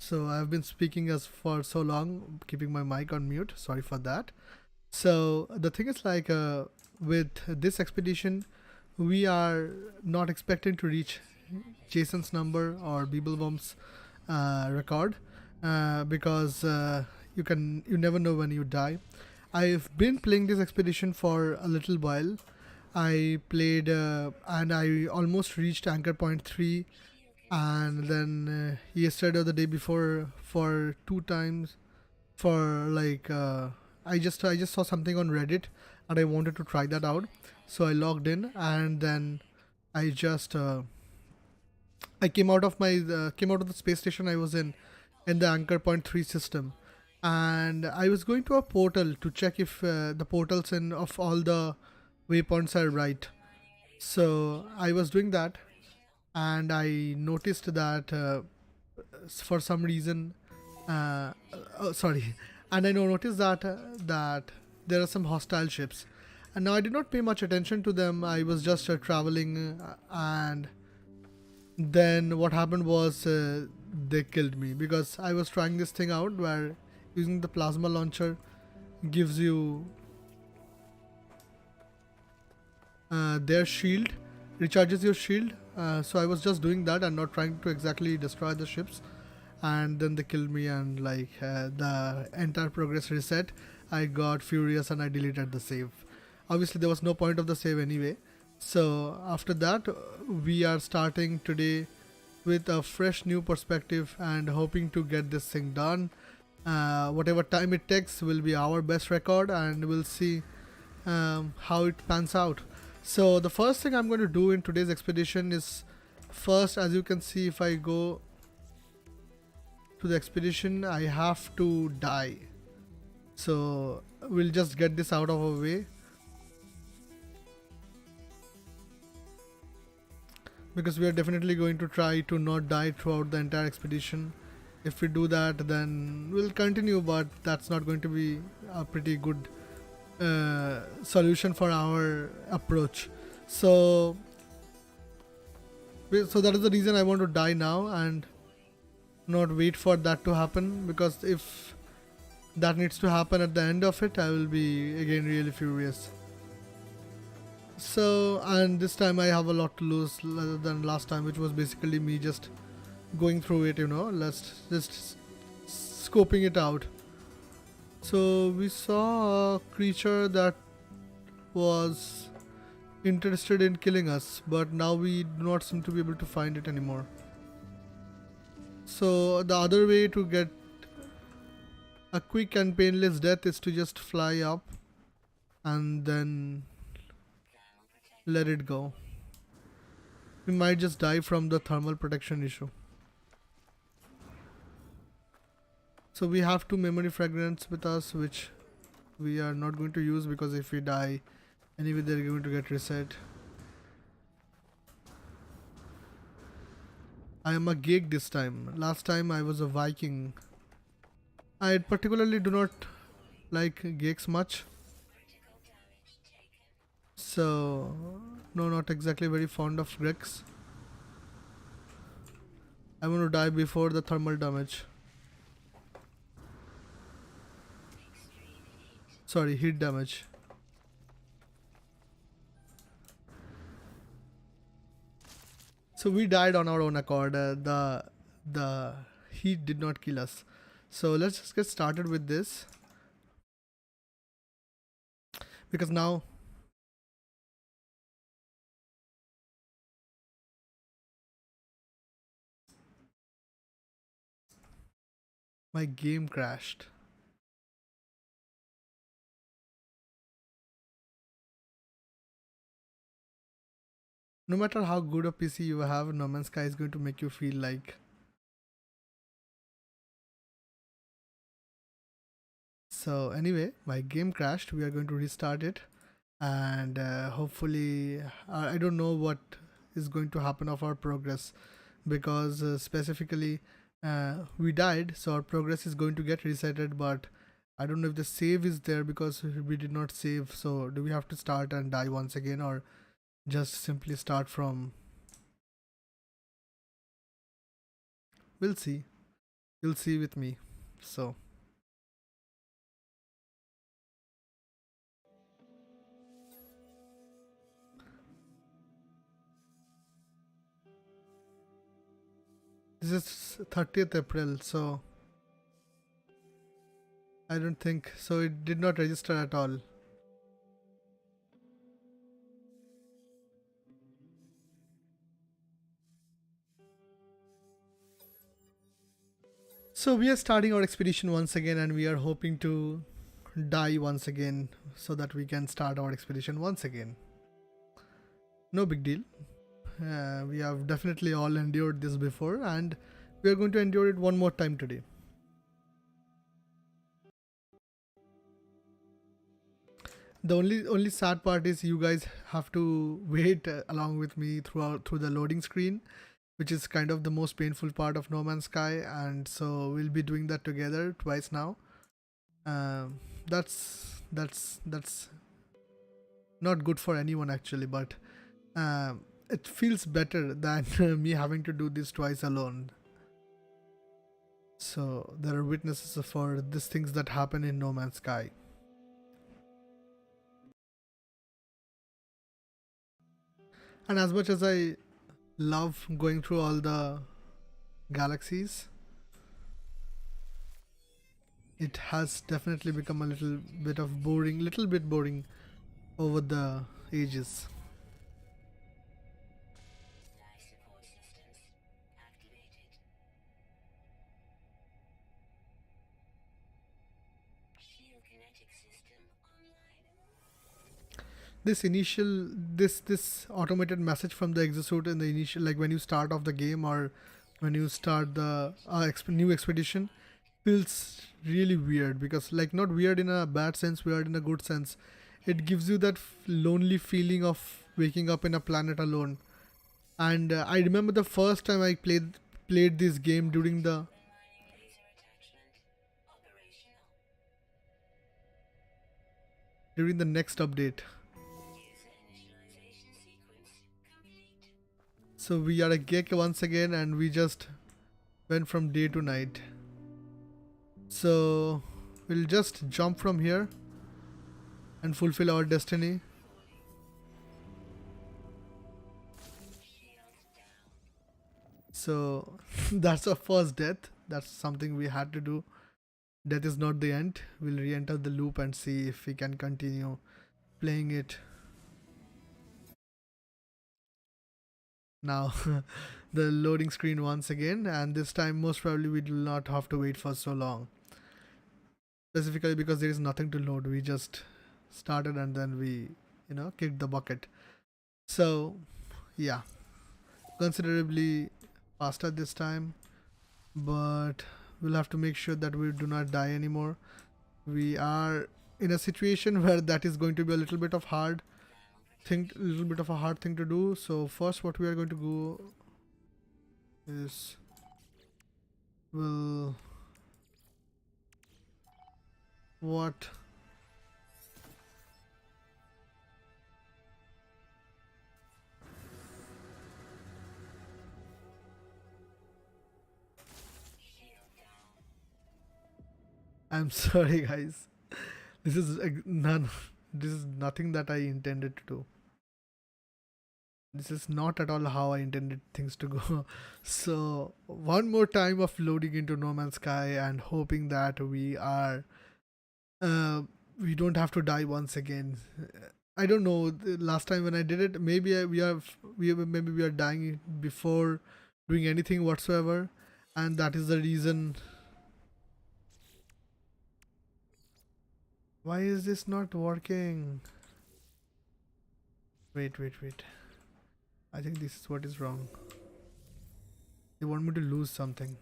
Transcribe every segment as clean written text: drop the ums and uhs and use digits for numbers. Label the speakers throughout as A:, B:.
A: So I've been speaking as for so long, keeping my mic on mute. Sorry for that. So the thing is like with this expedition, we are not expecting to reach Jason's number or Beeblebum's record because you never know when you die. I've been playing this expedition for a little while. I played and I almost reached anchor point 3, and then yesterday or the day before for 2 times for like I just saw something on Reddit and I wanted to try that out, so I logged in, and then I just I came out of the space station I was in the anchor point 3 system, and I was going to a portal to check if the portals in of all the waypoints are right. So I was doing that, and I noticed that for some reason, sorry, and I noticed that there are some hostile ships, and now I did not pay much attention to them. I was just traveling, and then what happened was they killed me because I was trying this thing out where using the plasma launcher gives you their shield, recharges your shield. So I was just doing that and not trying to exactly destroy the ships, and then they killed me, and like the entire progress reset. I got furious and I deleted the save. Obviously there was no point of the save anyway. So after that, we are starting today with a fresh new perspective and hoping to get this thing done. Whatever time it takes will be our best record, and we'll see how it pans out. So the first thing I'm going to do in today's expedition is, first, as you can see, if I go to the expedition, I have to die. So we'll just get this out of our way, because we are definitely going to try to not die throughout the entire expedition. If we do that, then we'll continue, but that's not going to be a pretty good solution for our approach. So that is the reason I want to die now and not wait for that to happen, because if that needs to happen at the end of it, I will be again really furious. So, and this time I have a lot to lose rather than last time, which was basically me just going through it, let's just scoping it out. So we saw a creature that was interested in killing us, but now we do not seem to be able to find it anymore. So the other way to get a quick and painless death is to just fly up and then let it go. We might just die from the thermal protection issue. So we have 2 memory fragments with us, which we are not going to use because if we die anyway, they're going to get reset. I am a geek this time. Last time I was a Viking. I particularly do not like geeks much. So, no, not exactly very fond of Greeks. I want to die before the thermal damage. Sorry, heat damage. So we died on our own accord. The heat did not kill us. So let's just get started with this, because now my game crashed. No matter how good a PC you have, No Man's Sky is going to make you feel like. So anyway, my game crashed. We are going to restart it, and hopefully, I don't know what is going to happen of our progress, because specifically we died, so our progress is going to get resetted, but I don't know if the save is there because we did not save. So do we have to start and die once again, or just simply start from? We'll see. You'll see with me. So this is 30th April, so I don't think so. It did not register at all. So we are starting our expedition once again, and we are hoping to die once again so that we can start our expedition once again. No big deal. We have definitely all endured this before, and we are going to endure it one more time today. The only sad part is you guys have to wait along with me through the loading screen, which is kind of the most painful part of No Man's Sky, and so we'll be doing that together twice now. Um, that's not good for anyone actually, but it feels better than me having to do this twice alone. So there are witnesses for these things that happen in No Man's Sky. And as much as I love going through all the galaxies, it has definitely become a little bit boring over the ages. This automated message from the exosuit in the initial, like when you start off the game or when you start the new expedition, feels really weird, because like not weird in a bad sense, weird in a good sense. It gives you that lonely feeling of waking up in a planet alone. And I remember the first time I played this game during the next update. So we are a geek once again, and we just went from day to night. So we'll just jump from here and fulfill our destiny. So that's our first death. That's something we had to do. Death is not the end. We'll re-enter the loop and see if we can continue playing it. Now the loading screen once again, and this time most probably we will not have to wait for so long. Specifically because there is nothing to load. We just started and then we, kicked the bucket. So yeah, considerably faster this time, but we'll have to make sure that we do not die anymore. We are in a situation where that is going to be a little bit of a hard thing to do. So first what we are going to do is what I'm sorry guys, this is this is nothing that I intended to do. This is not at all how I intended things to go. So one more time of loading into No Man's Sky and hoping that uh, we don't have to die once again. I don't know. The last time when I did it, maybe maybe we are dying before doing anything whatsoever, and that is the reason. Why is this not working? Wait. I think this is what is wrong. They want me to lose something.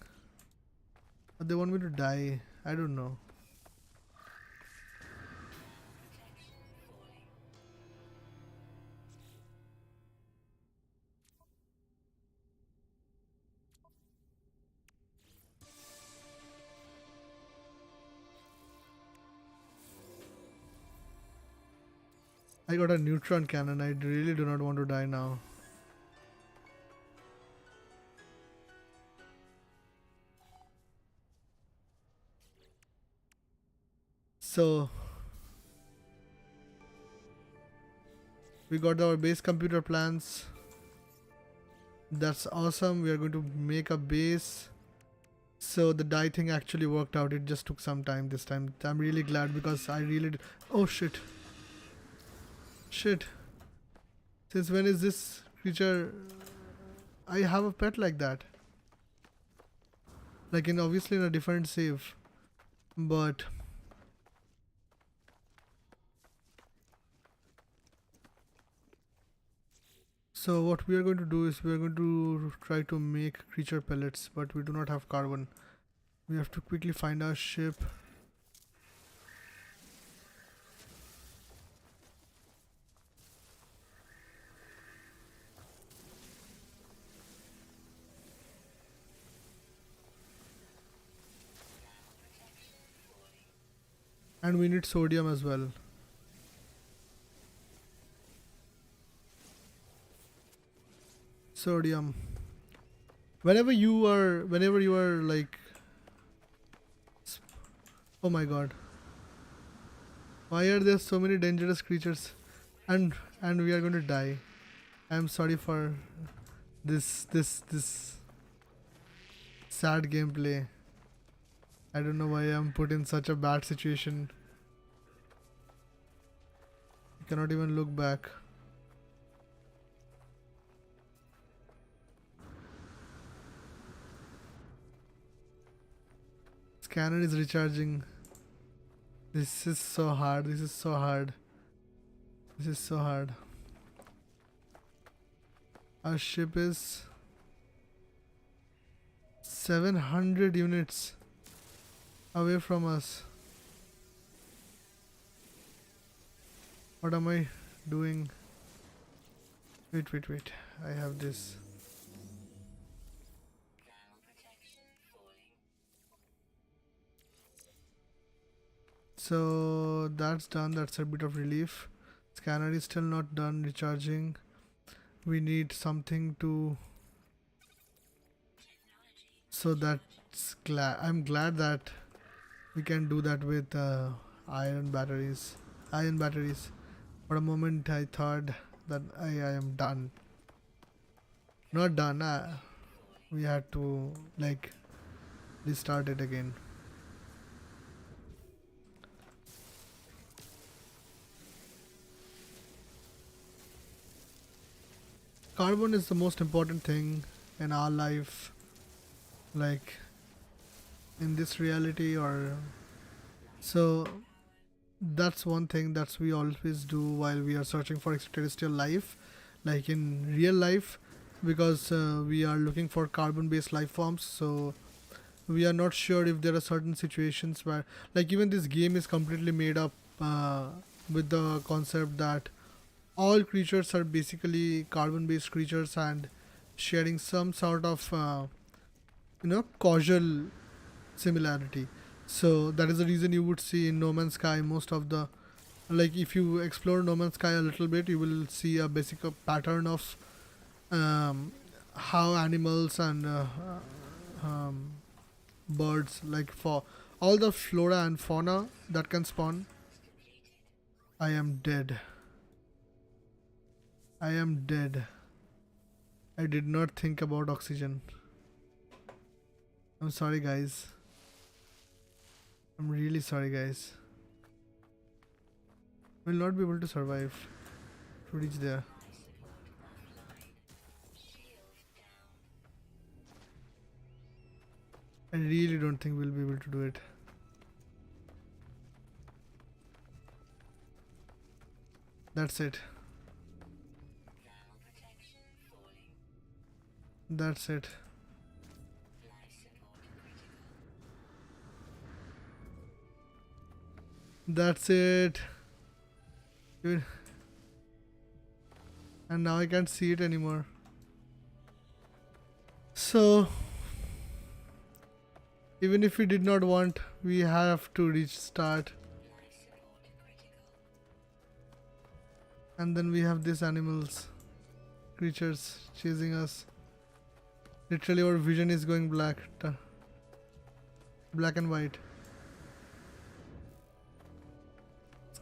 A: Or they want me to die. I don't know. I got a neutron cannon. I really do not want to die now. So we got our base computer plans. That's awesome. We are going to make a base. So the dye thing actually worked out. It just took some time this time. I'm really glad because I really did. Oh shit. Shit. Since when is this creature? I have a pet like that. Like in obviously in a different save. But so what we are going to do is we are going to try to make creature pellets, but we do not have carbon. We have to quickly find our ship. And we need sodium as well. Sodium. Whenever you are like, oh my god, why are there so many dangerous creatures? And we are going to die. I'm sorry for this sad gameplay. I don't know why I'm put in such a bad situation. I cannot even look back. Scanner is recharging. This is so hard. This is so hard. This is so hard. Our ship is 700 units away from us. What am I doing? Wait. I have this. So that's done. That's a bit of relief. Scanner is still not done recharging. We need something to. So that's glad. I'm glad that we can do that with iron batteries. For a moment, I thought that I am done. Not done. We had to like restart it again. Carbon is the most important thing in our life, like in this reality, or so that's one thing that we always do while we are searching for extraterrestrial life, like in real life, because we are looking for carbon based life forms. So we are not sure if there are certain situations where, like, even this game is completely made up with the concept that all creatures are basically carbon based creatures and sharing some sort of causal similarity. So that is the reason you would see in No Man's Sky most of the, like, if you explore No Man's Sky a little bit, you will see a basic pattern of how animals and birds, like for all the flora and fauna that can spawn. I am dead. I am dead. I did not think about oxygen. I'm sorry, guys. I'm really sorry, guys. We'll not be able to survive to reach there. I really don't think we'll be able to do it. That's it. That's it. That's it. And now I can't see it anymore. So even if we did not want, we have to reach start. And then we have these animals, creatures chasing us. Literally our vision is going black and white.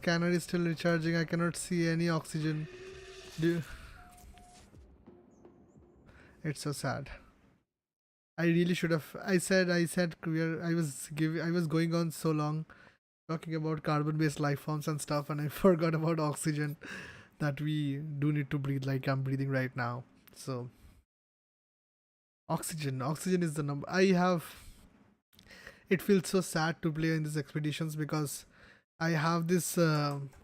A: scanner is still recharging. I cannot see any oxygen. It's so sad. I really should have. I said I was going on so long talking about carbon-based life forms and stuff, and I forgot about oxygen that we do need to breathe like I'm breathing right now. So oxygen is the number. It feels so sad to play in these expeditions because I have this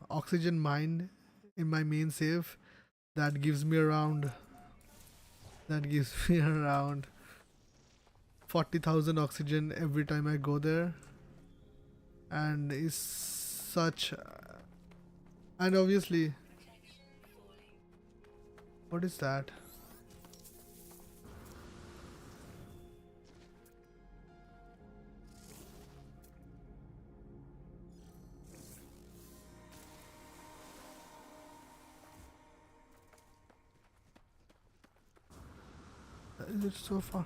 A: oxygen mine in my main save that gives me around 40,000 oxygen every time I go there, and is such and obviously what is that? Is it so far?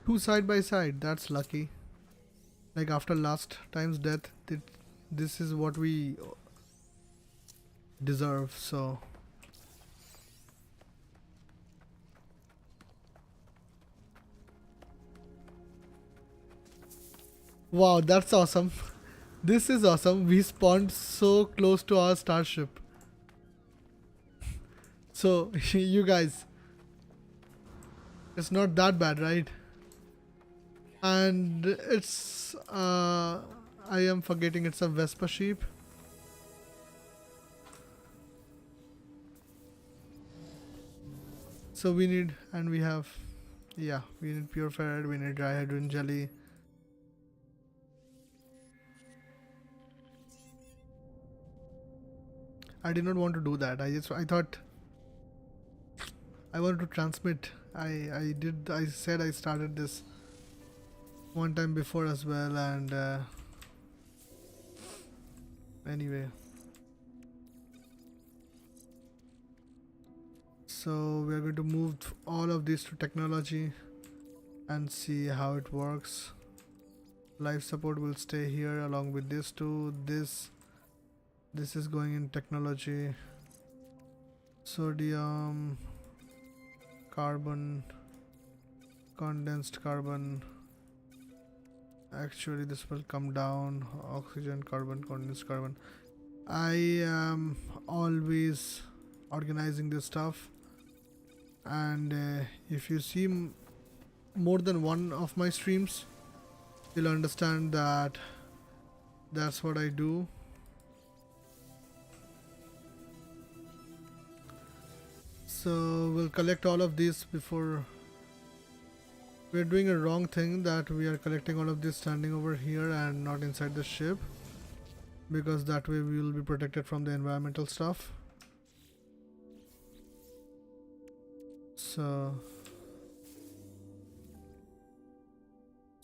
A: Two side by side, that's lucky. Like after last time's death, this is what we deserve, so. Wow, that's awesome. This is awesome. We spawned so close to our starship. So, you guys, it's not that bad, right? And it's I am forgetting it's a Vespa sheep. So we need, and we have, yeah, we need pure ferret, we need dry hydrogen jelly. I did not want to do that. I thought I wanted to transmit. I said I started this one time before as well, and anyway. So we are going to move all of this to technology and see how it works. Life support will stay here along with this too. This is going in technology. Sodium, carbon, condensed carbon. Actually this will come down. Oxygen, carbon, condensed carbon. I am always organizing this stuff, and if you see more than one of my streams, you'll understand that that's what I do. So we'll collect all of this before. We're doing a wrong thing that we are collecting all of this standing over here and not inside the ship, because that way we will be protected from the environmental stuff. So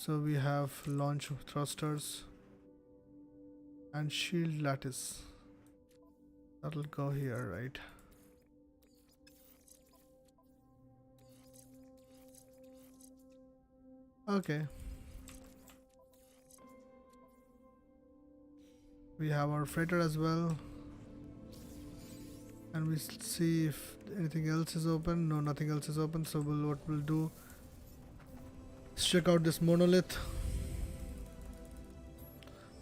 A: we have launch thrusters and shield lattice. That'll go here, right? Okay. We have our freighter as well. And we see if anything else is open. No, nothing else is open. So what we'll do is check out this monolith.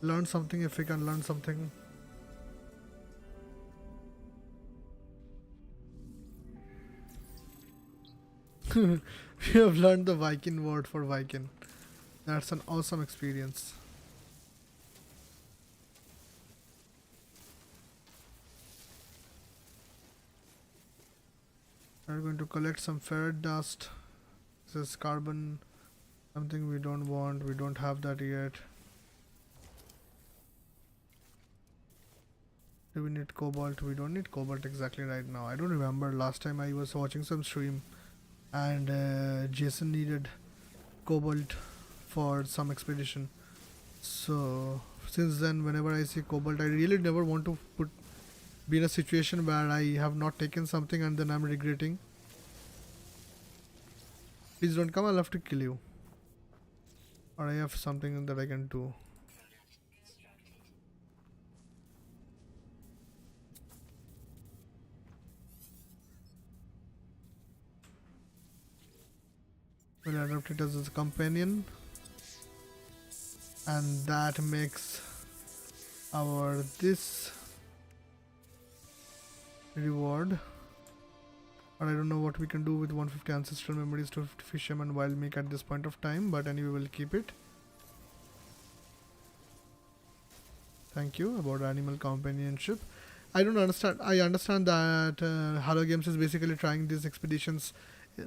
A: Learn something if we can learn something. We have learned the Viking word for Viking. That's an awesome experience. We're going to collect some ferret dust. This is carbon, something we don't want. We don't have that yet. Do we need cobalt? We don't need cobalt exactly right now. I don't remember last time I was watching some stream and Jason needed cobalt for some expedition. So since then, whenever I see cobalt, I really never want to be in a situation where I have not taken something and then I'm regretting. Please don't come, I'll have to kill you. Or I have something that I can do. We'll adopt it as a companion. And that makes our this reward. But I don't know what we can do with 150 ancestral memories, 250 fisherman wild meat at this point of time, but anyway we'll keep it. Thank you. About animal companionship, I don't understand. I understand that Hello Games is basically trying these expeditions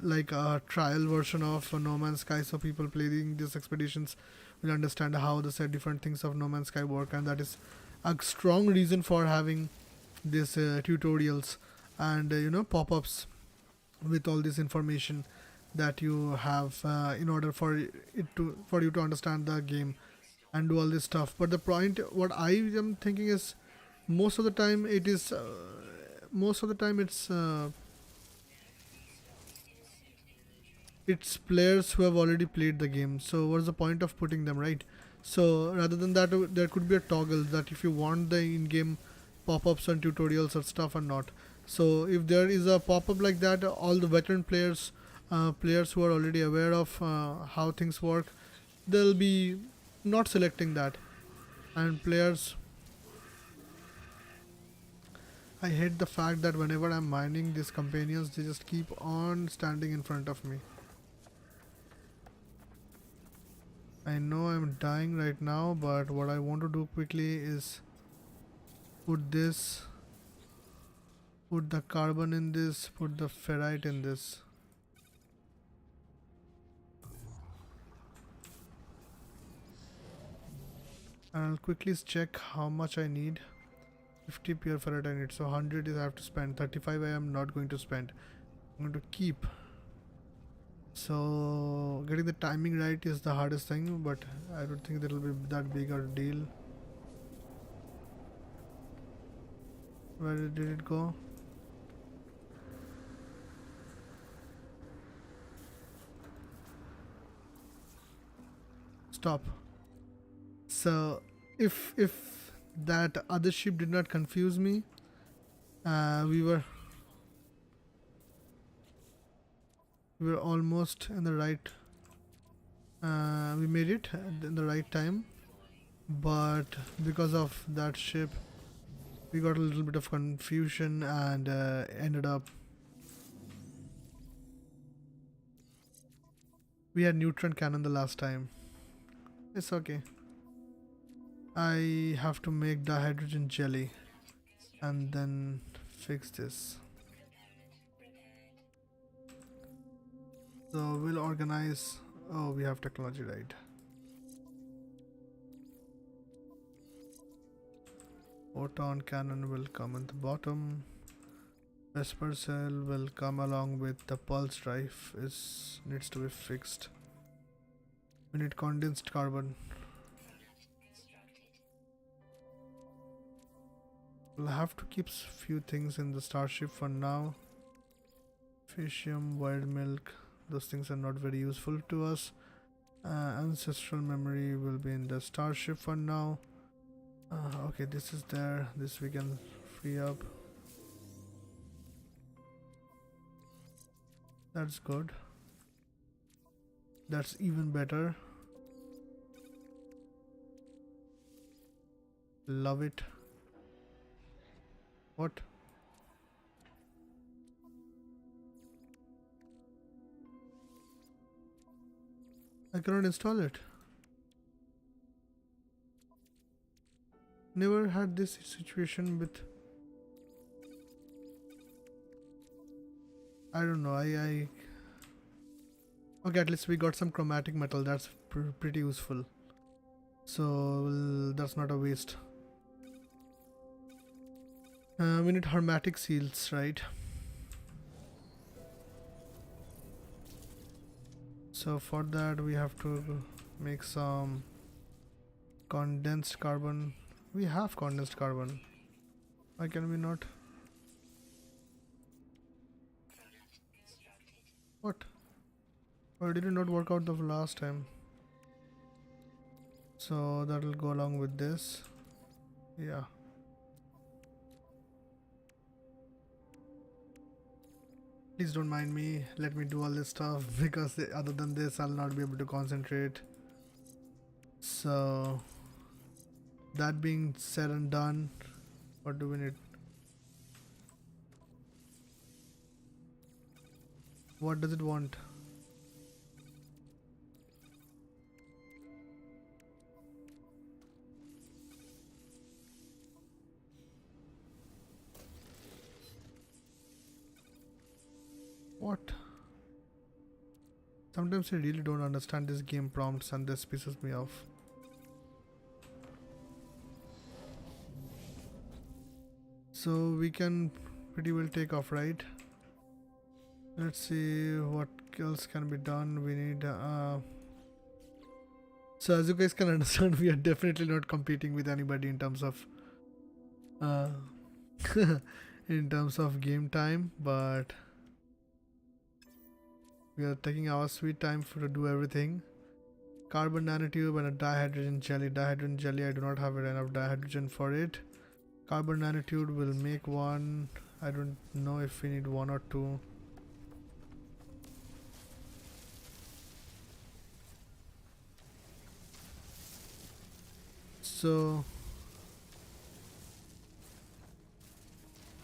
A: like a trial version of No Man's Sky, so people playing these expeditions will understand how the different things of No Man's Sky work, and that is a strong reason for having these tutorials and pop-ups with all this information that you have in order for you to understand the game and do all this stuff. But the point what I am thinking is most of the time it is most of the time it's players who have already played the game, so what's the point of putting them, right? So rather than that, there could be a toggle that if you want the in-game pop-ups and tutorials or stuff or not. So if there is a pop-up like that, all the veteran players who are already aware of how things work, they'll be not selecting that. And players, I hate the fact that whenever I'm mining these companions, they just keep on standing in front of me. I know I'm dying right now, but what I want to do quickly is put the carbon in this, put the ferrite in this. And I'll quickly check how much I need. 50 pure ferrite I need, so 100 is I have to spend, 35 I am not going to spend, I'm going to keep. So getting the timing right is the hardest thing, but I don't think that will be that big a deal. Where did it go? Stop. So if that other ship did not confuse me, we were almost in the right. We made it in the right time, but because of that ship, we got a little bit of confusion and ended up. We had neutron cannon the last time. It's okay. I have to make dihydrogen jelly and then fix this. So we'll organize. Oh, we have technology, right? Photon cannon will come at the bottom. Vesper cell will come along with the pulse drive. Needs to be fixed. We need condensed carbon. We'll have to keep few things in the starship for now. Fishium, wild milk, those things are not very useful to us. Ancestral memory will be in the starship for now. Okay, this is there. This we can free up. That's good. That's even better. Love it. What? I cannot install it. Never had this situation with. I don't know. Okay, at least we got some chromatic metal. That's pretty useful. So that's not a waste. We need hermetic seals, right? So for that we have to make some Condensed carbon. We have condensed carbon. Why can we not? What? Why did it not work out the last time? So that will go along with this. Yeah. Please don't mind me. Let me do all this stuff because other than this, I'll not be able to concentrate. So that being said and done, what do we need? What does it want? What? Sometimes I really don't understand this game prompts and this pisses me off. So we can pretty well take off, right? Let's see what else can be done. We need so as you guys can understand, we are definitely not competing with anybody in terms of in terms of game time, but we are taking our sweet time to do everything. Carbon nanotube and a dihydrogen jelly. Dihydrogen jelly, I do not have enough dihydrogen for it. Carbon nanotube will make one. I don't know if we need one or two. So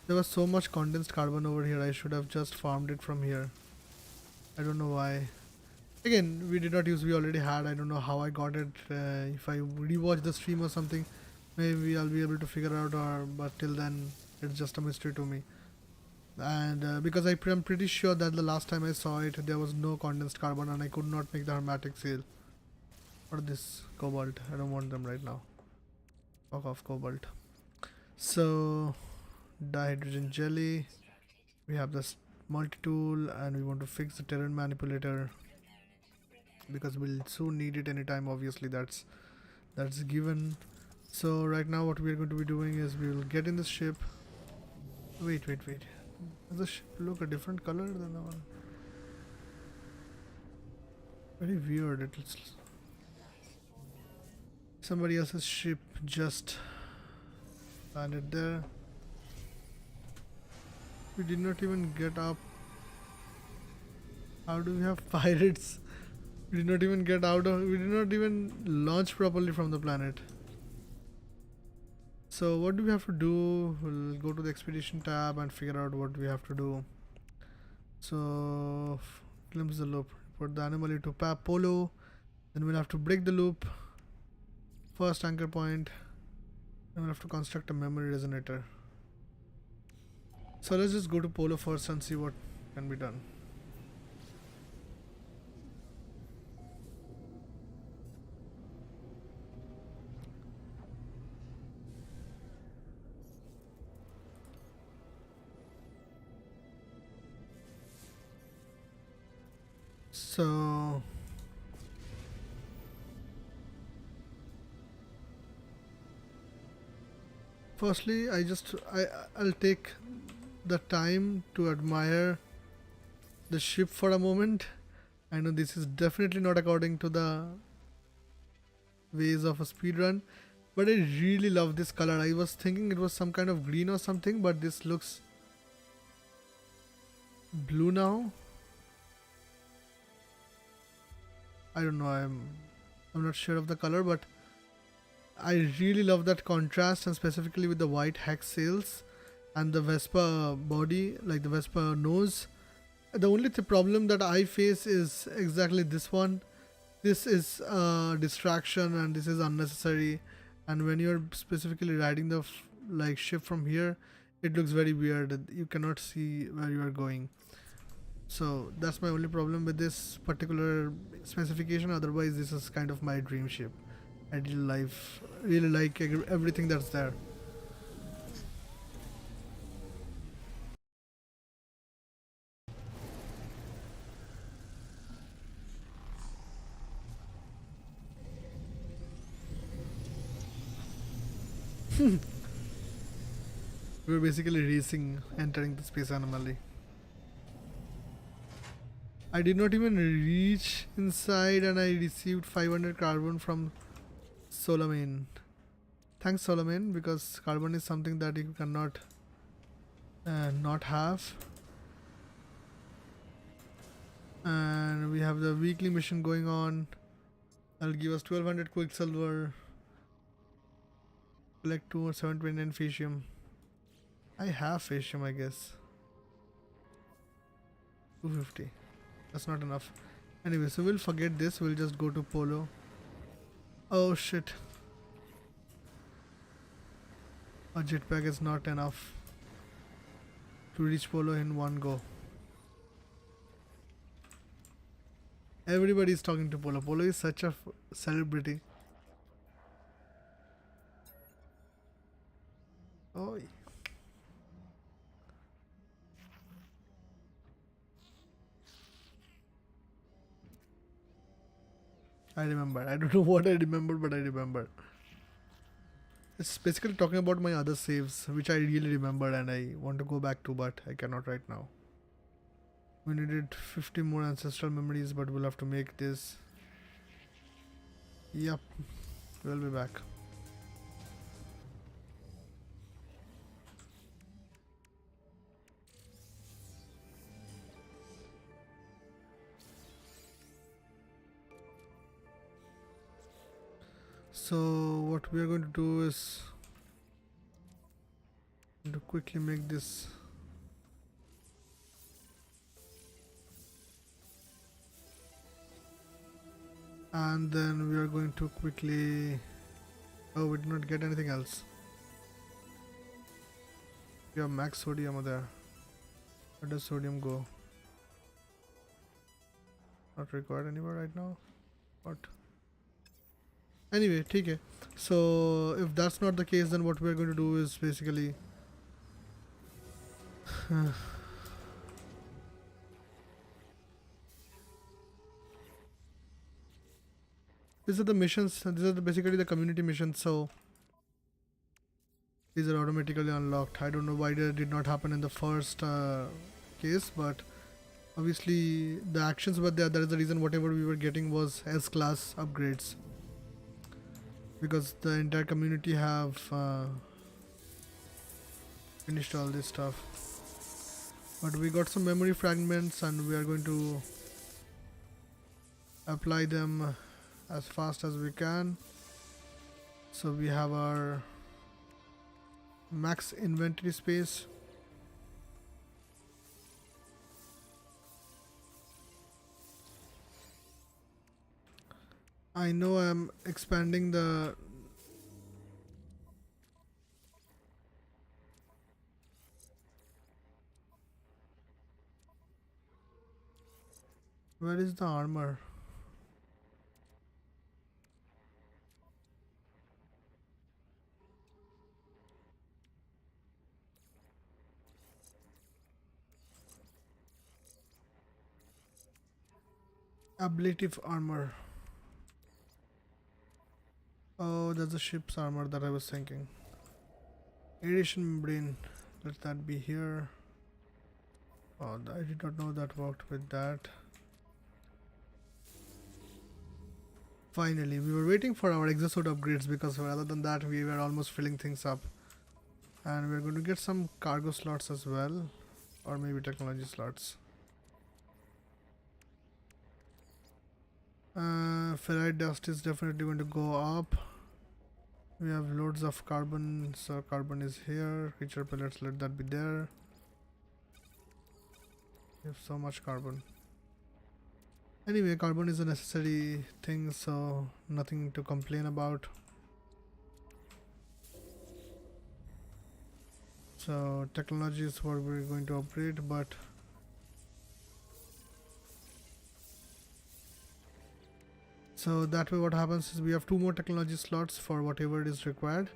A: there was so much condensed carbon over here. I should have just farmed it from here. I don't know why. Again, we did not use. We already had. I don't know how I got it. If I rewatch the stream or something, maybe I'll be able to figure out. Or but till then, it's just a mystery to me. And because I'm pretty sure that the last time I saw it, there was no condensed carbon, and I could not make the hermetic seal. What is this cobalt? I don't want them right now. Fuck off, cobalt. So dihydrogen jelly. We have this multi-tool, and we want to fix the terrain manipulator because we'll soon need it anytime. Obviously, that's given. So right now, what we are going to be doing is we will get in the ship. Wait. Does the ship look a different color than the one? Very weird. It's somebody else's ship just landed there. We did not even get up. How do we have pirates? We did not even get out of. We did not even launch properly from the planet. So what do we have to do? We'll go to the expedition tab and figure out what we have to do. So glimpse the loop. Put the animal into polo. Then we'll have to break the loop. First anchor point. Then we'll have to construct a memory resonator. So let's just go to polo first and see what can be done. So firstly, I'll take the time to admire the ship for a moment. I know this is definitely not according to the ways of a speedrun, but I really love this color. I was thinking it was some kind of green or something, but this looks blue now. I don't know, I'm not sure of the color, but I really love that contrast, and specifically with the white hex sails and the Vespa body, like the Vespa nose. The only problem that I face is exactly this one. This is a distraction and this is unnecessary, and when you're specifically riding the ship from here, it looks very weird. You cannot see where you are going. So that's my only problem with this particular specification. Otherwise, this is kind of my dream ship. I really like everything that's there. We're basically racing, entering the space anomaly. I did not even reach inside and I received 500 carbon from Solomon. Thanks Solomon, because carbon is something that you cannot not have. And we have the weekly mission going on. That'll give us 1200 quicksilver. Collect 2 or 729 fascium. I have fascium, I guess. 250. That's not enough. Anyway, so we'll forget this. We'll just go to Polo. Oh shit. A jetpack is not enough to reach Polo in one go. Everybody is talking to Polo. Polo is such a celebrity. Oh. I remember. I don't know what I remember, but I remember. It's basically talking about my other saves, which I really remember and I want to go back to, but I cannot right now. We needed 50 more ancestral memories, but we'll have to make this. Yep, we'll be back. So what we are going to do is to quickly make this and then we are going to quickly, oh, we did not get anything else. We have max sodium over there. Where does sodium go? Not required anywhere right now. What? Anyway, okay. So if that's not the case, then what we're going to do is basically these are the missions. These are basically the community missions. So these are automatically unlocked. I don't know why that did not happen in the first case, but obviously the actions were there. That is the reason whatever we were getting was S-class upgrades, because the entire community have finished all this stuff. But we got some memory fragments and we are going to apply them as fast as we can. So we have our max inventory space. I know I'm expanding the where is the armor? Ablative armor. Oh, that's the ship's armor that I was thinking. Aeration membrane. Let that be here. Oh, I did not know that worked with that. Finally, we were waiting for our exosuit upgrades because other than that we were almost filling things up. And we're going to get some cargo slots as well, or maybe technology slots. Ferrite dust is definitely going to go up. We have loads of carbon, so carbon is here. Creature pellets, let that be there. We have so much carbon. Anyway, carbon is a necessary thing, so nothing to complain about. So technology is what we're going to upgrade, but so that way what happens is we have 2 more technology slots for whatever it is required,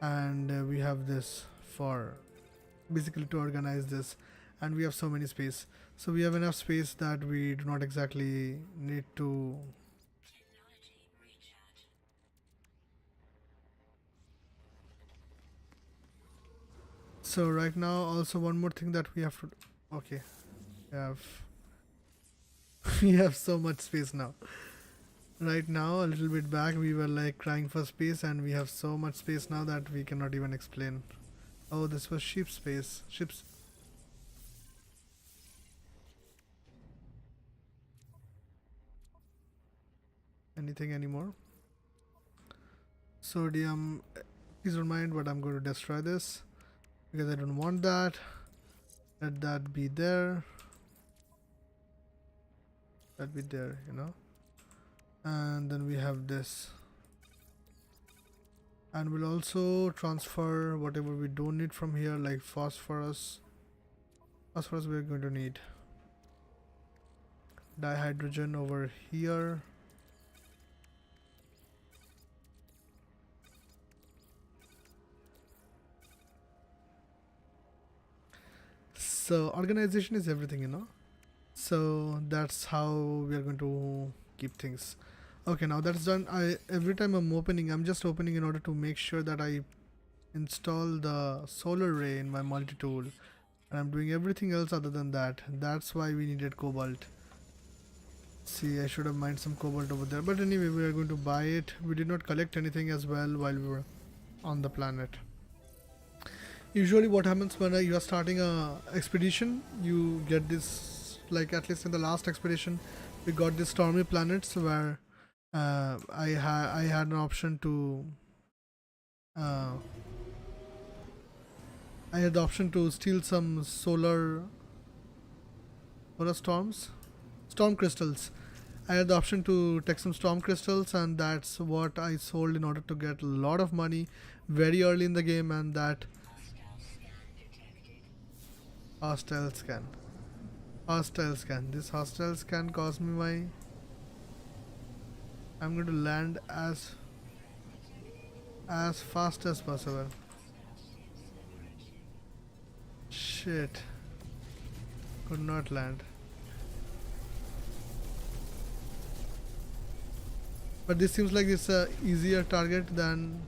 A: and we have this for basically to organize this, and we have so many space. So we have enough space that we do not exactly need to So right now, also one more thing that we have to. Okay, we have we have so much space now. Right now, a little bit back, we were like crying for space, and we have so much space now that we cannot even explain. Oh, this was sheep space. Ships. Anything anymore? Sodium. Please don't mind, but I'm going to destroy this because I don't want that. Let that be there. That be there, you know. And then we have this. And we'll also transfer whatever we don't need from here, like phosphorus. Phosphorus we're going to need. Dihydrogen over here. So organization is everything, you know. So that's how we are going to keep things. Okay, now that's done. Every time I'm just opening in order to make sure that I install the solar ray in my multi-tool, and I'm doing everything else other than that. That's why we needed cobalt. See, I should have mined some cobalt over there, but anyway, we are going to buy it. We did not collect anything as well while we were on the planet. Usually what happens when you are starting a expedition, you get this, like at least in the last expedition we got these stormy planets where I had an option to uh, I had the option to steal some solar storm crystals. I had the option to take some storm crystals, and that's what I sold in order to get a lot of money very early in the game. And that hostile scan. Hostile scan. This hostile scan cost me my. I'm going to land as fast as possible. Shit. Could not land. But this seems like it's a easier target than.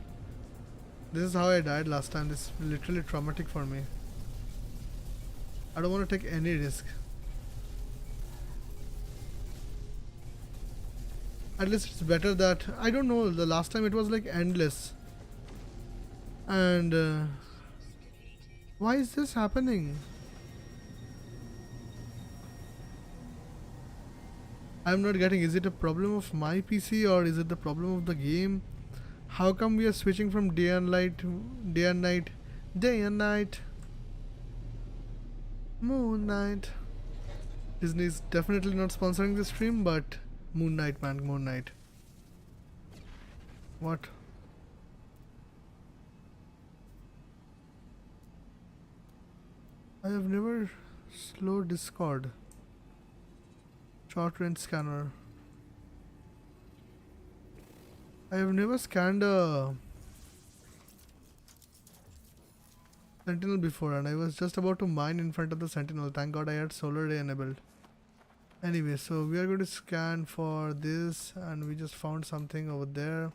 A: This is how I died last time. This is literally traumatic for me. I don't want to take any risk. At least it's better that I don't know. The last time it was like endless, and why is this happening? I'm not getting. Is it a problem of my PC or is it the problem of the game? How come we are switching from day and night to day and night, day and night, moon night? Disney is definitely not sponsoring this stream, but Moon Knight, man, Moon Knight. What? I have never slowed Discord. Short range scanner. I have never scanned a sentinel before, and I was just about to mine in front of the sentinel. Thank God I had solar ray enabled. Anyway, so we are going to scan for this, and we just found something over there.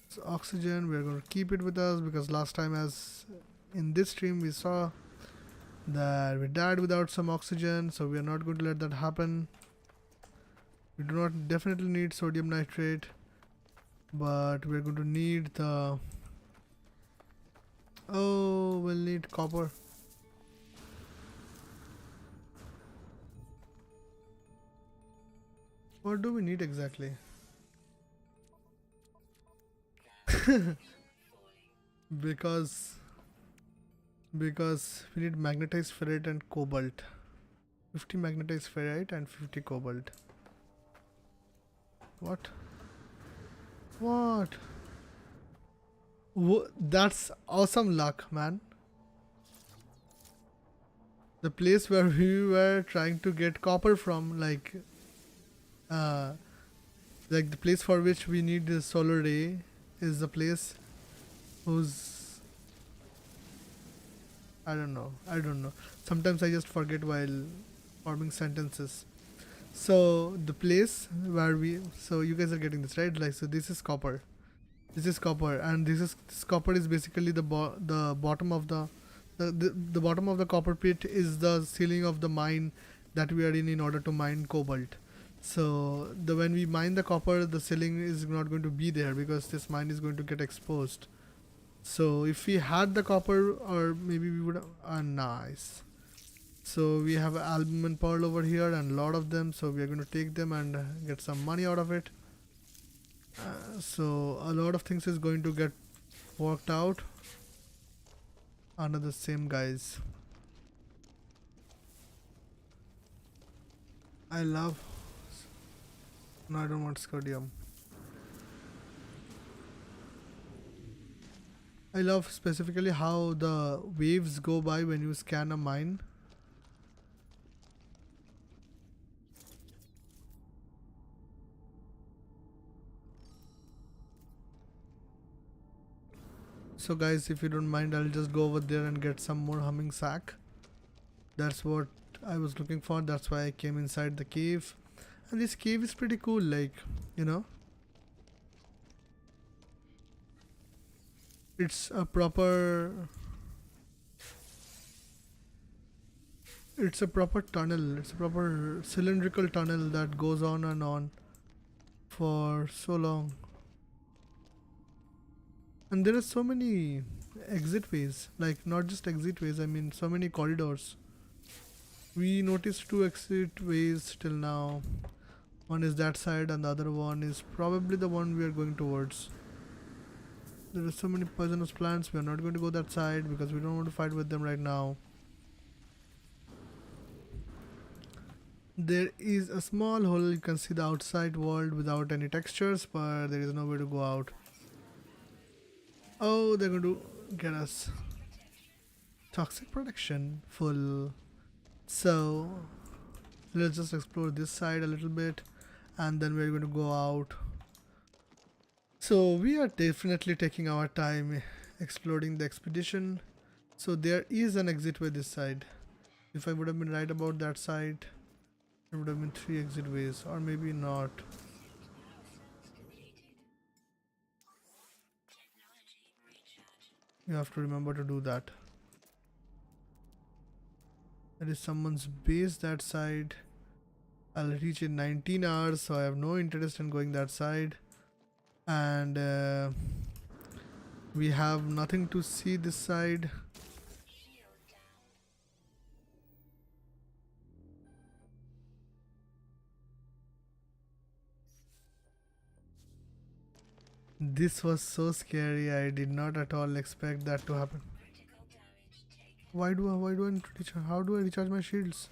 A: It's oxygen. We are going to keep it with us because last time, as in this stream, we saw that we died without some oxygen, so we are not going to let that happen. We do not definitely need sodium nitrate, but we are going to need the. Oh, we'll need copper. What do we need exactly? because we need magnetized ferrite and cobalt. 50 magnetized ferrite and 50 cobalt. What? What? That's awesome luck, man. The place where we were trying to get copper from, like the place for which we need the solar ray is the place whose I don't know. Sometimes I just forget while forming sentences. So the place where so you guys are getting this right, like, so this is copper. This is copper, and this copper is basically the bottom of the bottom of the copper pit is the ceiling of the mine that we are in order to mine cobalt. So the when we mine the copper, the ceiling is not going to be there because this mine is going to get exposed. So if we had the copper, or maybe we would. Nice. So we have album and pearl over here, and a lot of them. So we are going to take them and get some money out of it. So a lot of things is going to get worked out under the same guys. I love. No, I don't want sodium. I love specifically how the waves go by when you scan a mine. So guys, if you don't mind, I'll just go over there and get some more humming sack. That's what I was looking for. That's why I came inside the cave. And this cave is pretty cool, like, you know. It's a proper tunnel. It's a proper cylindrical tunnel that goes on and on for so long. And there are so many exit ways, like not just exit ways, I mean so many corridors. We noticed 2 exit ways till now. One is that side and the other one is probably the one we are going towards. There are so many poisonous plants. We are not going to go that side because we don't want to fight with them right now. There is a small hole. You can see the outside world without any textures, but there is no way to go out. Oh, they're going to get us. Toxic protection full. So let's just explore this side a little bit, and then we're going to go out. So we are definitely taking our time exploring the expedition. So there is an exit way this side. If I would have been right about that side, there would have been 3 exit ways, or maybe not. You have to remember to do that. There is someone's base that side. I'll reach in 19 hours, so I have no interest in going that side. And we have nothing to see this side. This was so scary. I did not at all expect that to happen. Why do I need to recharge? How do I recharge my shields?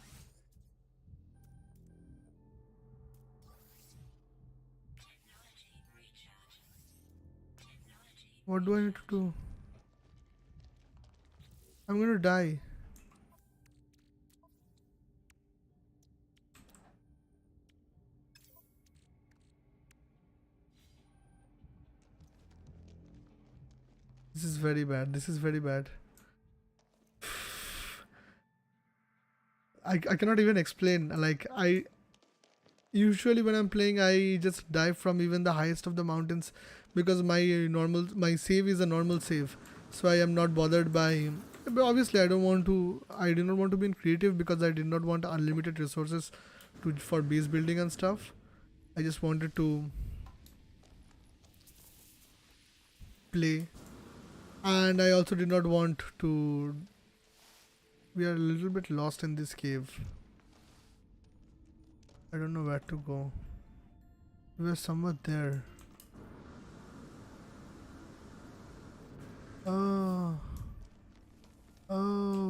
A: What do I need to do? I'm gonna die. This is very bad. This is very bad. I cannot even explain. Like, I usually when I'm playing, I just dive from even the highest of the mountains because my save is a normal save, so I am not bothered by. But obviously, I don't want to. I did not want to be in creative because I did not want unlimited resources for base building and stuff. I just wanted to play, and I also did not want to. We are a little bit lost in this cave. I don't know where to go. We are somewhere there. Oh,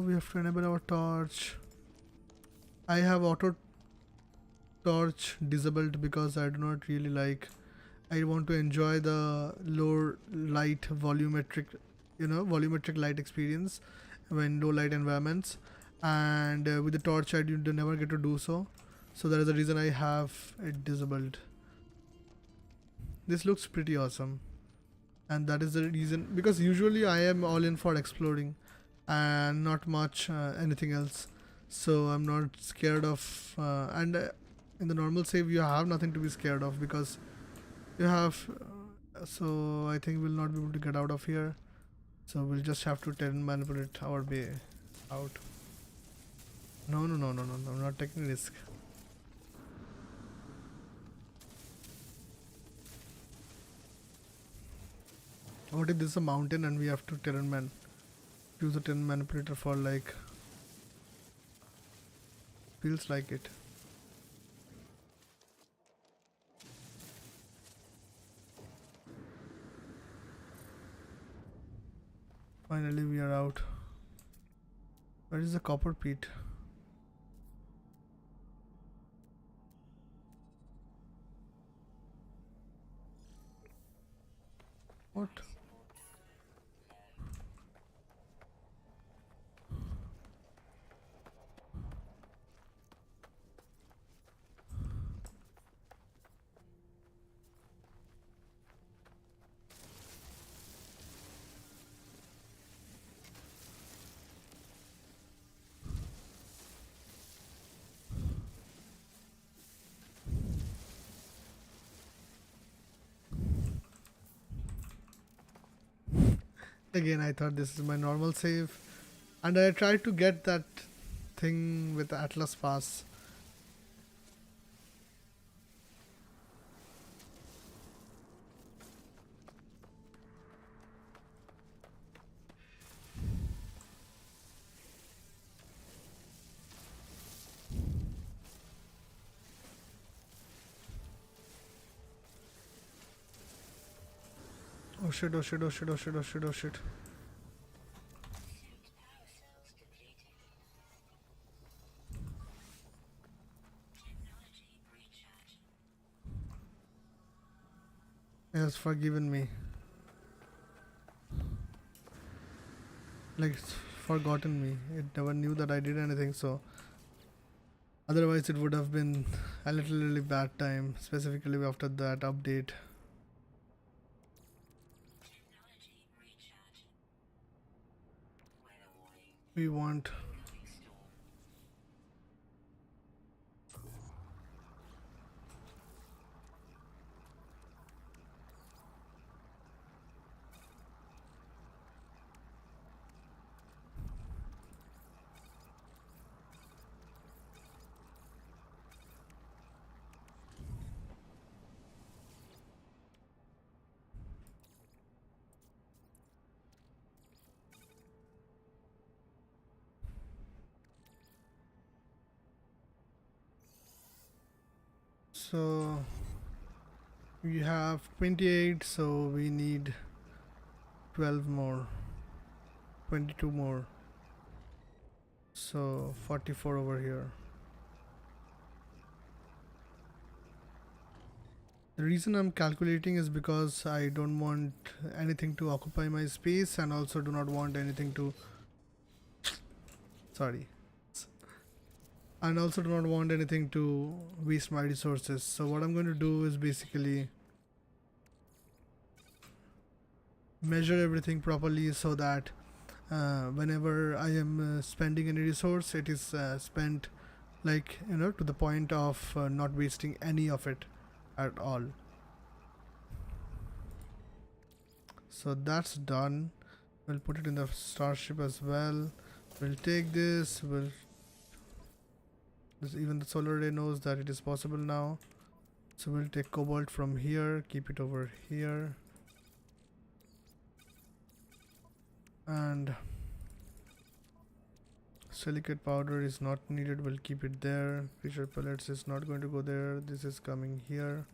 A: we have to enable our torch. I have auto torch disabled because I do not really like. I want to enjoy the low light volumetric light experience when low light environments, and with the torch I do never get to do so. So that is the reason I have it disabled. This looks pretty awesome, and that is the reason, because usually I am all in for exploring and not much anything else. So I'm not scared of and in the normal save you have nothing to be scared of because you have So I think we'll not be able to get out of here. So we'll just have to turn manipulate our way out. No, no, no, no, no, no, I'm not taking risk. What if this is a mountain and we have to use the terrain manipulator for like, feels like it. Finally we are out. Where is the copper pit? What? Again, I thought this is my normal save, and I tried to get that thing with the Atlas Pass. Oh shit, oh shit, oh shit, oh shit, oh shit, oh shit. It has forgiven me. Like, it's forgotten me. It never knew that I did anything, so otherwise it would have been a really bad time, specifically after that update. We want so we have 28, so we need 12 more, 22 more, so 44 over here. The reason I'm calculating is because I don't want anything to occupy my space, and also do not want anything to sorry and also do not want anything to waste my resources. So what I'm going to do is basically measure everything properly, so that whenever I am spending any resource, it is spent, like, to the point of not wasting any of it at all. So that's done. We'll put it in the starship as well. We'll take this. Even the solar array knows that it is possible now. So we'll take cobalt from here, keep it over here, and silicate powder is not needed, we'll keep it there. Creature pellets is not going to go there, this is coming here.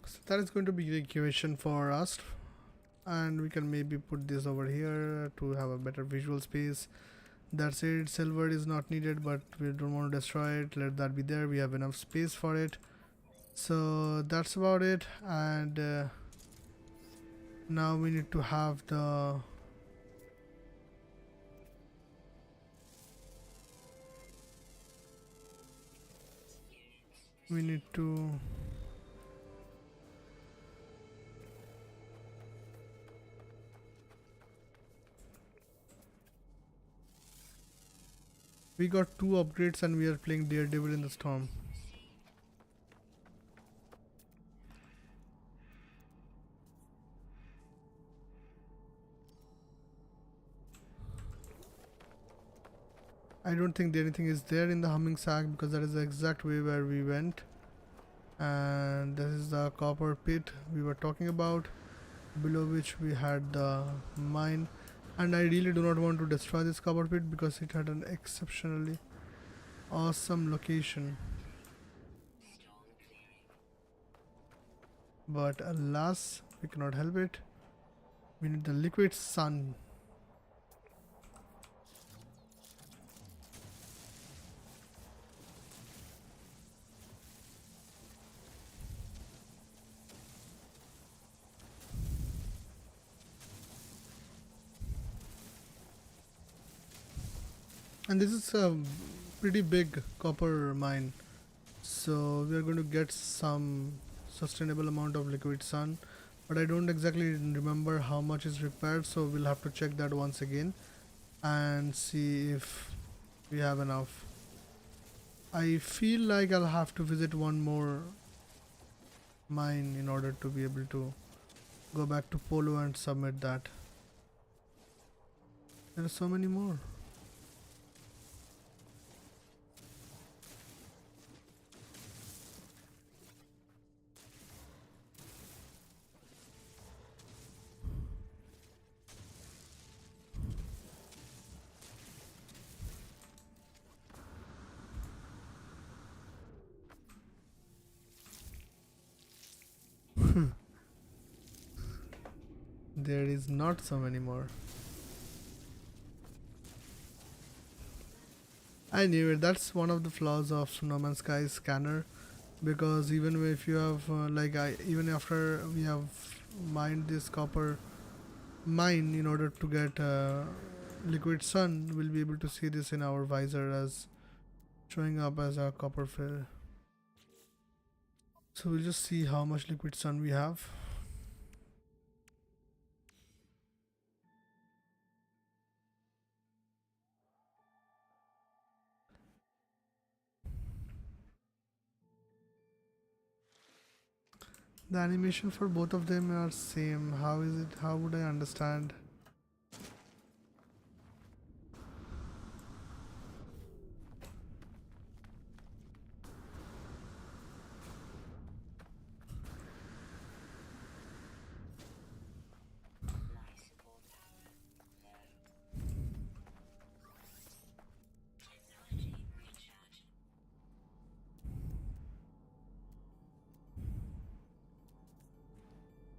A: So that is going to be the equation for us, and we can maybe put this over here to have a better visual space. That's it. Silver is not needed, but we don't want to destroy it. Let that be there. We have enough space for it. So that's about it. And now we need to have the we need to we got 2 upgrades and we are playing Daredevil in the Storm. I don't think anything is there in the humming sack because that is the exact way where we went. And this is the copper pit we were talking about, below which we had the mine. And I really do not want to destroy this copper pit because it had an exceptionally awesome location. But alas, we cannot help it. We need the liquid sun. And this is a pretty big copper mine, so we are going to get some sustainable amount of liquid sun, but I don't exactly remember how much is required, so we'll have to check that once again and see if we have enough. I feel like I'll have to visit one more mine in order to be able to go back to Polo and submit that. There are so many more. There is not so many more. I knew it. That's one of the flaws of No Man's Sky scanner, because even if you have even after we have mined this copper mine in order to get liquid sun, we'll be able to see this in our visor as showing up as a copper fill. So we'll just see how much liquid sun we have. The animation for both of them are same. How is it? How would I understand?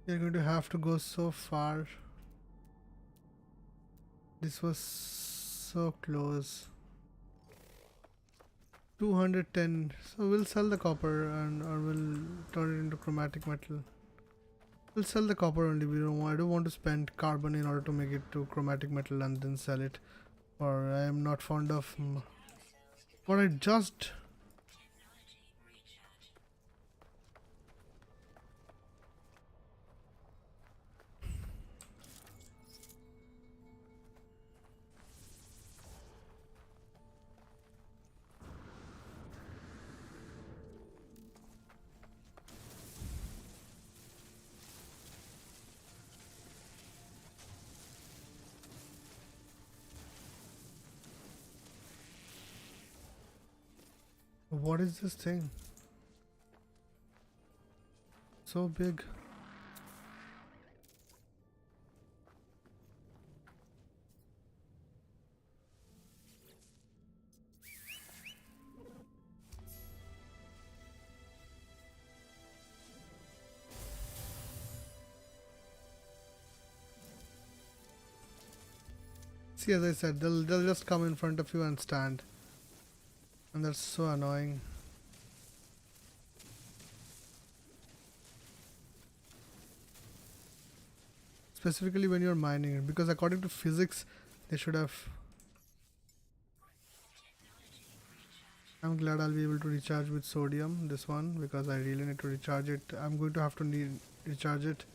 A: You're going to have to go so far. This was so close. 210. So we'll sell the copper and or we'll turn it into chromatic metal. We'll sell the copper only. I don't want to spend carbon in order to make it to chromatic metal and then sell it. Or I am not fond of what I just. What is this thing? So big. See, as I said, they'll just come in front of you and stand, and that's so annoying. Specifically when you're mining it, because according to physics, they should have. I'm glad I'll be able to recharge with sodium this one because I really need to recharge it. I'm going to have to need recharge it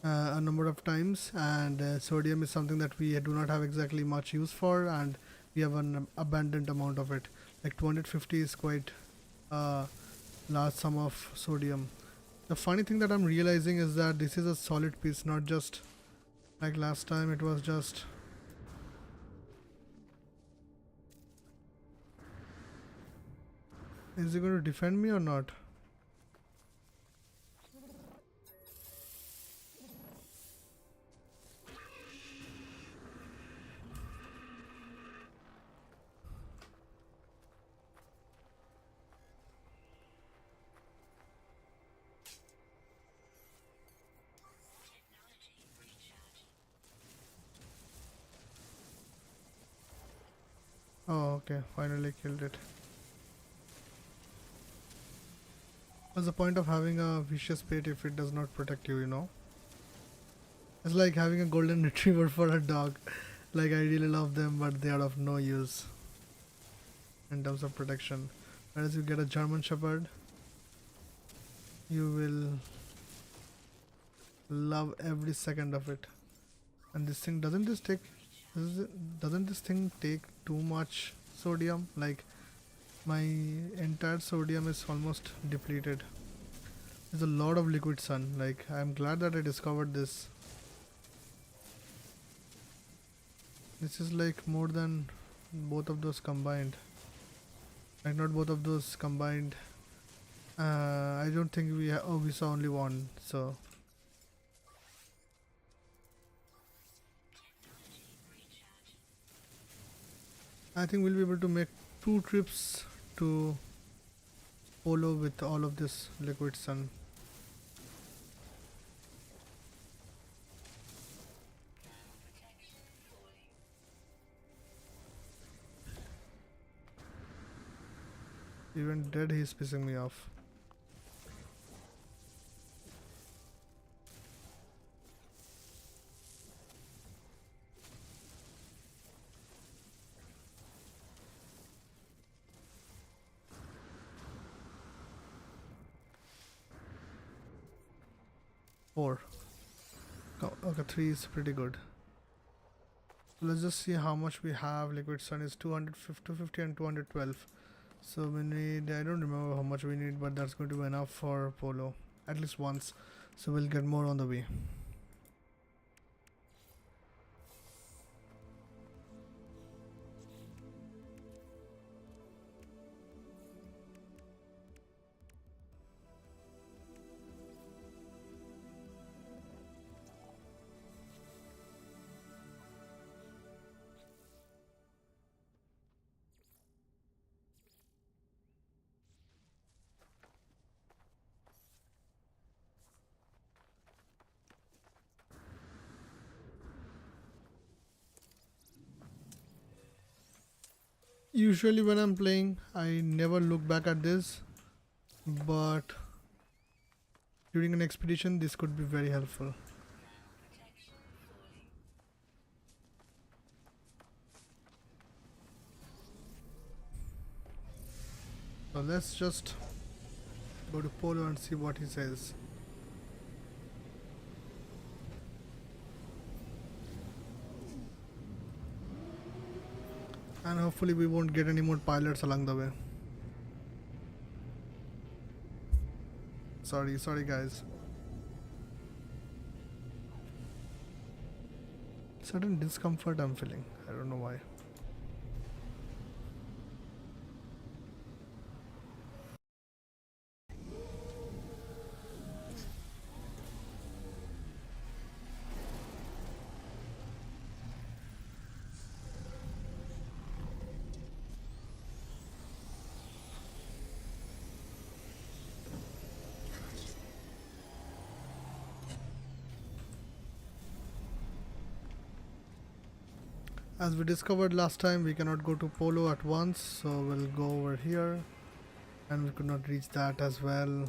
A: a number of times, and sodium is something that we do not have exactly much use for, and we have an abundant amount of it. Like 250 is quite a large sum of sodium. The funny thing that I'm realizing is that this is a solid piece, not just like last time it was just. Is he going to defend me or not? Oh, okay, finally killed it. What's the point of having a vicious pet if it does not protect you, you know? It's like having a golden retriever for a dog. Like, I really love them, but they are of no use in terms of protection. Whereas you get a German Shepherd, you will love every second of it. And this thing, doesn't this thing take too much sodium? Like, my entire sodium is almost depleted. There's a lot of liquid sun. Like, I'm glad that I discovered this. This is like more than both of those combined. Like, not both of those combined. I don't think we saw only one. So I think we'll be able to make 2 trips to Polo with all of this liquid sun. Even dead, he's pissing me off. Four. Oh, okay, 3 is pretty good. Let's just see how much we have. Liquid sun is 250 and 212. So we need, I don't remember how much we need, but that's going to be enough for Polo. At least once. So we'll get more on the way. Usually when I'm playing, I never look back at this, but during an expedition this could be very helpful. So let's just go to Polo and see what he says. And hopefully we won't get any more pilots along the way. Sorry guys. Certain discomfort I'm feeling. I don't know why. As we discovered last time, we cannot go to Polo at once, so we'll go over here, and we could not reach that as well.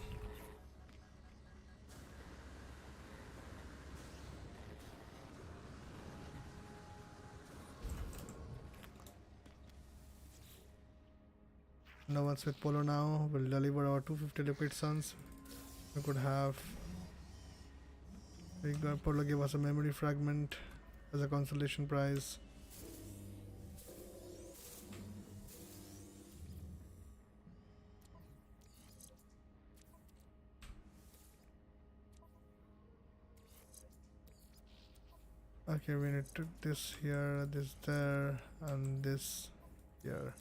A: Now once with Polo now, we'll deliver our 250 liquid suns. We could have... Polo gave us a memory fragment as a consolation prize. Okay, we need to this here, this there, and this here.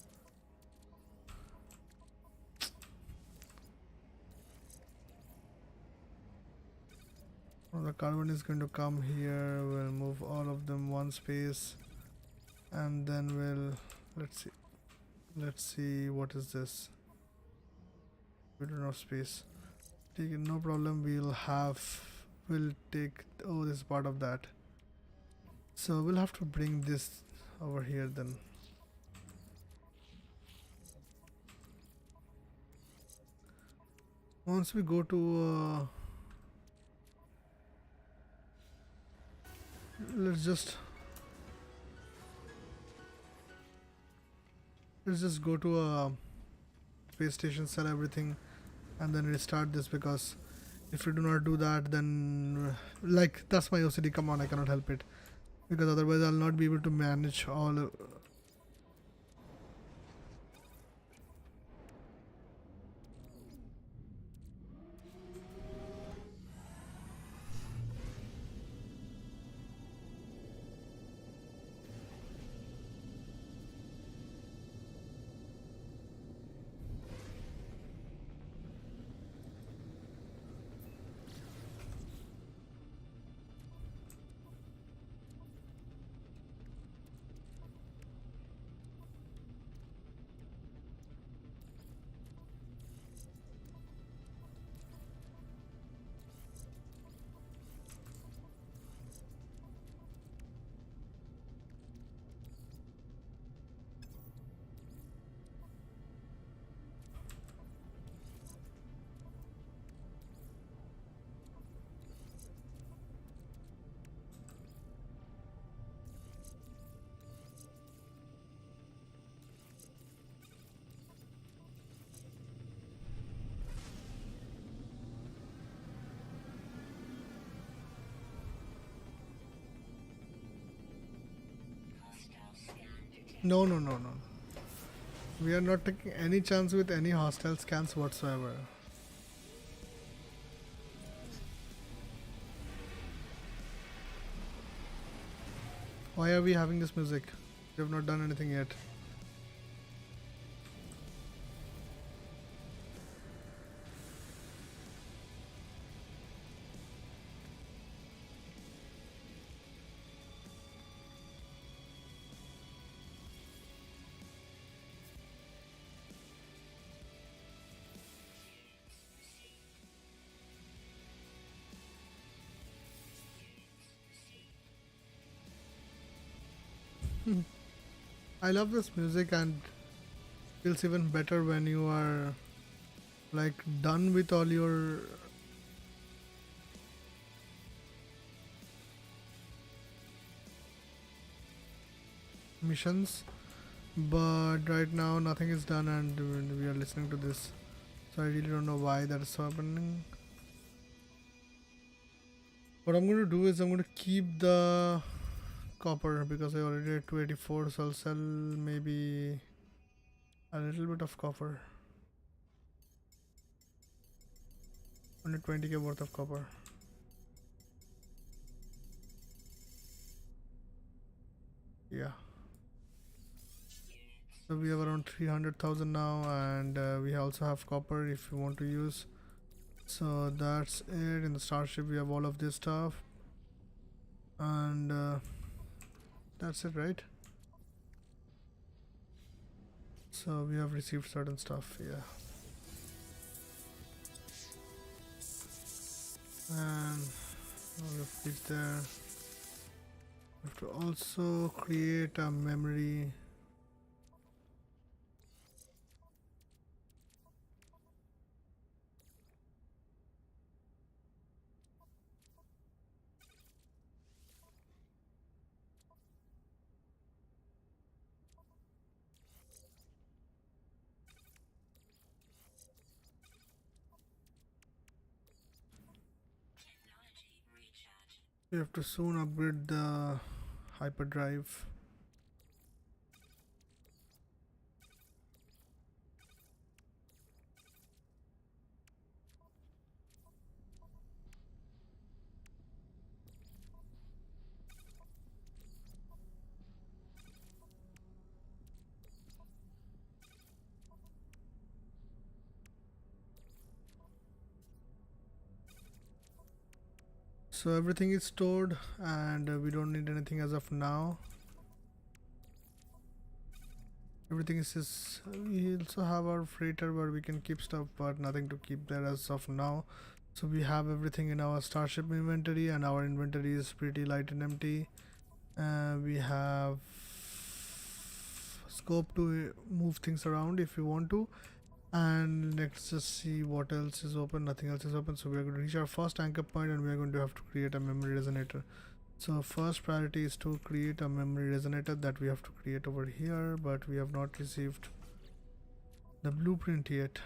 A: Well, the carbon is going to come here. We'll move all of them one space, and then we'll let's see what is this. We don't have space. Take it, no problem. We'll take. Oh, this is part of that. So we'll have to bring this over here then. Once we go to let's just go to a space station, sell everything, and then restart this, because if we do not do that, then like that's my OCD. Come on, I cannot help it, because otherwise I'll not be able to manage all. No, no, no, no. We are not taking any chance with any hostile scans whatsoever. Why are we having this music? We have not done anything yet. I love this music, and feels even better when you are like done with all your missions, but right now nothing is done and we are listening to this, so I really don't know why that is happening. What I'm going to do is I'm going to keep the copper because I already had 284, so I'll sell maybe a little bit of copper. Only 20k worth of copper. Yeah. So we have around 300,000 now, and we also have copper if you want to use. So that's it. In the starship we have all of this stuff, and that's it, right? So we have received certain stuff, yeah. And all of it there. have to also create a memory. We have to soon upgrade the hyperdrive. So everything is stored and we don't need anything as of now. Everything is we also have our freighter where we can keep stuff, but nothing to keep there as of now. So we have everything in our starship inventory, and our inventory is pretty light and empty. We have scope to move things around if we want to. And let's just see what else is open. Nothing else is open, so we are going to reach our first anchor point and we are going to have to create a memory resonator. So first priority is to create a memory resonator that we have to create over here, but we have not received the blueprint yet.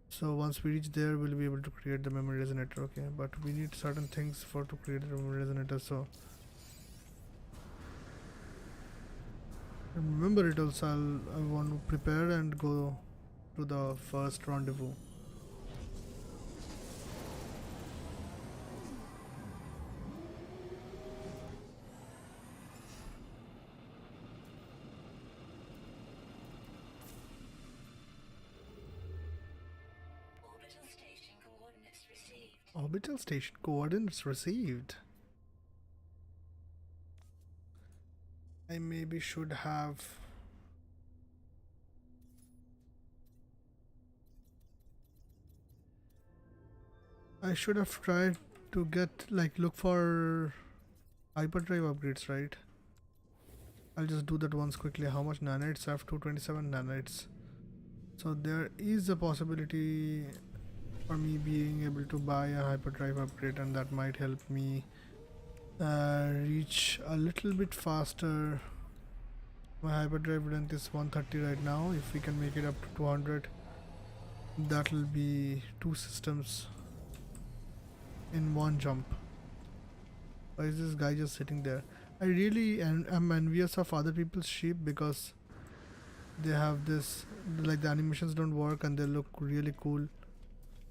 A: So once we reach there, we'll be able to create the memory resonator. Okay, but we need certain things for to create the memory resonator. So remember it also. I want to prepare and go to the first rendezvous. Orbital station coordinates received. I maybe should have. I should have tried to get look for hyperdrive upgrades, right? I'll just do that once quickly. How much nanites? I have 227 nanites. So there is a possibility for me being able to buy a hyperdrive upgrade, and that might help me reach a little bit faster. My hyperdrive length is 130 right now. If we can make it up to 200, that will be 2 systems in one jump. Why is this guy just sitting there? I really am envious of other people's sheep because they have this, like, the animations don't work and they look really cool.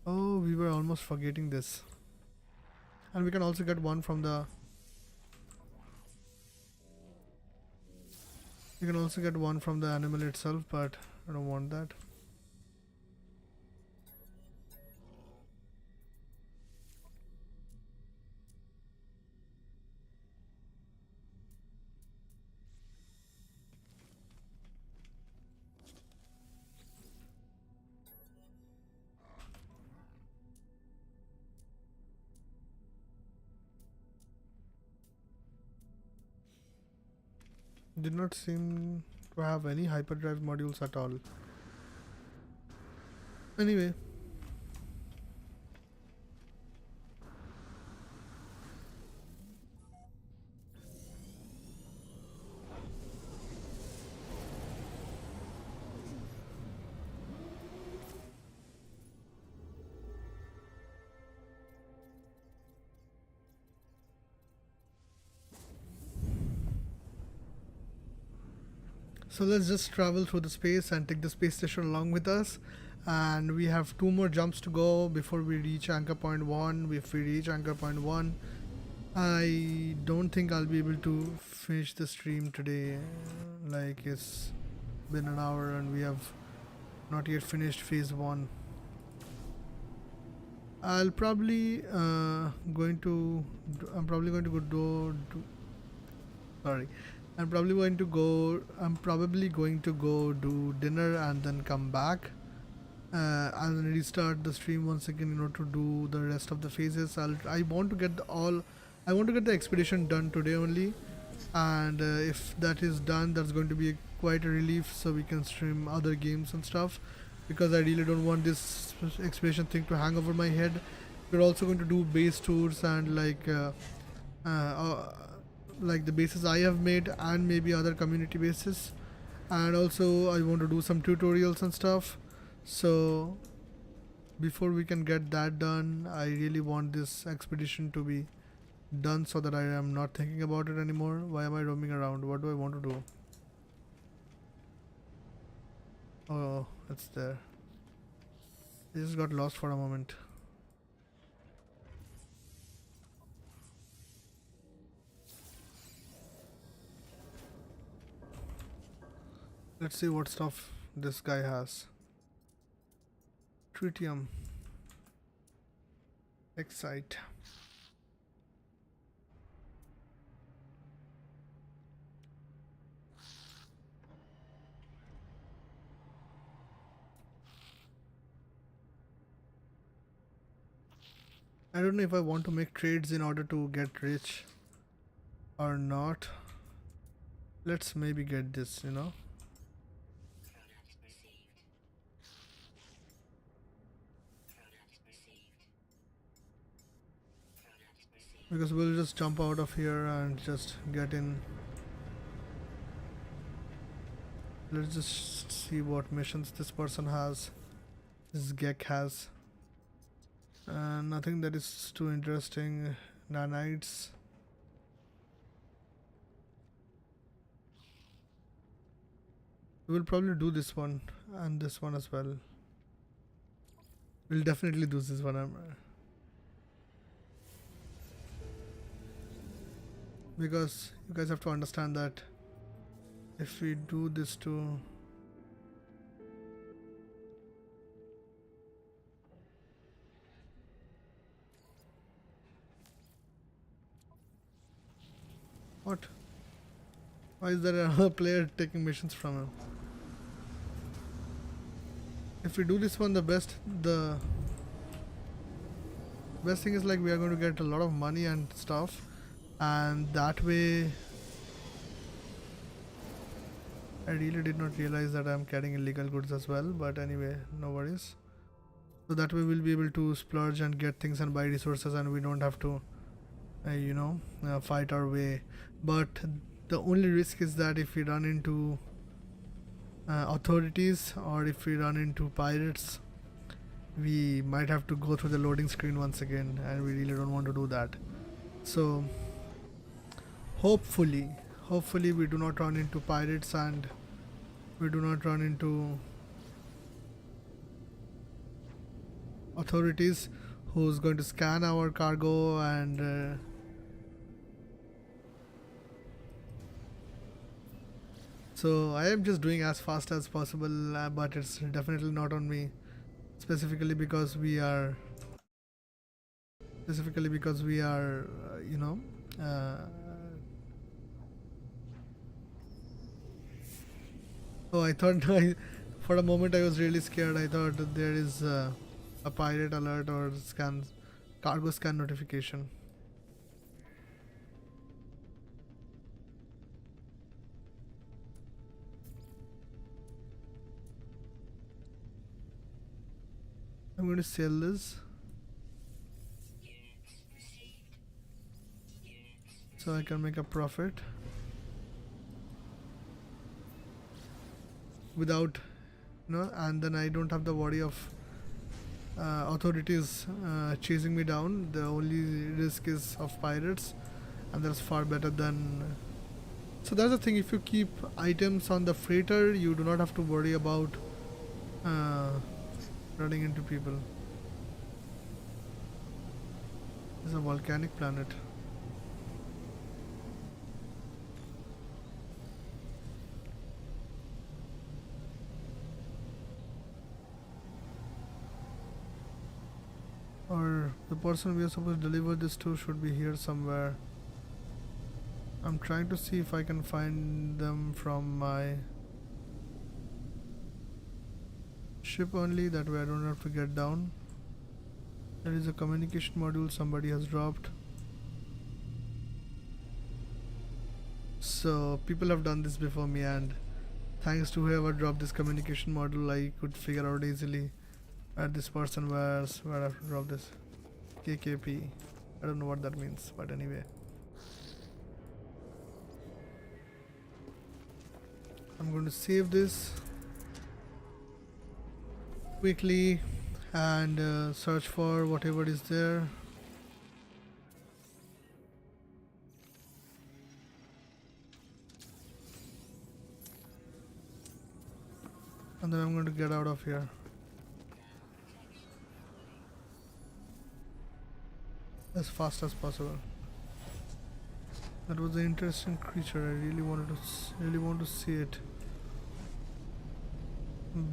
A: Oh, we were almost forgetting this. And we can also get one from the... You can also get one from the animal itself, but I don't want that. Did not seem to have any hyperdrive modules at all. Anyway. So let's just travel through the space and take the space station along with us. And we have 2 more jumps to go before we reach anchor point 1. If we reach anchor point 1, I don't think I'll be able to finish the stream today. Like, it's been an hour and we have not yet finished phase 1. I'm probably going to go sorry. I'm probably going to go do dinner and then come back. I'll restart the stream once again in order to do the rest of the phases. I want to get I want to get the expedition done today only, and if that is done, that's going to be quite a relief, so we can stream other games and stuff. Because I really don't want this expedition thing to hang over my head. We're also going to do base tours and like the bases I have made and maybe other community bases, and also I want to do some tutorials and stuff. So before we can get that done, I really want this expedition to be done so that I am not thinking about it anymore. Why am I roaming around? What do I want to do? Oh, it's there. I just got lost for a moment. Let's see what stuff this guy has. Tritium. Excite. I don't know if I want to make trades in order to get rich or not. Let's maybe get this, you know. Because we'll just jump out of here and just get in. Let's just see what missions this person has. This Gek has. Nothing that is too interesting. Nanites. We'll probably do this one and this one as well. We'll definitely do this one. Because you guys have to understand that if we do this too, what? Why is there another player taking missions from him? If we do this one, the best thing is like we are going to get a lot of money and stuff, and that way I really did not realize that I'm carrying illegal goods as well, but anyway, no worries. So that way we'll be able to splurge and get things and buy resources, and we don't have to fight our way. But the only risk is that if we run into authorities or if we run into pirates, we might have to go through the loading screen once again, and we really don't want to do that. So hopefully we do not run into pirates and we do not run into authorities who's going to scan our cargo and so I am just doing as fast as possible, but it's definitely not on me, specifically because we are oh, I thought for a moment I was really scared. I thought that there is a pirate alert or cargo scan notification. I'm going to sell this so I can make a profit without, and then I don't have the worry of authorities chasing me down. The only risk is of pirates, and that's far better than. So that's the thing, if you keep items on the freighter, you do not have to worry about running into people. It's a volcanic planet. Or the person we are supposed to deliver this to should be here somewhere. I'm trying to see if I can find them from my ship only, that way I don't have to get down. There is a communication module somebody has dropped. So people have done this before me, and thanks to whoever dropped this communication module, I could figure out easily at this person where I have to drop this KKP. I don't know what that means, but anyway. I'm going to save this quickly and search for whatever is there. And then I'm going to get out of here. As fast as possible. That was an interesting creature. I really want to see it,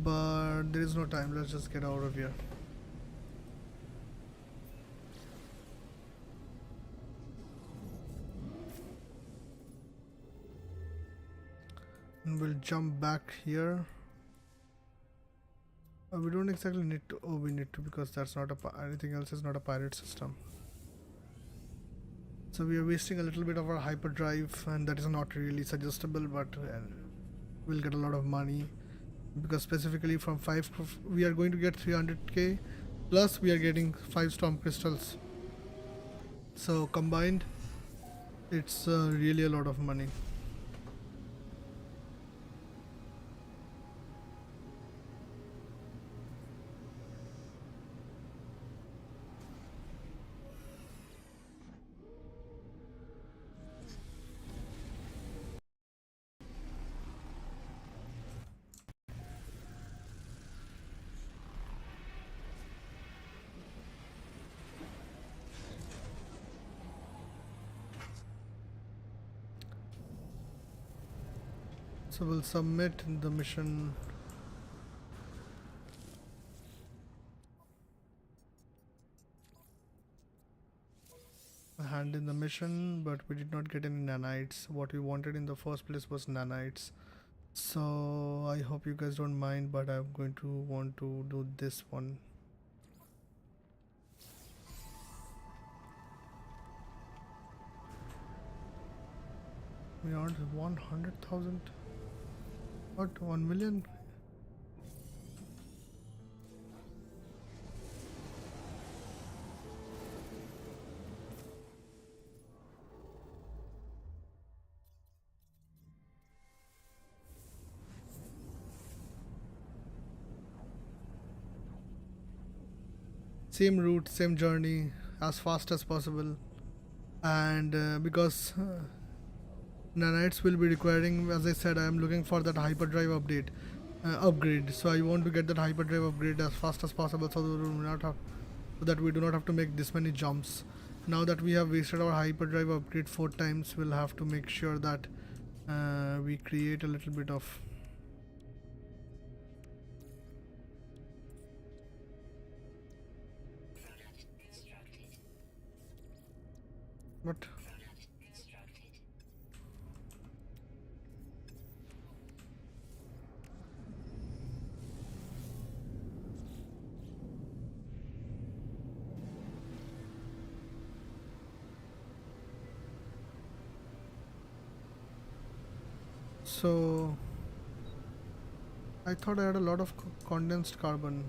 A: but there is no time. Let's just get out of here. And we'll jump back here. We don't exactly need to. Oh, we need to, because that's not anything else is not a pirate system. So we are wasting a little bit of our hyperdrive, and that is not really suggestible, but we'll get a lot of money, because specifically from 5 we are going to get 300k, plus we are getting 5 storm crystals. So combined, it's really a lot of money. So we'll submit the mission. Hand in the mission, but we did not get any nanites. What we wanted in the first place was nanites. So I hope you guys don't mind, but I'm going to want to do this one. We earned 100,000. What? 1 million? Same route, same journey, as fast as possible. And because nanites will be requiring, as I said, I am looking for that hyperdrive upgrade. So I want to get that hyperdrive upgrade as fast as possible, so that we do not have to make this many jumps. Now that we have wasted our hyperdrive upgrade 4 times, we'll have to make sure that we create a little bit of what. So I thought I had a lot of condensed carbon.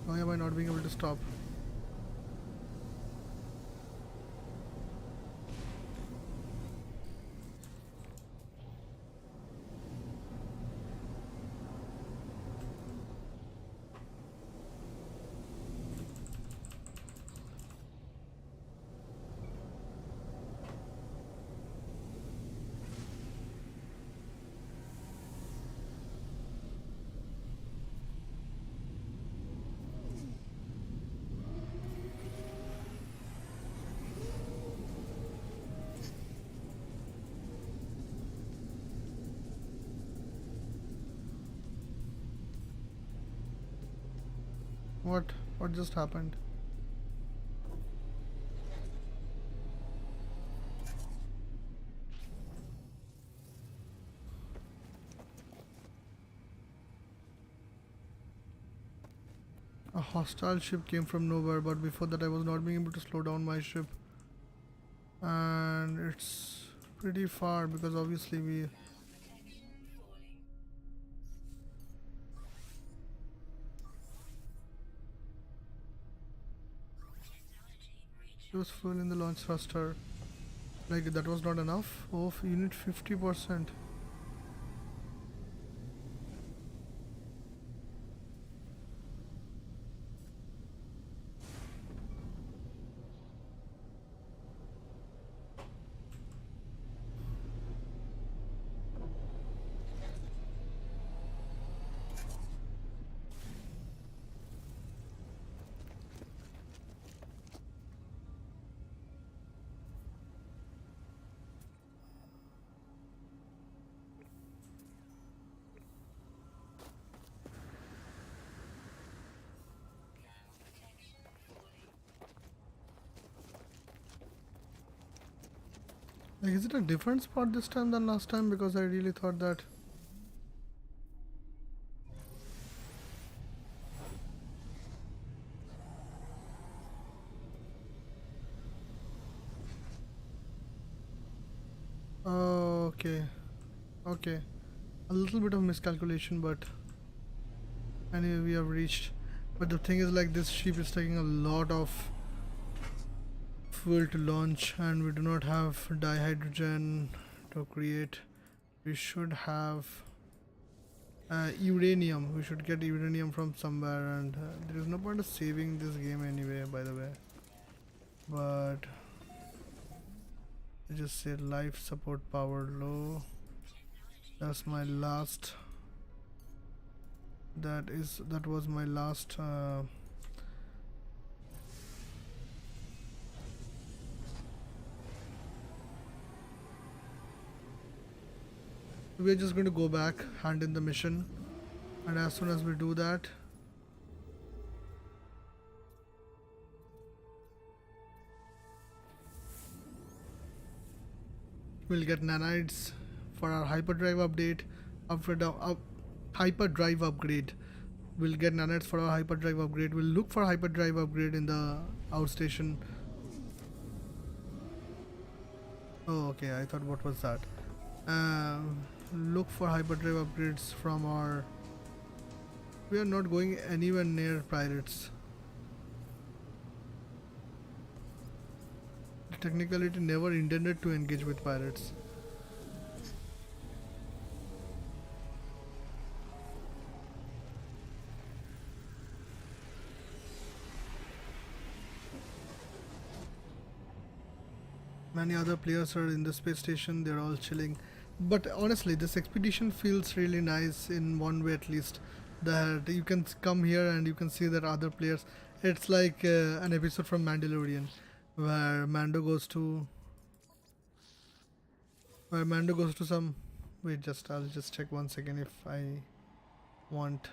A: Why am I not being able to stop? What just happened? A hostile ship came from nowhere, but before that I was not being able to slow down my ship. And it's pretty far because obviously we... There was fuel in the launch thruster. Like that was not enough. Oh, you need 50%. Like, is it a different spot this time than last time? Because I really thought that... Oh, okay. Okay. A little bit of miscalculation, but... Anyway, we have reached. But the thing is, like, this ship is taking a lot of fuel to launch, and we do not have dihydrogen to create. We should have uranium. We should get uranium from somewhere, and there is no point of saving this game anyway, by the way. But I just say life support power low. That's my last. That was my last. We're just going to go back, hand in the mission, and as soon as we do that, we'll get nanites for our hyperdrive update. After the hyperdrive upgrade, we'll get nanites for our hyperdrive upgrade. We'll look for hyperdrive upgrade in the outstation. Oh, okay. I thought, what was that? Look for hyperdrive upgrades from our... We are not going anywhere near pirates. TechnicalET never intended to engage with pirates. Many other players are in the space station. They're all chilling. But honestly, this expedition feels really nice in one way at least. That you can come here and you can see that other players. It's like an episode from Mandalorian, where Mando goes to some. Wait, I'll just check 1 second if I want.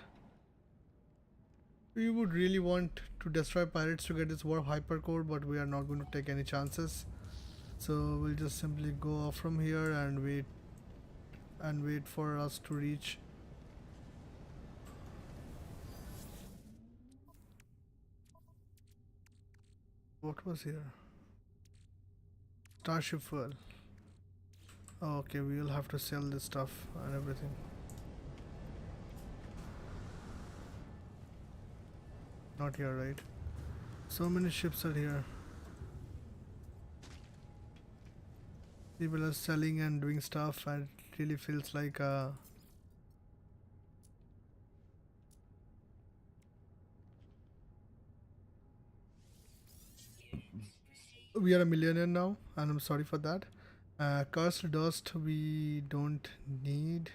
A: We would really want to destroy pirates to get this warp hypercore, but we are not going to take any chances. So we'll just simply go off from here and wait for us to reach. What was here? Starship fuel. Oh, okay, we will have to sell this stuff and everything. Not here, right? So many ships are here. People are selling and doing stuff, and it really feels like we are a millionaire now, and I'm sorry for that. Cursed dust we don't need.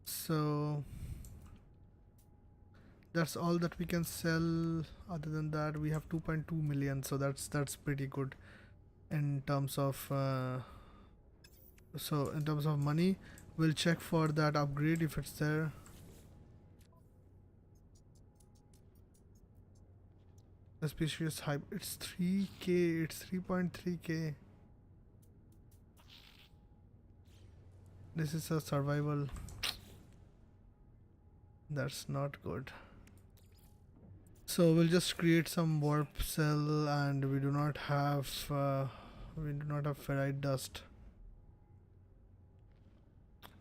A: So that's all that we can sell. Other than that, we have 2.2 million, so that's pretty good in terms of so in terms of money. We'll check for that upgrade if it's there. Suspicious hype. It's 3k. It's 3.3k. This is a survival. That's not good. So we'll just create some warp cell, and we do not have ferrite dust.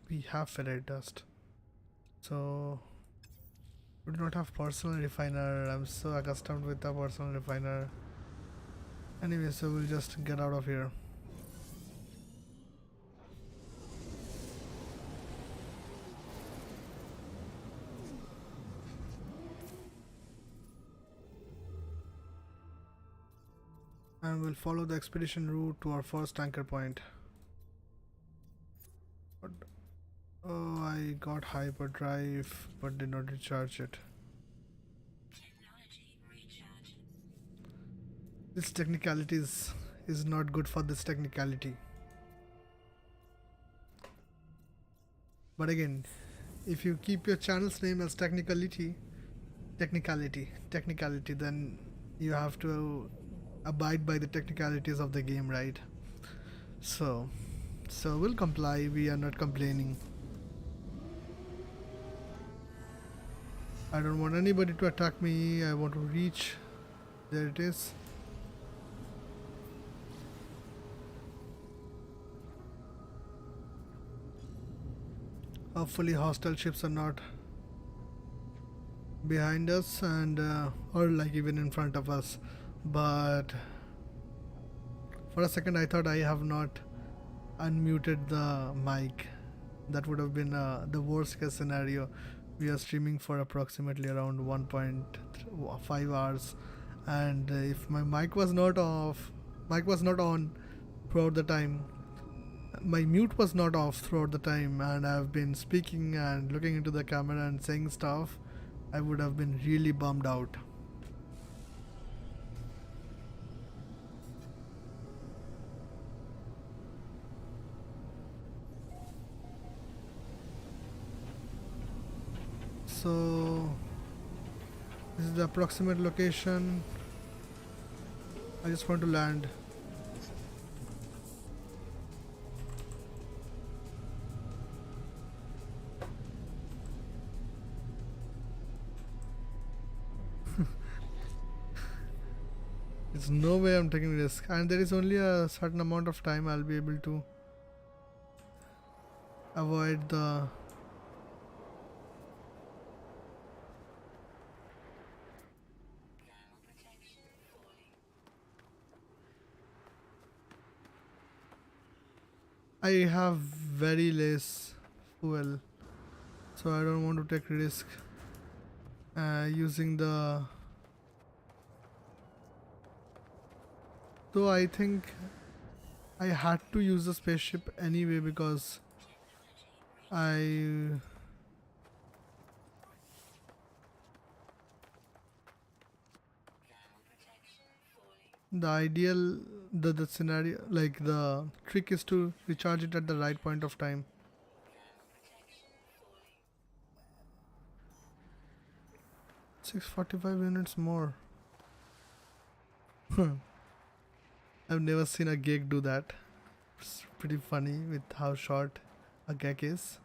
A: We have ferrite dust. So we do not have personal refiner. I'm so accustomed with the personal refiner. Anyway, so we'll just get out of here. And we'll follow the expedition route to our first anchor point. But, oh, I got hyperdrive but did not recharge it. This technicality is not good for this technicality. But again, if you keep your channel's name as technicality, then you have to abide by the technicalities of the game, right? So we'll comply. We are not complaining. I don't want anybody to attack me. I want to reach. There it is. Hopefully hostile ships are not behind us and or like even in front of us. But for a second I thought I have not unmuted the mic. That would have been the worst case scenario. We are streaming for approximately around 1.5 hours, and if my mic was not on throughout the time, my mute was not off throughout the time, and I've been speaking and looking into the camera and saying stuff, I would have been really bummed out. So this is the approximate location. I just want to land. There's no way I'm taking risk, and there is only a certain amount of time I'll be able to avoid the I have very less fuel, so I don't want to take risk using the. Though I think I had to use the spaceship anyway because the ideal the scenario, like the trick is to recharge it at the right point of time. $645 units more. I've never seen a gig do that. It's pretty funny with how short a gig is.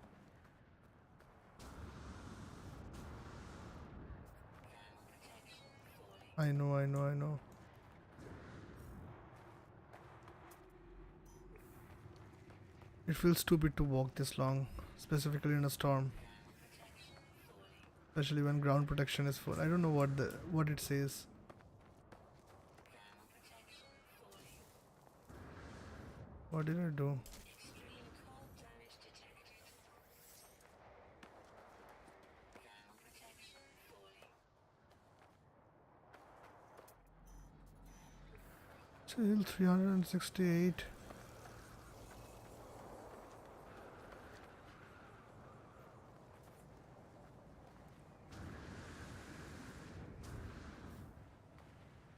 A: I know. It feels stupid to walk this long, specifically in a storm. Especially when ground protection is full. I don't know what it says. What did I do? Still 368.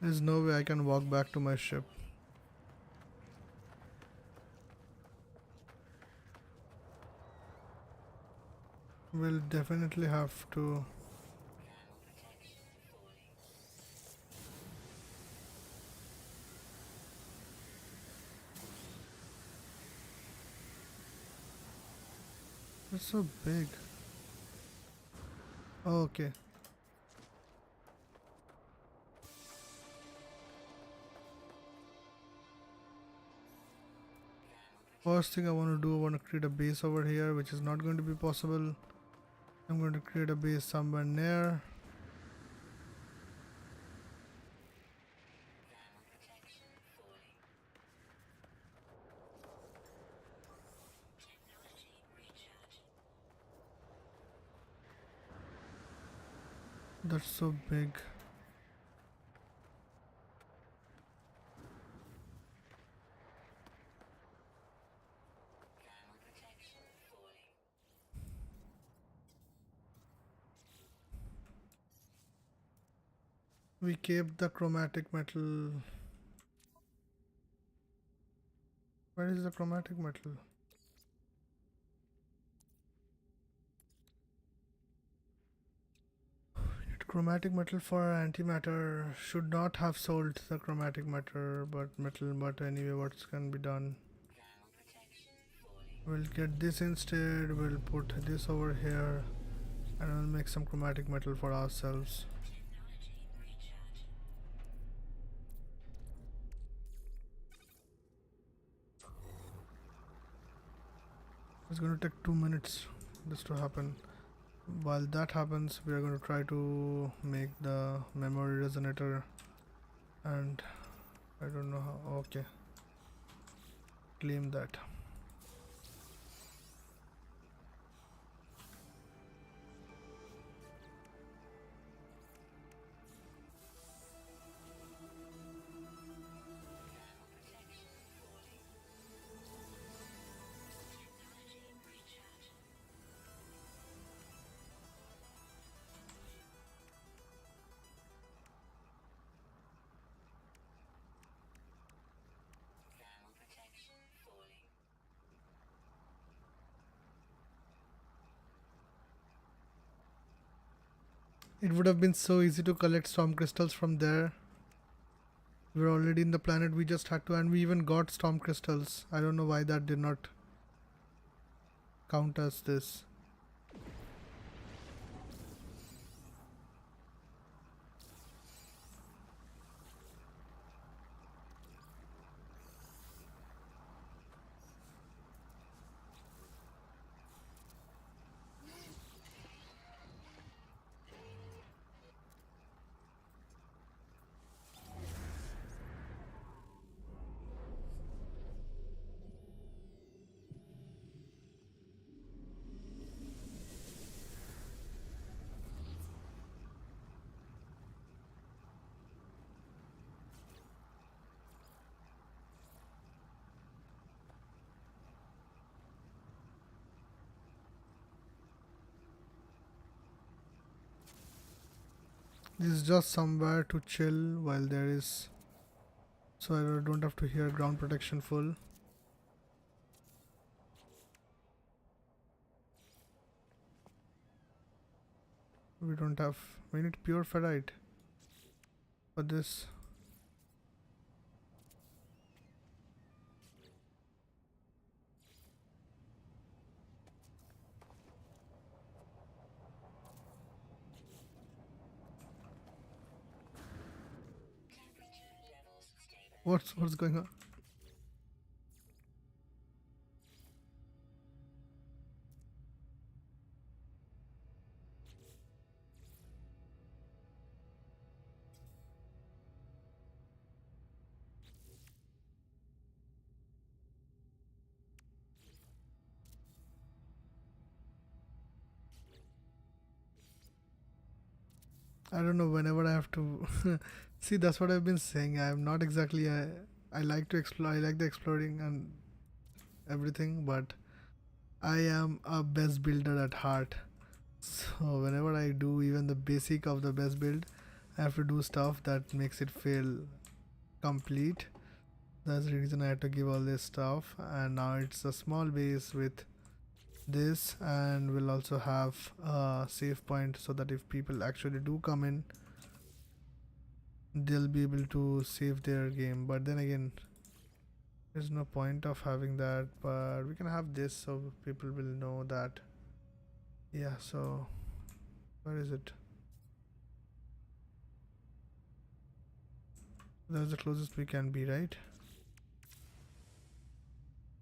A: There's no way I can walk back to my ship. We'll definitely have to. It's so big. Oh, okay. First thing I want to do, I want to create a base over here, which is not going to be possible. I'm going to create a base somewhere near. That's so big. We kept the chromatic metal. Where is the chromatic metal? Chromatic metal for antimatter. Should not have sold the chromatic matter, but anyway, what can be done? We'll get this instead. We'll put this over here, and we'll make some chromatic metal for ourselves. It's going to take 2 minutes this to happen. While that happens, we are going to try to make the memory resonator, and I don't know how. Okay, claim that. It would have been so easy to collect storm crystals from there. We're already in the planet, we just had to, and we even got storm crystals. I don't know why that did not count as this. This is just somewhere to chill while there is, so I don't have to hear ground protection full. We need pure ferrite for this. What's going on? I don't know, whenever I have to see, that's what I've been saying. I'm not exactly I like to explore, I like the exploring and everything, but I am a best builder at heart. So whenever I do even the basic of the best build, I have to do stuff that makes it feel complete. That's the reason I had to give all this stuff, and now it's a small base with this, and we'll also have a save point so that if people actually do come in, they'll be able to save their game. But then again, there's no point of having that, but we can have this so people will know that Yeah, so where is it? That's the closest we can be, right?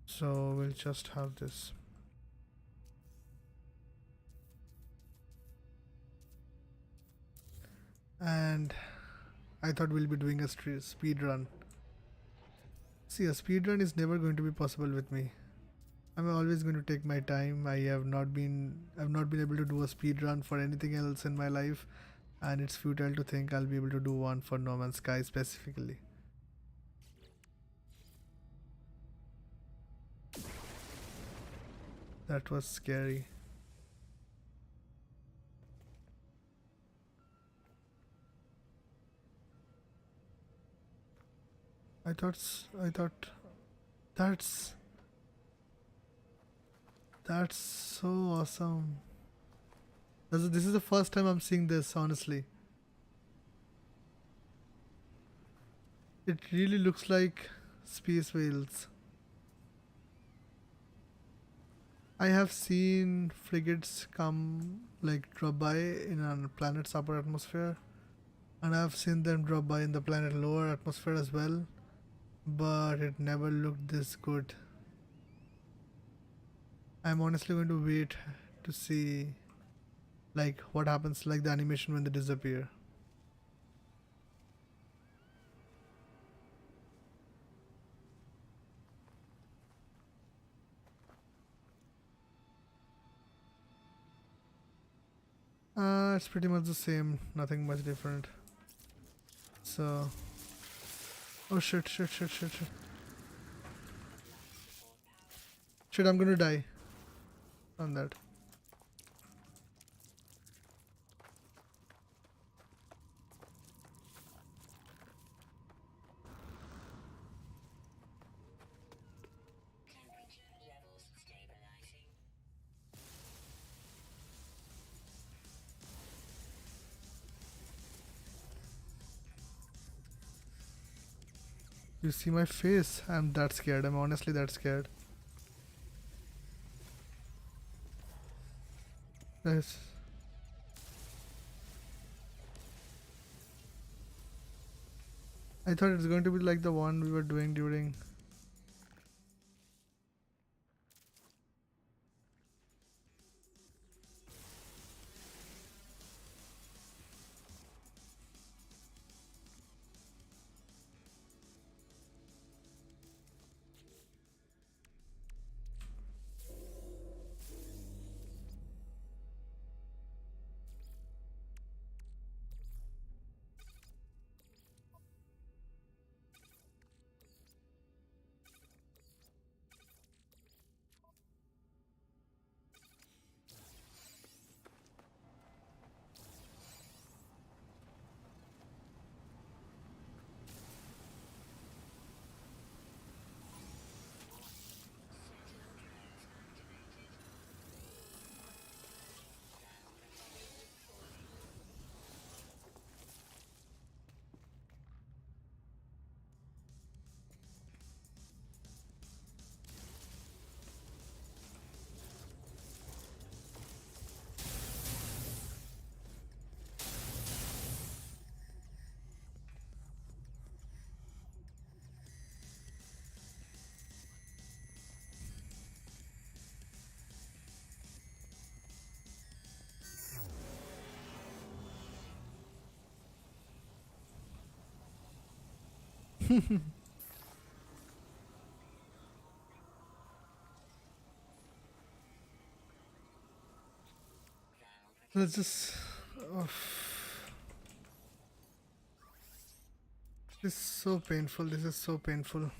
A: So we'll just have this. And I thought we'll be doing a speed run. See, a speed run is never going to be possible with me. I'm always going to take my time. I've not been able to do a speed run for anything else in my life, and it's futile to think I'll be able to do one for No Man's Sky specifically. That was scary. I thought that's that's so awesome. This is the first time I'm seeing this, honestly. It really looks like space whales. I have seen frigates come, like, drop by in a planet's upper atmosphere, and I've seen them drop by in the planet lower atmosphere as well, but it never looked this good. I'm honestly going to wait to see, like, what happens, like the animation when they disappear. It's pretty much the same, nothing much different. So, oh shit, shit, shit, shit, shit. Shit, I'm gonna die on that. You see my face? I'm that scared. I'm honestly that scared. Yes. I thought it's going to be like the one we were doing during. Let's just. Oh, this is so painful. This is so painful.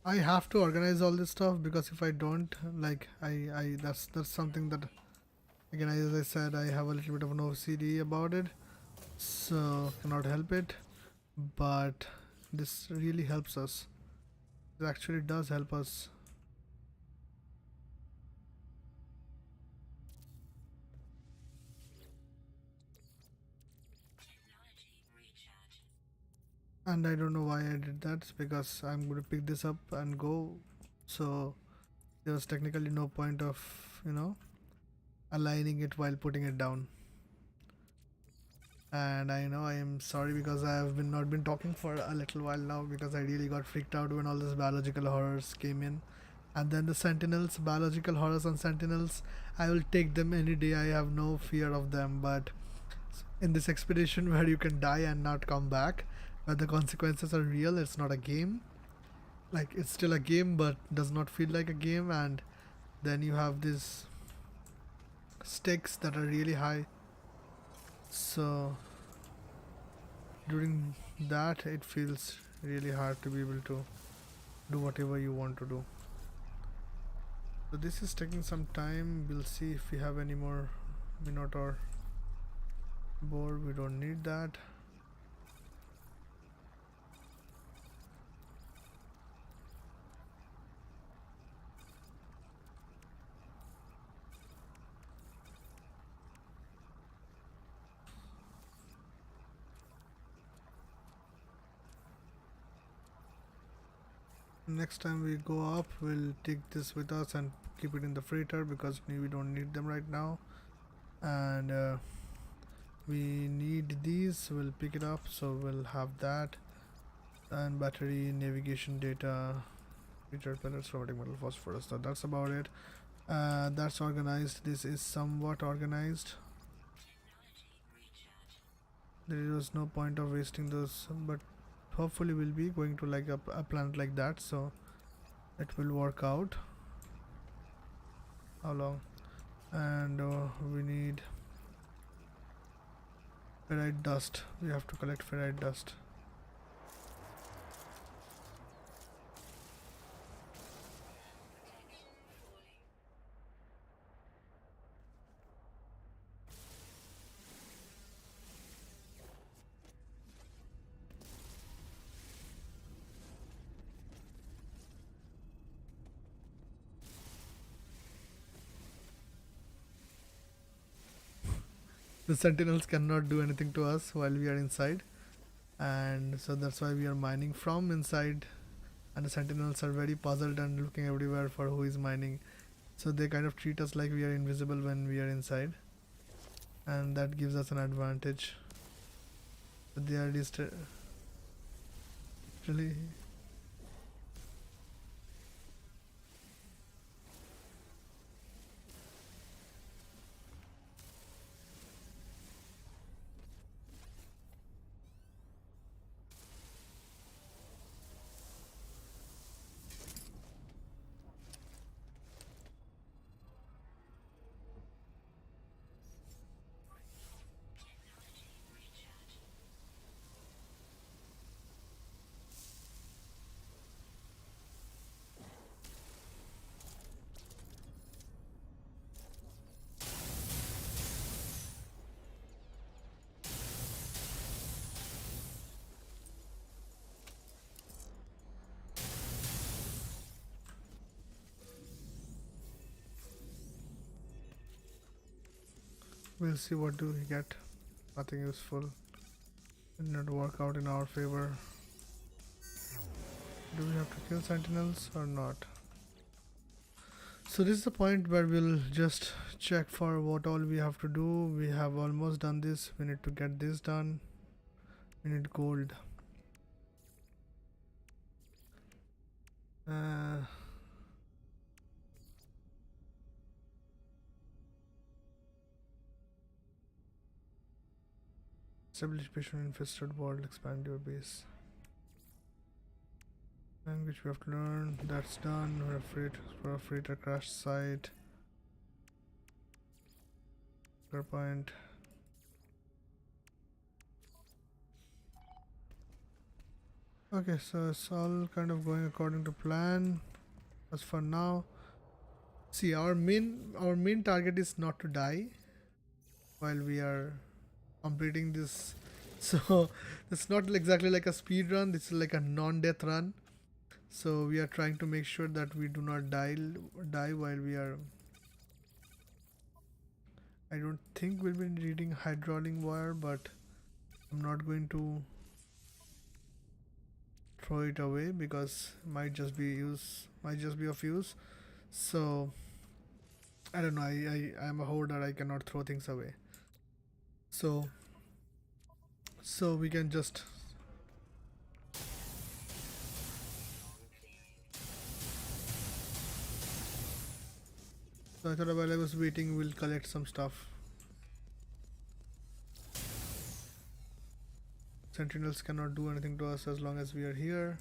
A: I have to organize all this stuff because if I don't, like I that's something that again, as I said, I have a little bit of an OCD about it, so cannot help it. But this really helps us. It actually does help us. And I don't know why I did that because I'm going to pick this up and go. So there was technically no point of, aligning it while putting it down. And I know I am sorry because I have been not been talking for a little while now because I really got freaked out when all these biological horrors came in. And then the sentinels, biological horrors and sentinels, I will take them any day. I have no fear of them. But in this expedition where you can die and not come back, where the consequences are real, it's not a game. Like it's still a game but does not feel like a game, and then you have these stakes that are really high. So during that it feels really hard to be able to do whatever you want to do. So this is taking some time. We'll see if we have any more Minotaur board. We don't need that. Next time we go up, we'll take this with us and keep it in the freighter because we don't need them right now. And we need these, we'll pick it up, so we'll have that. And battery, navigation data, featured pellets, chromatic metal, phosphorus. So that's about it. That's organized. This is somewhat organized. There was no point of wasting those, but hopefully we'll be going to like a planet like that, so it will work out. How long? And we need ferrite dust. We have to collect ferrite dust. The sentinels cannot do anything to us while we are inside, and so that's why we are mining from inside. And the sentinels are very puzzled and looking everywhere for who is mining, so they kind of treat us like we are invisible when we are inside, and that gives us an advantage. But they are just really. We'll see what do we get. Nothing useful. Did not work out in our favor. Do we have to kill sentinels or not? So this is the point where we'll just check for what all we have to do. We have almost done this. We need to get this done. We need gold. Establish patient infested world. Expand your base. Language we have to learn. That's done. We're afraid for a freighter crash site. Point. Okay, so it's all kind of going according to plan as for now. See, our main target is not to die while we are completing this. So it's not exactly like a speed run. This is like a non-death run. So we are trying to make sure that we do not die while we are. I don't think we'll be reading hydraulic wire, but I'm not going to throw it away because it might just be of use. So I don't know. I'm a hoarder. I cannot throw things away. So we can just. So I thought while I was waiting, we'll collect some stuff. Sentinels cannot do anything to us as long as we are here.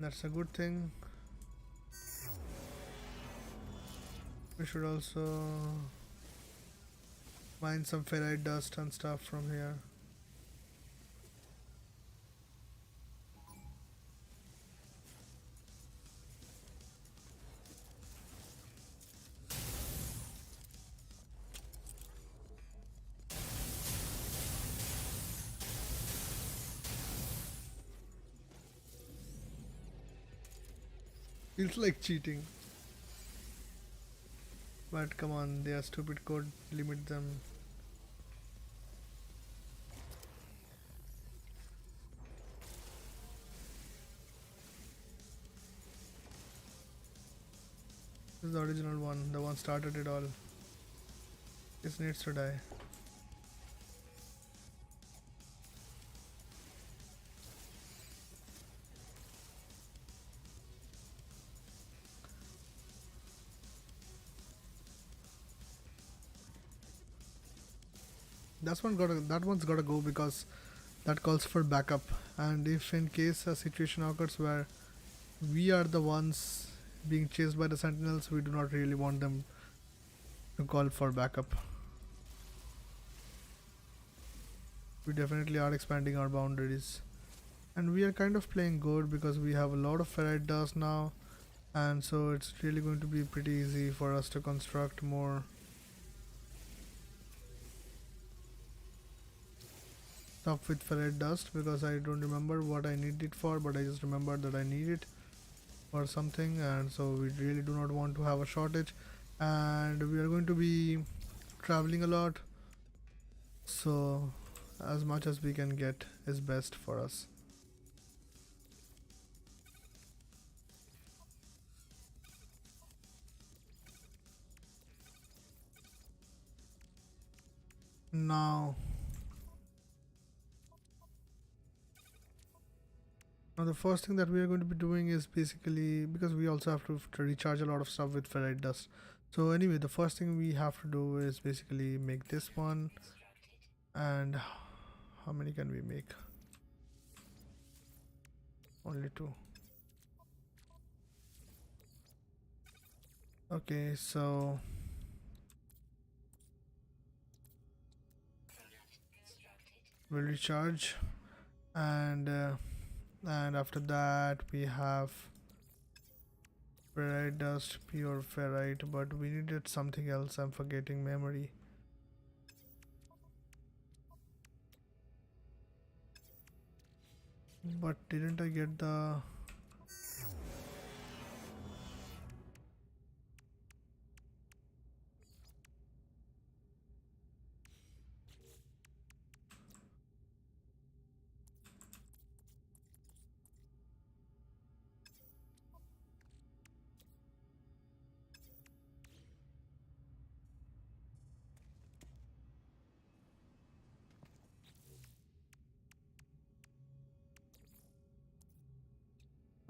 A: That's a good thing. We should also mine some ferrite dust and stuff from here. Feels like cheating. But come on, they are stupid code, limit them. This is the original one, the one started it all. This needs to die. That one's gotta go because that calls for backup. And if in case a situation occurs where we are the ones being chased by the sentinels, we do not really want them to call for backup. We definitely are expanding our boundaries. And we are kind of playing good because we have a lot of ferrite dust now, and so it's really going to be pretty easy for us to construct more stuff with ferrite dust, because I don't remember what I need it for, but I just remember that I need it for something, and so we really do not want to have a shortage. And we are going to be traveling a lot, so as much as we can get is best for us. Now the first thing that we are going to be doing is basically, because we also have to recharge a lot of stuff with ferrite dust. So anyway, the first thing we have to do is basically make this one. And how many can we make? Only 2. Okay, so we'll recharge, and after that we have ferrite dust, pure ferrite, but we needed something else. I'm forgetting memory. But didn't I get the...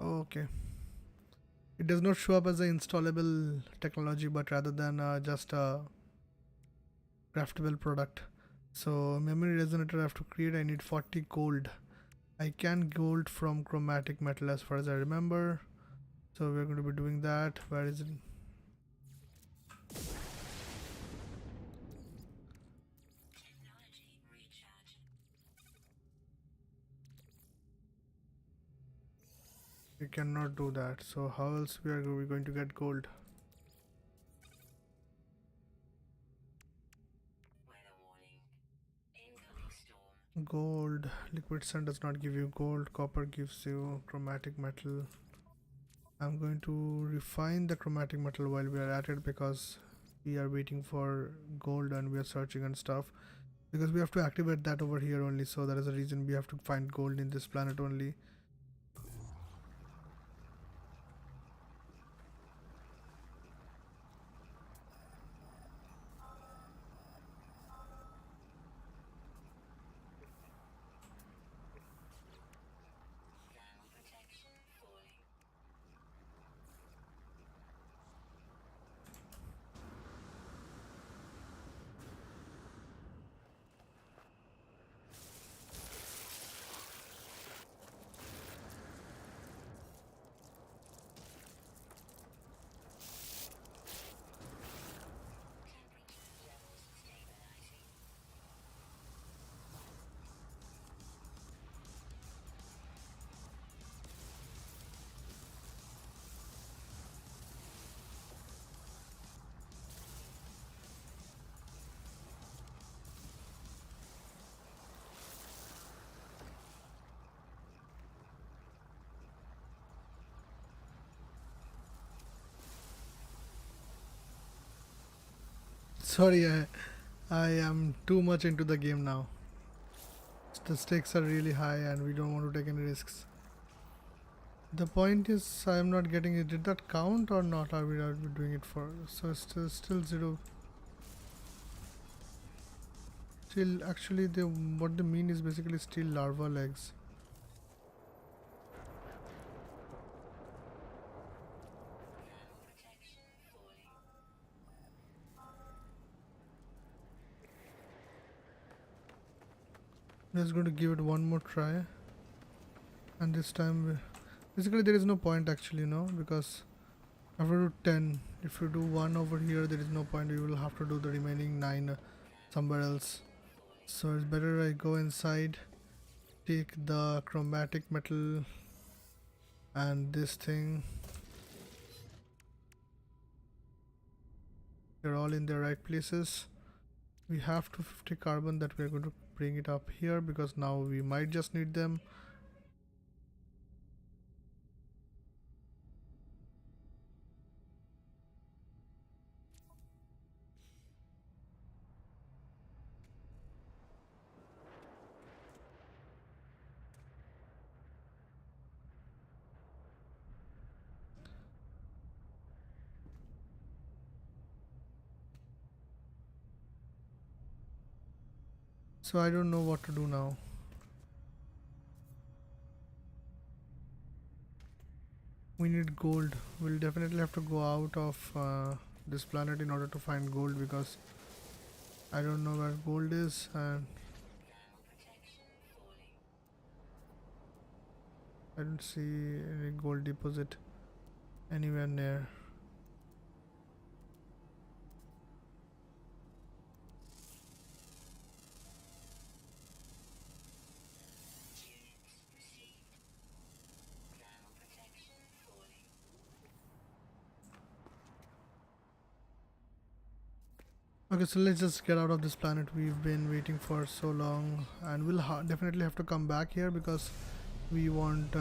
A: Okay, it does not show up as an installable technology, but rather than just a craftable product. So memory resonator I have to create. I need 40 gold. I can gold from chromatic metal as far as I remember. So we're going to be doing that. Where is it? We cannot do that. So how else we going to get gold? Gold. Liquid sun does not give you gold. Copper gives you chromatic metal. I'm going to refine the chromatic metal while we are at it, because we are waiting for gold and we are searching and stuff, because we have to activate that over here only. So that is the reason we have to find gold in this planet only. Sorry, I am too much into the game now. The stakes are really high and we don't want to take any risks. The point is, I am not getting it. Did that count or not? Are we doing it for? So it's still zero. Still, actually, what they mean is basically still larval eggs. Just going to give it one more try, and this time, basically there is no point actually, because after 10, if you do one over here, there is no point. You will have to do the remaining 9 somewhere else. So it's better I go inside, take the chromatic metal and this thing. They're all in their right places. We have 250 carbon that we are going to bring it up here, because now we might just need them. So I don't know what to do now. We need gold. We'll definitely have to go out of this planet in order to find gold, because I don't know where gold is, and I don't see any gold deposit anywhere near. Okay, so let's just get out of this planet. We've been waiting for so long, and we'll definitely have to come back here, because we want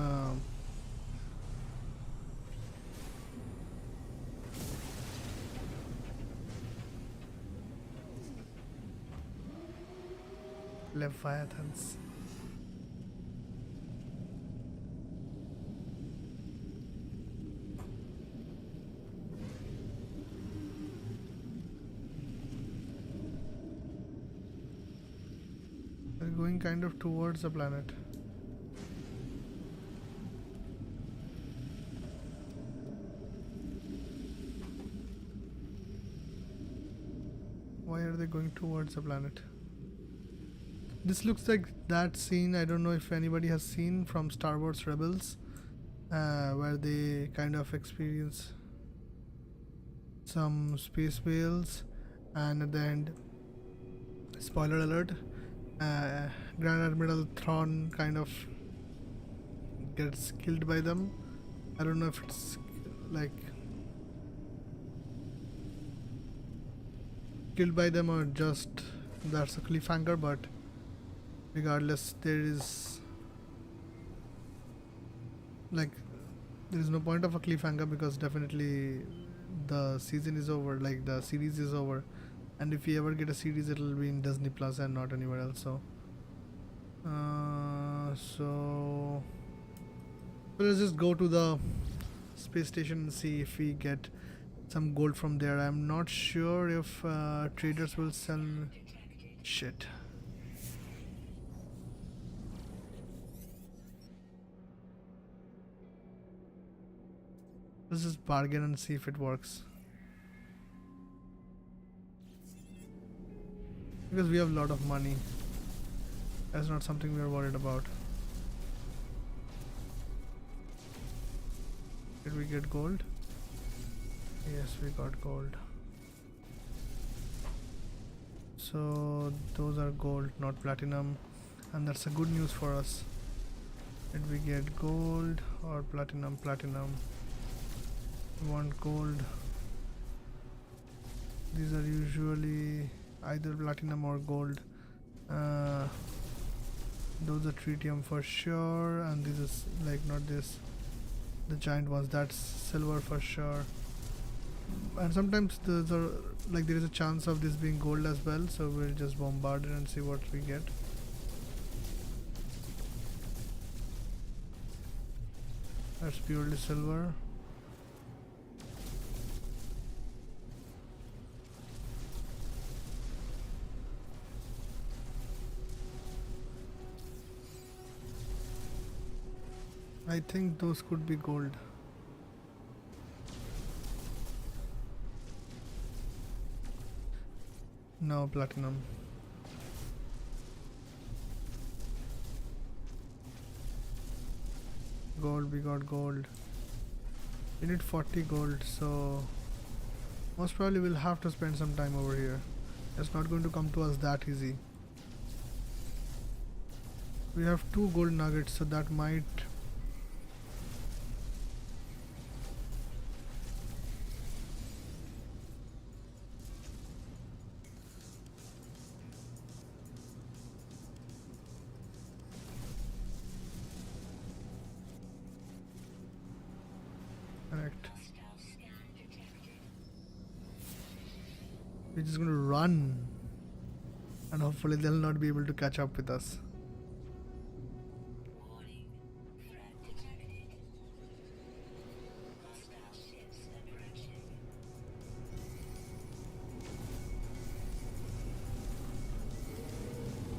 A: Leviathans. We're going kind of towards the planet. Why are they going towards the planet? This looks like that scene, I don't know if anybody has seen, from Star Wars Rebels, where they kind of experience some space whales, and at the end, spoiler alert, Grand Admiral Thrawn kind of gets killed by them, I don't know if it's like killed by them or just that's a cliffhanger, but regardless, there is like there is no point of a cliffhanger because definitely the season is over, like the series is over, and if we ever get a series, it'll be in Disney Plus and not anywhere else. So let's just go to the space station and see if we get some gold from there. I'm not sure if traders will sell. Shit. Let's just bargain and see if it works. Because we have a lot of money. That's not something we are worried about. Did we get gold? Yes, we got gold. So those are gold, not platinum, and that's a good news for us. Did we get gold or platinum? Platinum. We want gold. These are usually either platinum or gold. Those are tritium for sure, and this is like not this. The giant ones, that's silver for sure. And sometimes those are like there is a chance of this being gold as well, so we'll just bombard it and see what we get. That's purely silver. I think those could be gold. No, platinum. Gold, we got gold. We need 40 gold, so most probably we'll have to spend some time over here. It's not going to come to us that easy. We have 2 gold nuggets, so that might. Correct. We're just going to run, and hopefully they'll not be able to catch up with us.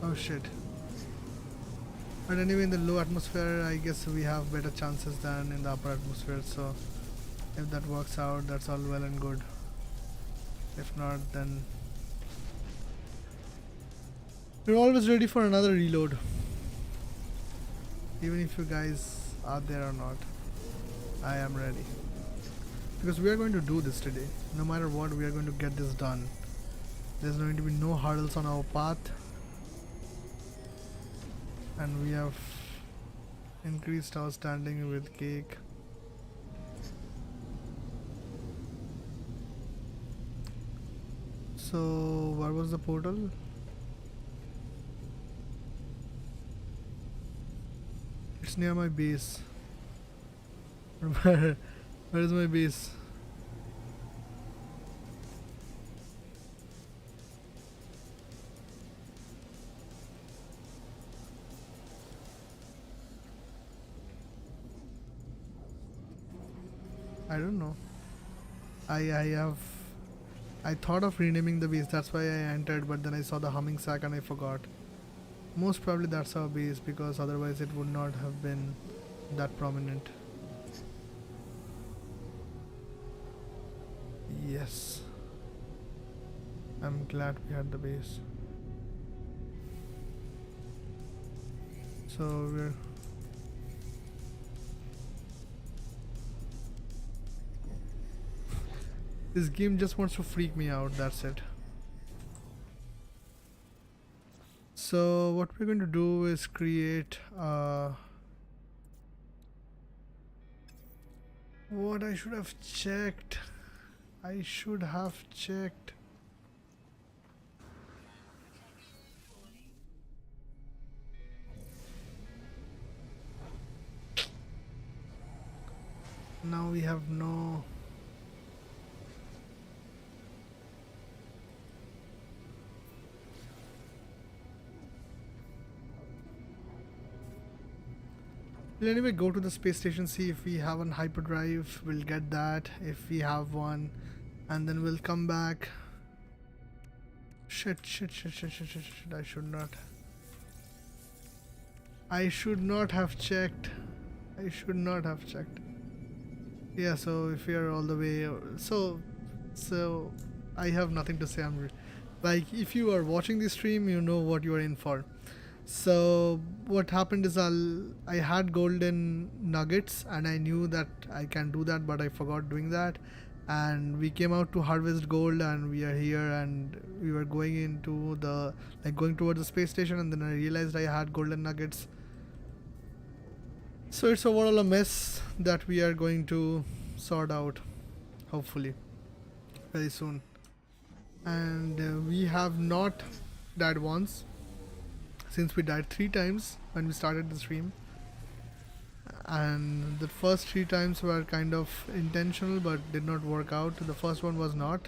A: Oh shit. But anyway, in the low atmosphere, I guess we have better chances than in the upper atmosphere, so if that works out, that's all well and good. If not, then we're always ready for another reload, even if you guys are there or not. I am ready, because we are going to do this today. No matter what, we are going to get this done. There's going to be no hurdles on our path, and we have increased our standing with cake. So where was the portal? It's near my base. Where is my base? I don't know. I thought of renaming the base, that's why I entered, but then I saw the humming sack and I forgot. Most probably that's our base, because otherwise it would not have been that prominent. Yes. I'm glad we had the base. So we're this game just wants to freak me out, that's it. So what we're going to do is create What I should have checked. I should have checked. Now we have no. We'll anyway go to the space station, see if we have an hyperdrive. We'll get that if we have one, and then we'll come back. Shit. I should not. I should not have checked. I should not have checked. Yeah, so if you're all the way, so I have nothing to say. Like, if you are watching the stream, you know what you are in for. So what happened is I had golden nuggets and I knew that I can do that, but I forgot doing that. And we came out to harvest gold, and we are here, and we were going into the going towards the space station, and then I realized I had golden nuggets. So it's overall a mess that we are going to sort out, hopefully, very soon. And we have not died once, since we died 3 times when we started the stream. And the first 3 times were kind of intentional but did not work out. The first one was not.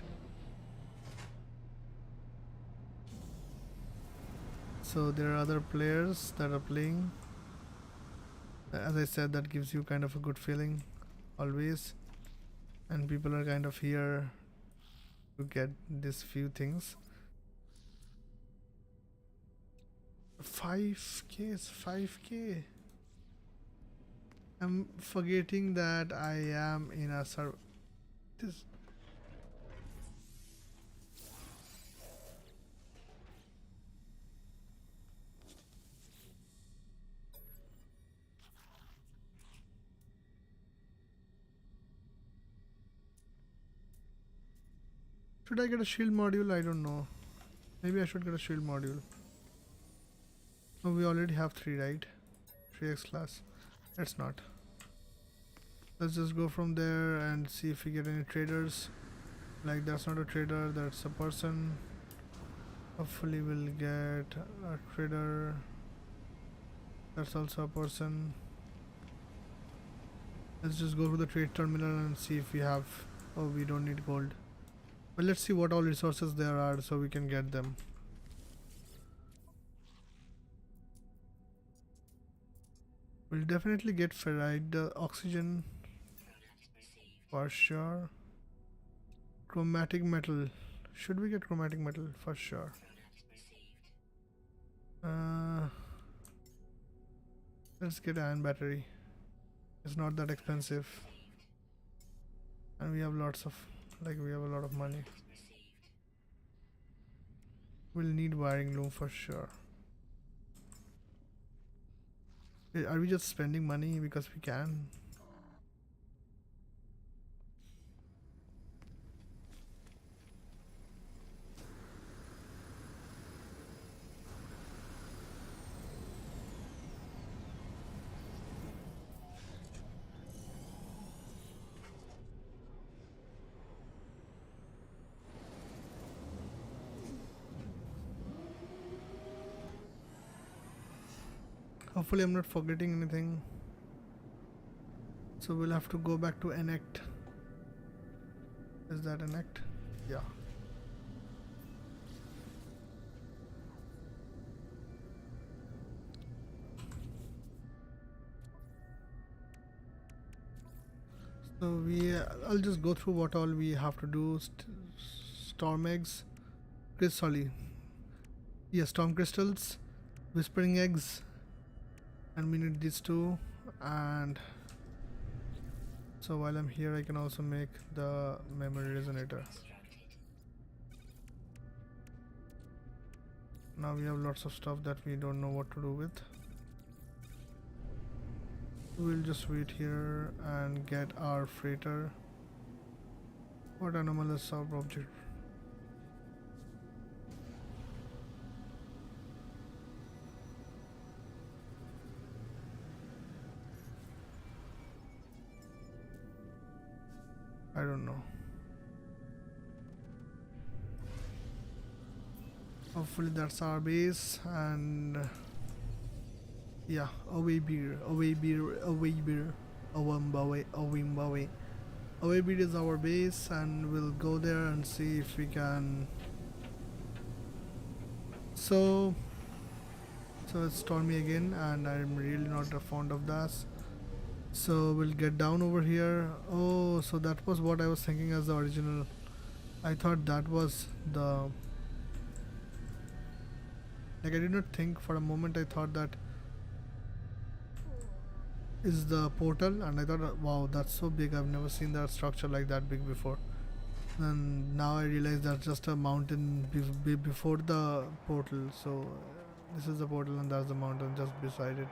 A: So there are other players that are playing. As I said, that gives you kind of a good feeling always, and people are kind of here to get these few things. 5k is 5k. I'm forgetting that I am in a server. This. Should I get a shield module? I don't know. Maybe I should get a shield module. Oh, we already have 3, right? 3x class. Let's not. Let's just go from there and see if we get any traders. Like, that's not a trader, that's a person. Hopefully we'll get a trader. That's also a person. Let's just go to the trade terminal and see if we have. Oh, we don't need gold. But let's see what all resources there are so we can get them. We'll definitely get ferrite, oxygen for sure. Chromatic metal. Should we get chromatic metal? For sure. Let's get iron battery. It's not that expensive. And we have lots of, we have a lot of money. We'll need wiring loom for sure. Are we just spending money because we can? Hopefully I'm not forgetting anything. So we'll have to go back to enact. Is that enact? Yeah. So I'll just go through what all we have to do. Storm eggs. Storm crystals. Whispering eggs. And we need these 2, and so while I'm here I can also make the memory resonator. Now we have lots of stuff that we don't know what to do with. We'll just wait here and get our freighter. What anomalous sub object? I don't know. Hopefully that's our base, and yeah, away beer, away beer, away beer, awambawe, awimbawe. Away beer is our base, and we'll go there and see if we can. So it's stormy again, and I'm really not fond of that. So we'll get down over here. Oh, so that was what I was thinking as the original. I thought that was the. Like, I did not think for a moment. I thought that is the portal, and I thought, wow, that's so big. I've never seen that structure like that big before. And now I realize that's just a mountain before the portal. So this is the portal, and that's the mountain just beside it.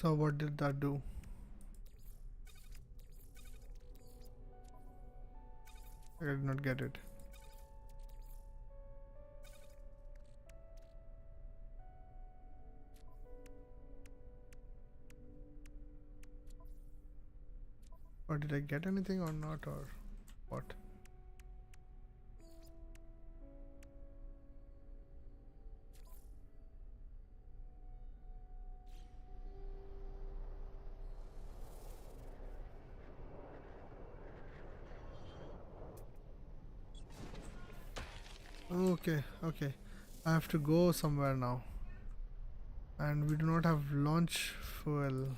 A: So what did that do? I did not get it. Or did I get anything or not, or what? Okay, okay. I have to go somewhere now. And we do not have launch fuel.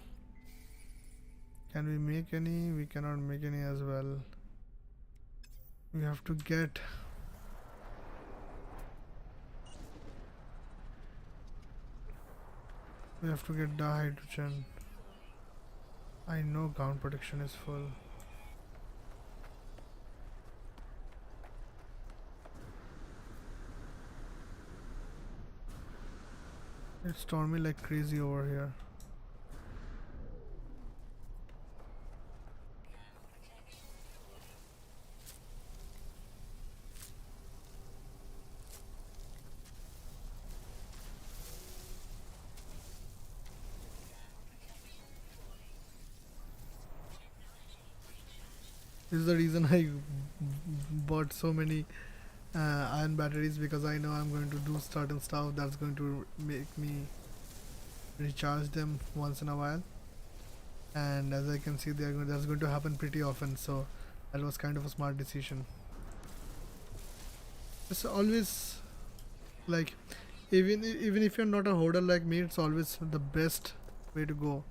A: Can we make any? We cannot make any as well. We have to get. We have to get dihydrogen. I know ground protection is full. It's stormy like crazy over here. This is the reason I bought so many iron batteries, because I know I'm going to do certain stuff that's going to make me recharge them once in a while. And as I can see, that's going to happen pretty often. So that was kind of a smart decision. It's always like, even if you're not a hoarder like me, it's always the best way to go.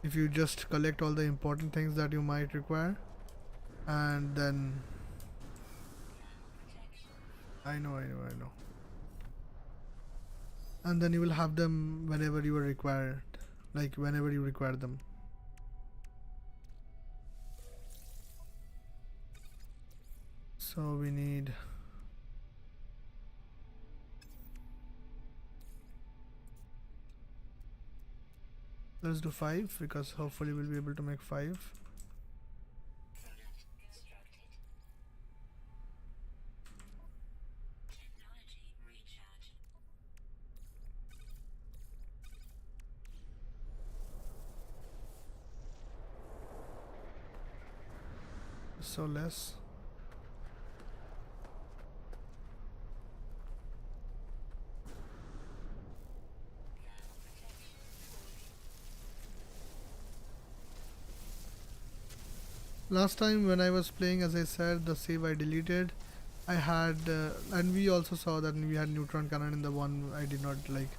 A: If you just collect all the important things that you might require, and then I know. And then you will have them whenever you are required, like whenever you require them. So we need. Let's do 5, because hopefully we'll be able to make 5. So less. Last time when I was playing, as I said, the save I deleted, I had and we also saw that we had neutron cannon in the one I did not like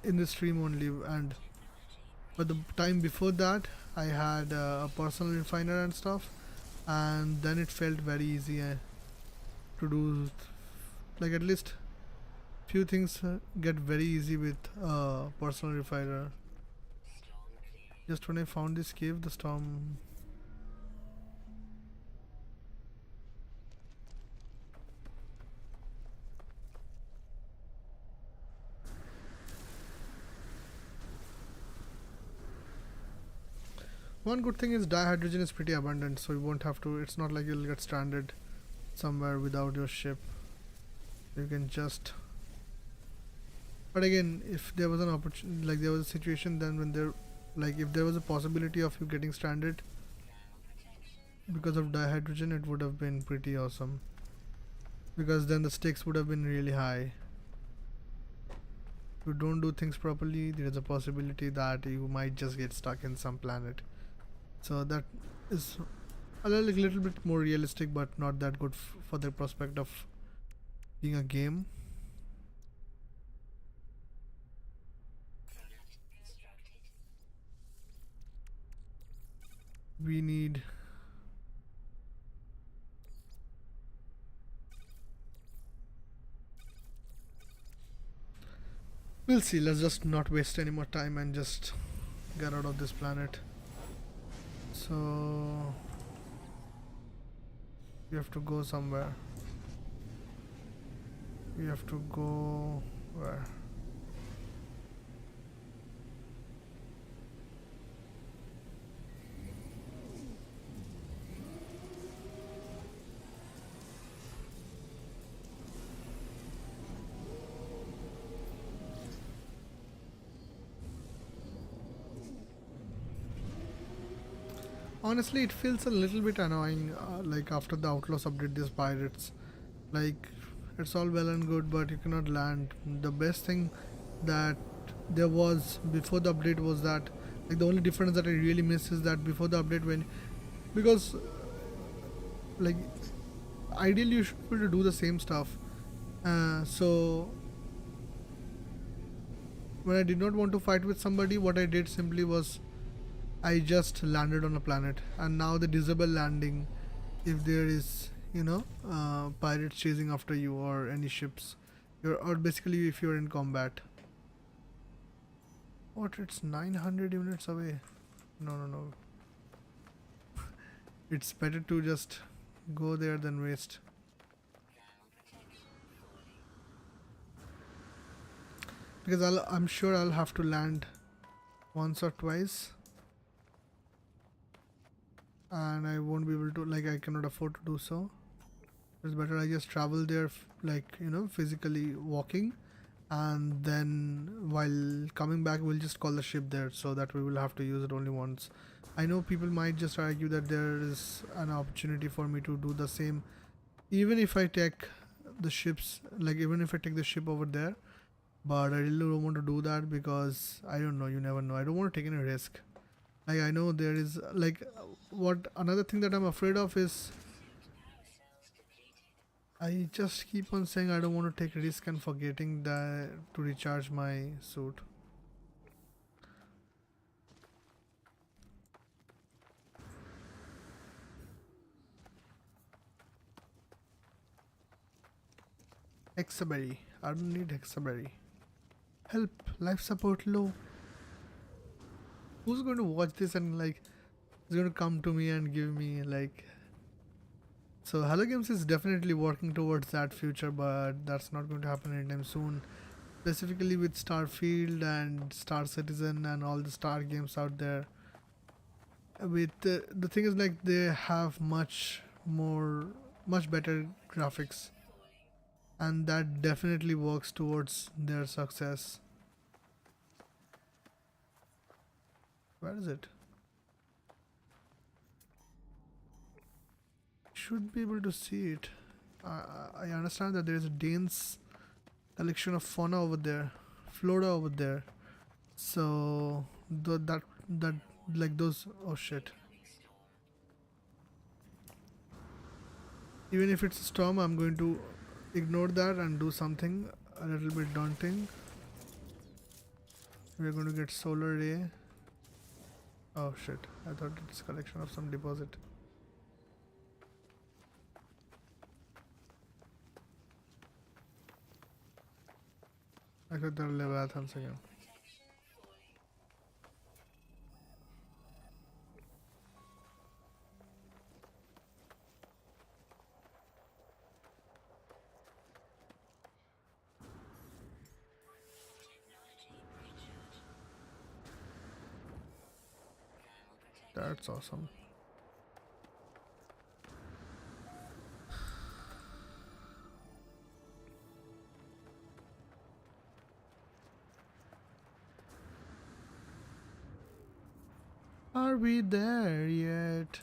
A: in the stream only. And but the time before that I had a personal refiner and stuff, and then it felt very easy to do, like, at least few things get very easy with personal refiner. Just when I found this cave, the storm. One good thing is dihydrogen is pretty abundant, so you won't have to. It's not like you'll get stranded somewhere without your ship. You can just. But again, if there was an opportunity, like there was a situation, then when there, like if there was a possibility of you getting stranded because of dihydrogen, it would have been pretty awesome. Because then the stakes would have been really high. If you don't do things properly, there is a possibility that you might just get stuck in some planet. So that is a little bit more realistic, but not that good for the prospect of being a game. We need. We'll see. Let's just not waste any more time and just get out of this planet. So we have to go somewhere. We have to go where? Honestly, it feels a little bit annoying, like after the Outlaws update these pirates. Like, it's all well and good, but you cannot land. The best thing that there was before the update was that, like, the only difference that I really miss is that before the update, when, because, like, ideally you should be able to do the same stuff. So, when I did not want to fight with somebody, what I did simply was I just landed on a planet, and now they disable landing if there is, pirates chasing after you or any ships. Or basically if you're in combat. What? It's 900 units away. No. It's better to just go there than waste. Because I'm sure I'll have to land once or twice. And I won't be able to, like, I cannot afford to do so. It's better I just travel there, physically walking, and then while coming back we'll just call the ship there, so that we will have to use it only once. I know people might just argue that there is an opportunity for me to do the same even if I take the ships, like even if I take the ship over there, but I really don't want to do that because I don't know, you never know. I don't want to take any risk. Like I know there is like what another thing that I'm afraid of is I just keep on saying I don't want to take risk and forgetting that to recharge my suit. Hexaberry. I don't need Hexaberry. Help! Life support low. Who's going to watch this and like is going to come to me and give me like. So Hello Games is definitely working towards that future, but that's not going to happen anytime soon. Specifically with Starfield and Star Citizen and all the Star games out there. With the thing is like they have much better graphics, and that definitely works towards their success. Where is it? Should be able to see it. I understand that there is a dense collection of fauna over there, flora over there. So that like those. Oh shit! Even if it's a storm, I'm going to ignore that and do something a little bit daunting. We're going to get solar ray. Oh shit! I thought it's a collection of some deposit. I thought there are Leviathans again. That's awesome. Are we there yet?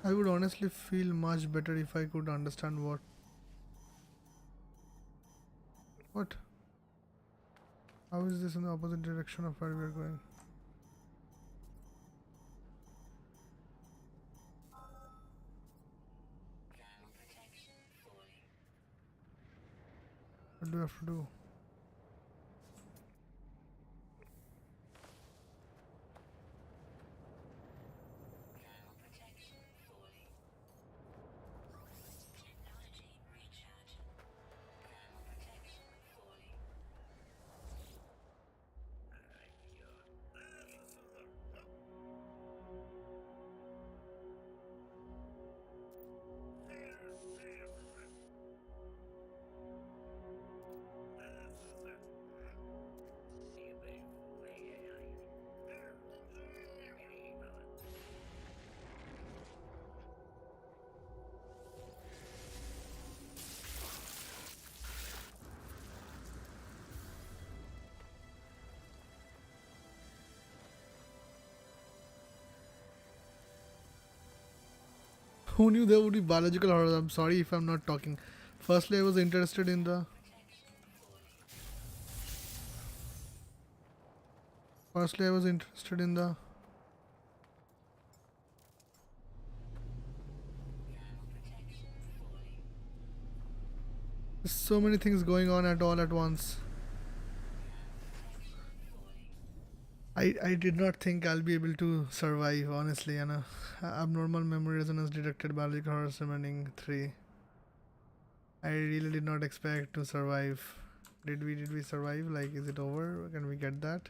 A: I would honestly feel much better if I could understand what? How is this in the opposite direction of where we are going? What do I have to do? Who knew there would be biological horrors? I'm sorry if I'm not talking. Firstly, I was interested in the. Firstly, I was interested in the. There's so many things going on at all at once. I did not think I'll be able to survive, honestly. And abnormal memory resonance detected biological horrors remaining 3. I really did not expect to survive. Did we survive? Like, is it over? Can we get that?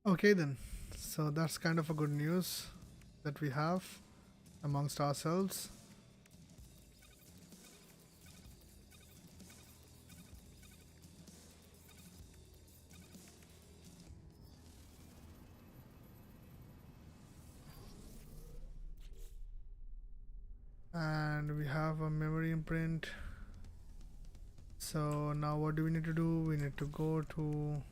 A: Okay then. So that's kind of a good news that we have amongst ourselves. And we have a memory imprint. So now what do we need to do? We need to go to.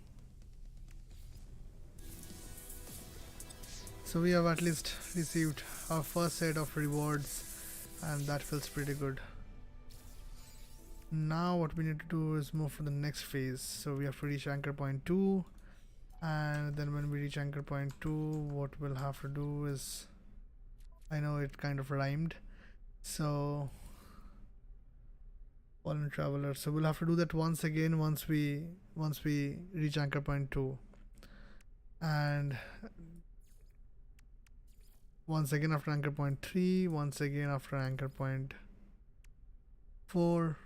A: So we have at least received our first set of rewards, and that feels pretty good. Now what we need to do is move to the next phase. So we have to reach anchor point 2, and then when we reach anchor point 2, what we'll have to do is, I know it kind of rhymed, so fallen traveler, so we'll have to do that once again once we reach anchor point 2, and once again after anchor point 3, once again after anchor point 4,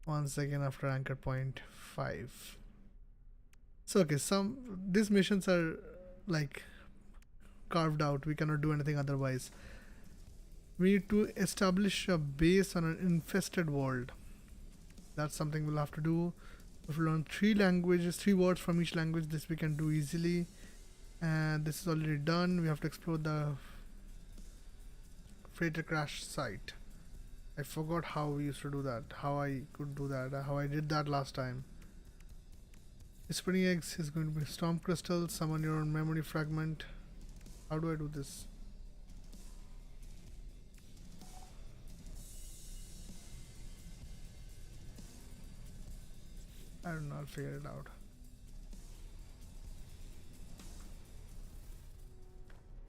A: once again after anchor point 5. So okay, these missions are like carved out, we cannot do anything otherwise. We need to establish a base on an infested world. That's something we'll have to do. We've learned 3 languages, 3 words from each language. This we can do easily, and this is already done. We have to explore the freighter crash site. I forgot how we used to do that, how I could do that, how I did that last time. Spinning eggs is going to be storm crystal, summon your own memory fragment. How do I do this? I don't know, I'll figure it out.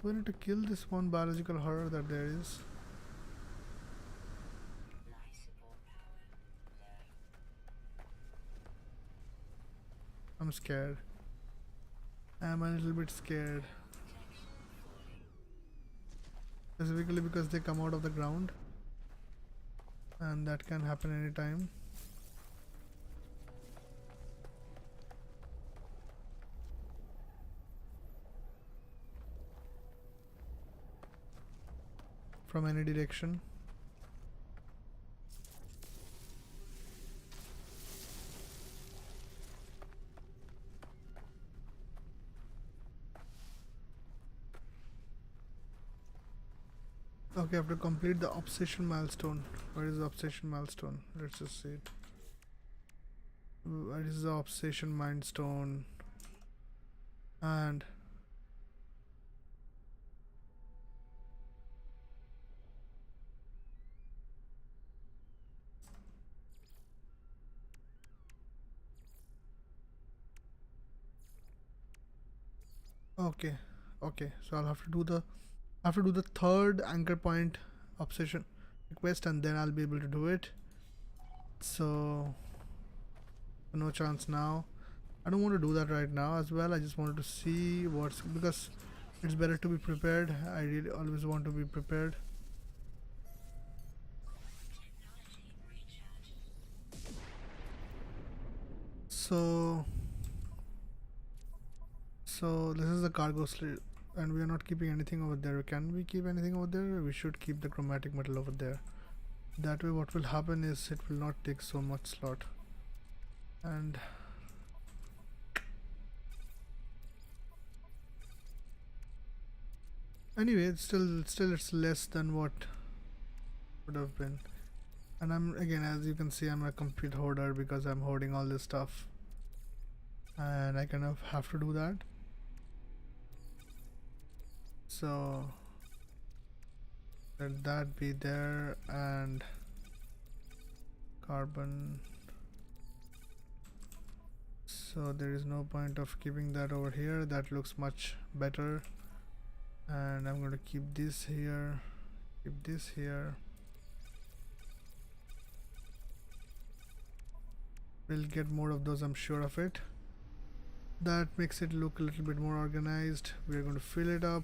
A: Do I need to kill this one biological horror that there is? I'm scared. I'm a little bit scared. Specifically because they come out of the ground. And that can happen anytime. From any direction. Okay, I have to complete the obsession milestone. Where is the obsession milestone? Let's just see it. Where is the obsession milestone? And okay, so I'll have to do the third anchor point obsession request, and then I'll be able to do it. So no chance now. I don't want to do that right now as well. I just wanted to see what's, because it's better to be prepared. I really always want to be prepared. So this is the cargo slip, and we are not keeping anything over there. Can we keep anything over there? We should keep the chromatic metal over there. That way what will happen is it will not take so much slot. And anyway, it's still it's less than what would have been. And I'm, again, as you can see, I'm a complete hoarder because I'm hoarding all this stuff, and I kind of have to do that. So let that be there, and carbon. So there is no point of keeping that over here. That looks much better. And I'm going to keep this here, keep this here. We'll get more of those, I'm sure of it. That makes it look a little bit more organized. We're going to fill it up.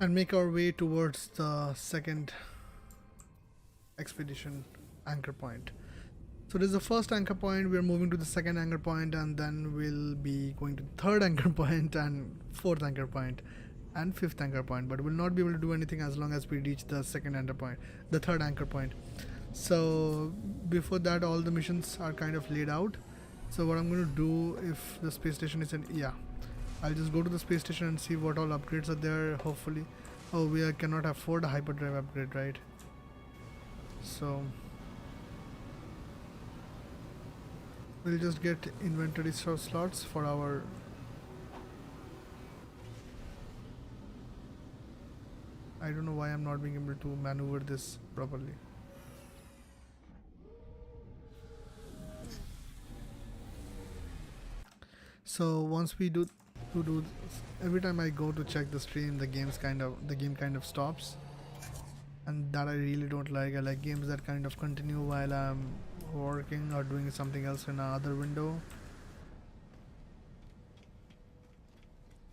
A: And make our way towards the second expedition anchor point. So this is the first anchor point. We're moving to the second anchor point, and then we'll be going to the third anchor point and fourth anchor point and fifth anchor point, but we'll not be able to do anything as long as we reach the second anchor point, the third anchor point. So before that, all the missions are kind of laid out. So what I'm going to do, if the space station is in, yeah, I'll just go to the space station and see what all upgrades are there, hopefully. Oh, we cannot afford a hyperdrive upgrade, right? So we'll just get inventory slots for our... I don't know why I'm not being able to maneuver this properly. So once we do every time I go to check the stream, the game kind of stops, and that I really don't like. I like games that kind of continue while I'm working or doing something else in another window.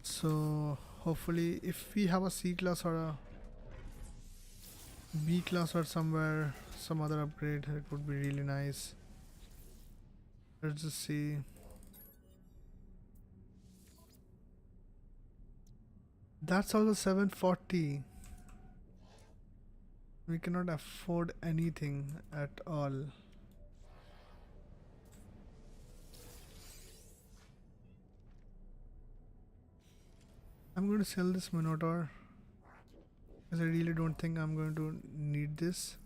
A: So hopefully if we have a C class or a B class or somewhere, some other upgrade, it would be really nice. Let's just see. That's also 740. We cannot afford anything at all. I'm going to sell this Minotaur because I really don't think I'm going to need this.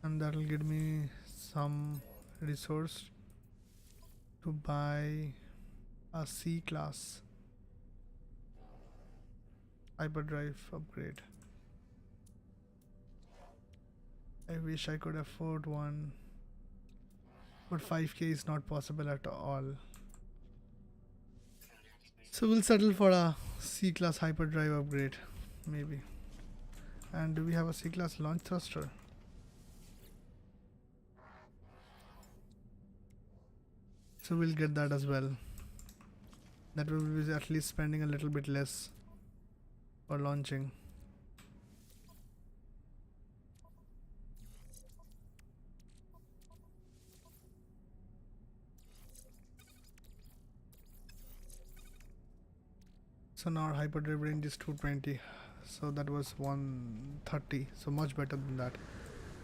A: And that'll give me some resource to buy a C class hyperdrive upgrade. I wish I could afford one, but 5k is not possible at all. So we'll settle for a C class hyperdrive upgrade, maybe. And do we have a C class launch thruster? So we'll get that as well. That will be at least spending a little bit less for launching. So now our hyperdrive range is 220. So that was 130. So much better than that.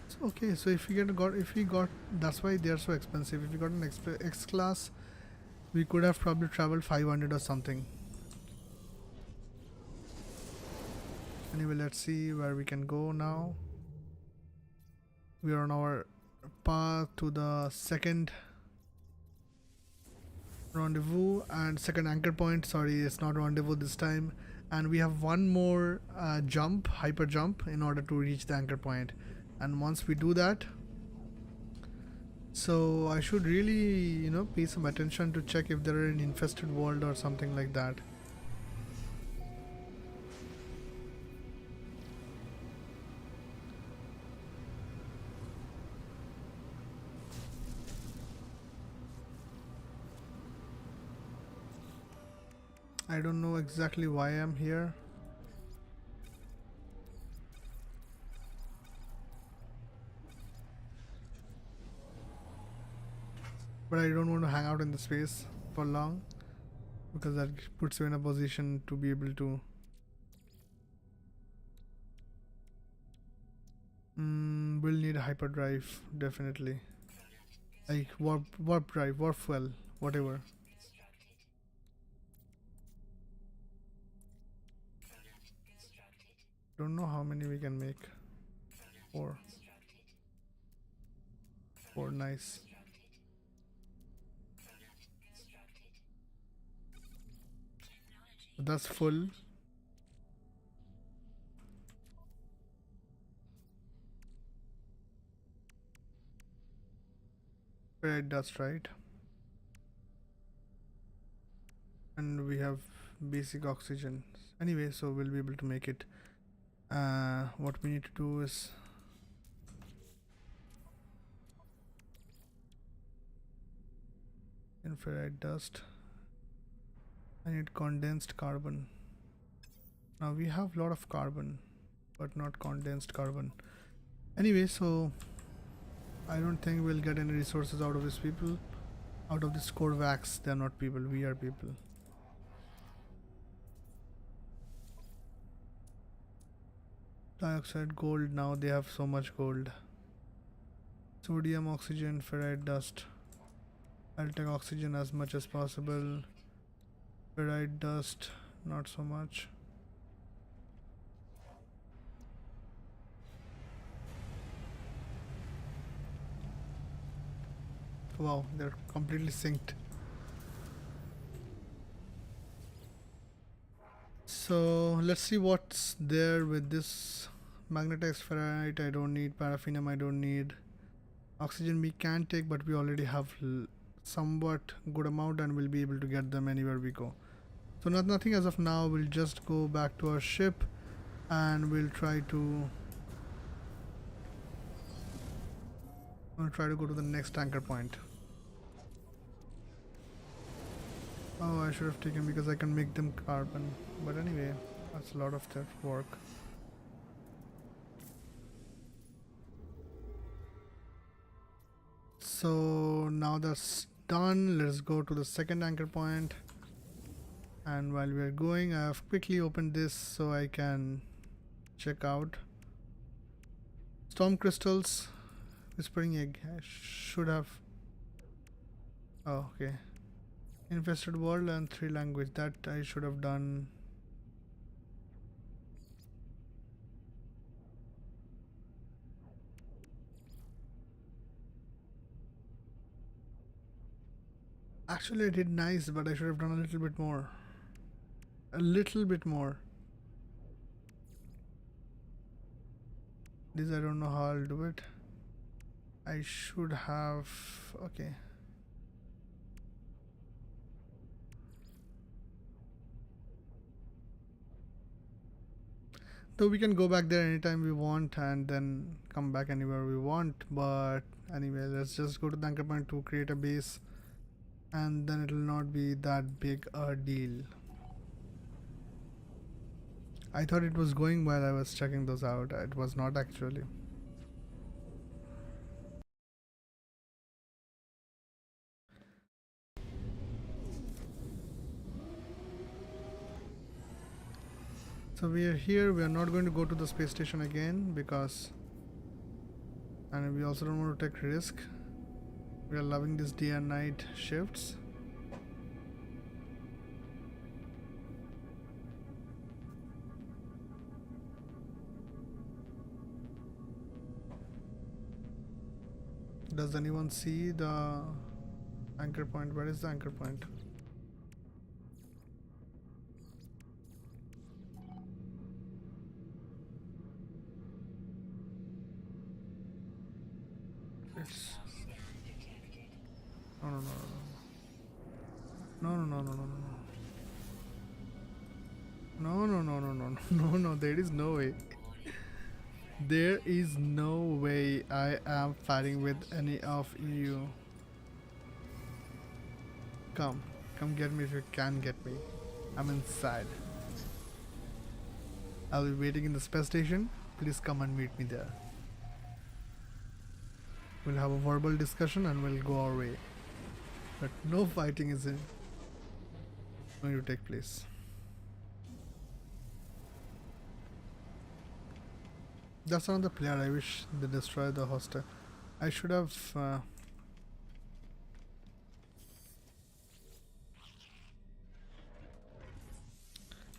A: So okay, so if we got that's why they are so expensive. If we got an X class, we could have probably traveled 500 or something. Anyway, let's see where we can go now. We are on our path to the second rendezvous and second anchor point. Sorry, it's not rendezvous this time. And we have one more jump, hyper jump, in order to reach the anchor point. And once we do that, so I should really, pay some attention to check if there are an infested world or something like that. I don't know exactly why I'm here. But I don't want to hang out in the space for long, because that puts you in a position to be able to we'll need a hyperdrive, definitely. Like warp drive, warp fuel, whatever. Don't know how many we can make. Four. Four, nice. That's full. Red dust, right? And we have basic oxygen. Anyway, so we'll be able to make it. What we need to do is infrared dust. I need condensed carbon. Now we have a lot of carbon, but not condensed carbon. Anyway, so I don't think we'll get any resources out of these people. Out of this core wax, they're not people, we are people. Dioxide, gold, now they have so much gold. Sodium, oxygen, ferrite dust. I'll take oxygen as much as possible. Ferrite dust, not so much. Wow, they're completely synced. So let's see what's there with this magnetized ferrite. I don't need paraffinum, I don't need oxygen. We can take, but we already have somewhat good amount and we'll be able to get them anywhere we go. So nothing as of now. We'll just go back to our ship and we'll try to go to the next anchor point. Oh, I should have taken, because I can make them carbon. But anyway, that's a lot of their work. So now that's done. Let's go to the second anchor point. And while we are going, I have quickly opened this so I can check out storm crystals. Whispering egg. I should have. Oh, okay. Infested world and 3 language. That I should have done. Actually, I did nice, but I should have done a little bit more. A little bit more. This I don't know how I'll do it. I should have. Okay. Though we can go back there anytime we want and then come back anywhere we want. But anyway, let's just go to the anchor point to create a base. And then it'll not be that big a deal. I thought it was going while I was checking those out. It was not actually. So we are here. We are not going to go to the space station again because, and we also don't want to take risk. We are loving this day and night shifts. Does anyone see the anchor point? Where is the anchor point? It's no, there is no way. There is no way I am fighting with any of you. Come get me if you can get me. I'm inside. I'll be waiting in the space station. Please come and meet me there. We'll have a verbal discussion and we'll go our way. But no fighting is going to take place. That's another player. I wish they destroy the hostel. I should have.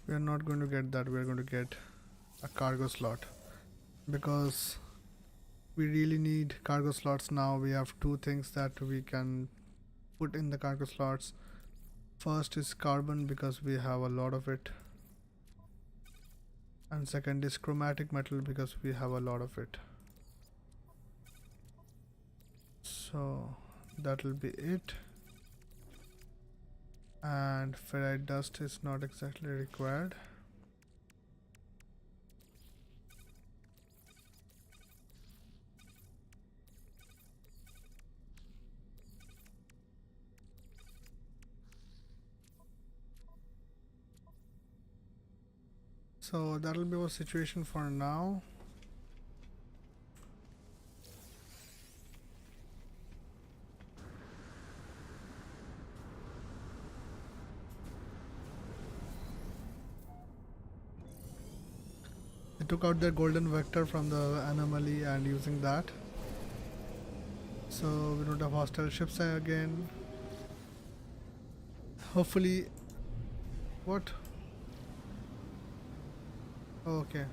A: We are not going to get that. We are going to get a cargo slot because we really need cargo slots now. We have 2 things that we can put in the cargo slots. First is carbon because we have a lot of it. And second is chromatic metal because we have a lot of it. So that will be it. And ferrite dust is not exactly required. So that'll be our situation for now. I took out the golden vector from the anomaly and using that. So we don't have hostile ships again. Hopefully. What? Oh, okay.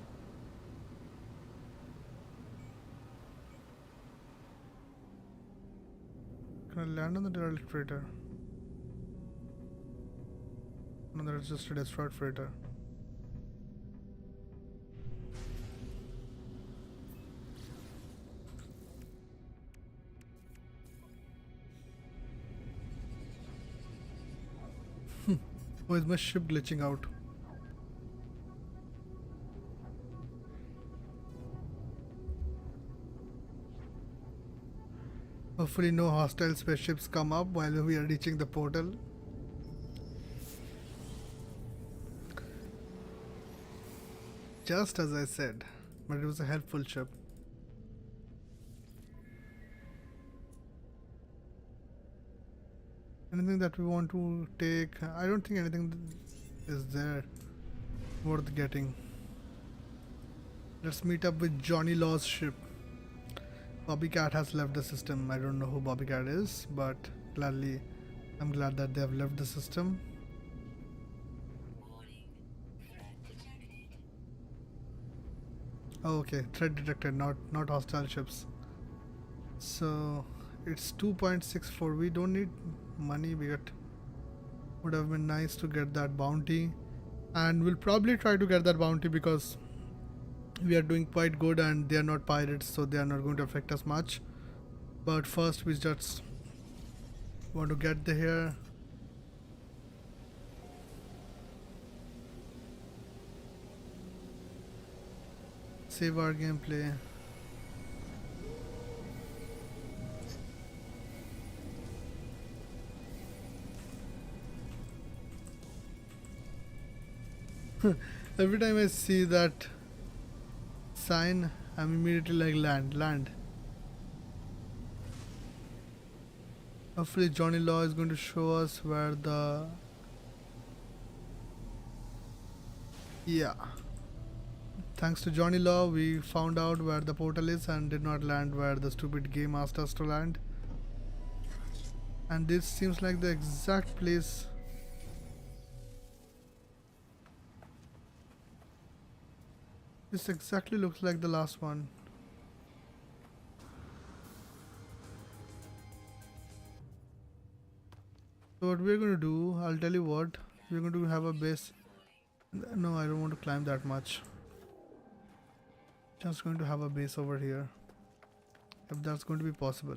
A: Can I land on the derelict freighter? No, that's just a destroyed freighter. Why is my ship glitching out? Hopefully no hostile spaceships come up while we are reaching the portal. Just as I said, but it was a helpful ship. Anything that we want to take? I don't think anything is there worth getting. Let's meet up with Johnny Law's ship. Bobby Cat has left the system. I don't know who Bobby Cat is, but I'm glad that they have left the system. Oh, okay, threat detected, not hostile ships. So it's 2.64. We don't need money, but would have been nice to get that bounty, and we'll probably try to get that bounty because we are doing quite good and they are not pirates, so they are not going to affect us much. But first we just want to get here. Save our gameplay. Every time I see that sign, I'm immediately like land. Hopefully Johnny Law is going to show us where the... Yeah. Thanks to Johnny Law, we found out where the portal is and did not land where the stupid game asked us to land. And this seems like the exact place. This exactly looks like the last one. So what we're going to do, I'll tell you what, we're going to have a base. No, I don't want to climb that much. Just going to have a base over here, if that's going to be possible.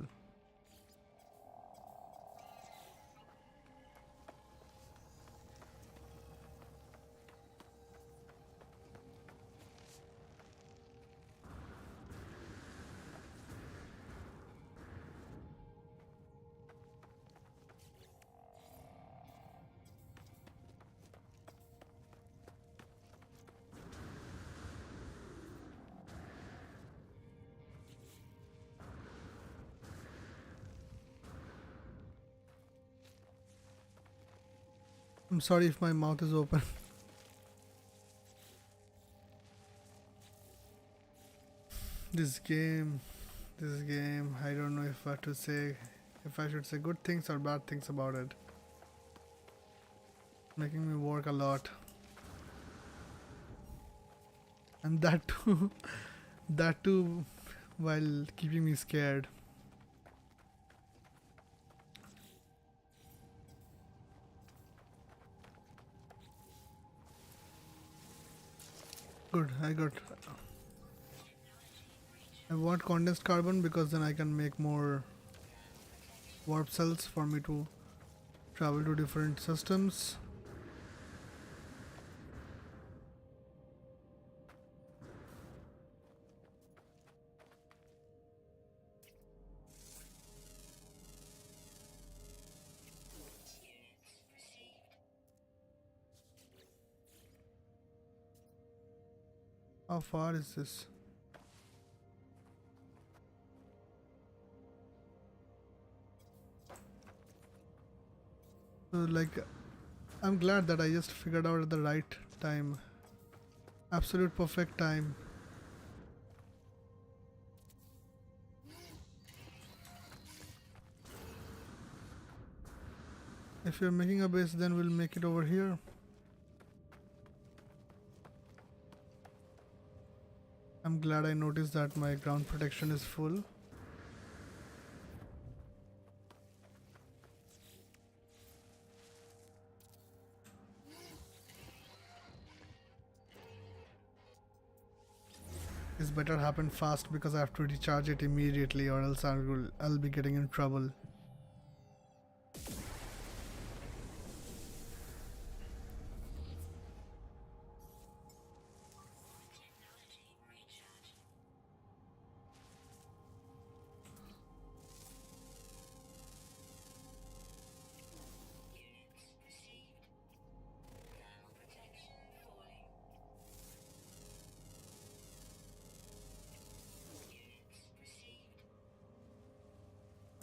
A: I'm sorry if my mouth is open. This game, I don't know if I should say good things or bad things about it. Making me work a lot. And that too, that too while keeping me scared. Good, I want condensed carbon because then I can make more warp cells for me to travel to different systems. How far is this? So like, I'm glad that I just figured out at the right time. Absolute perfect time. If you're making a base, then we'll make it over here. I'm glad I noticed that my ground protection is full. This better happen fast because I have to recharge it immediately or else I'll be getting in trouble.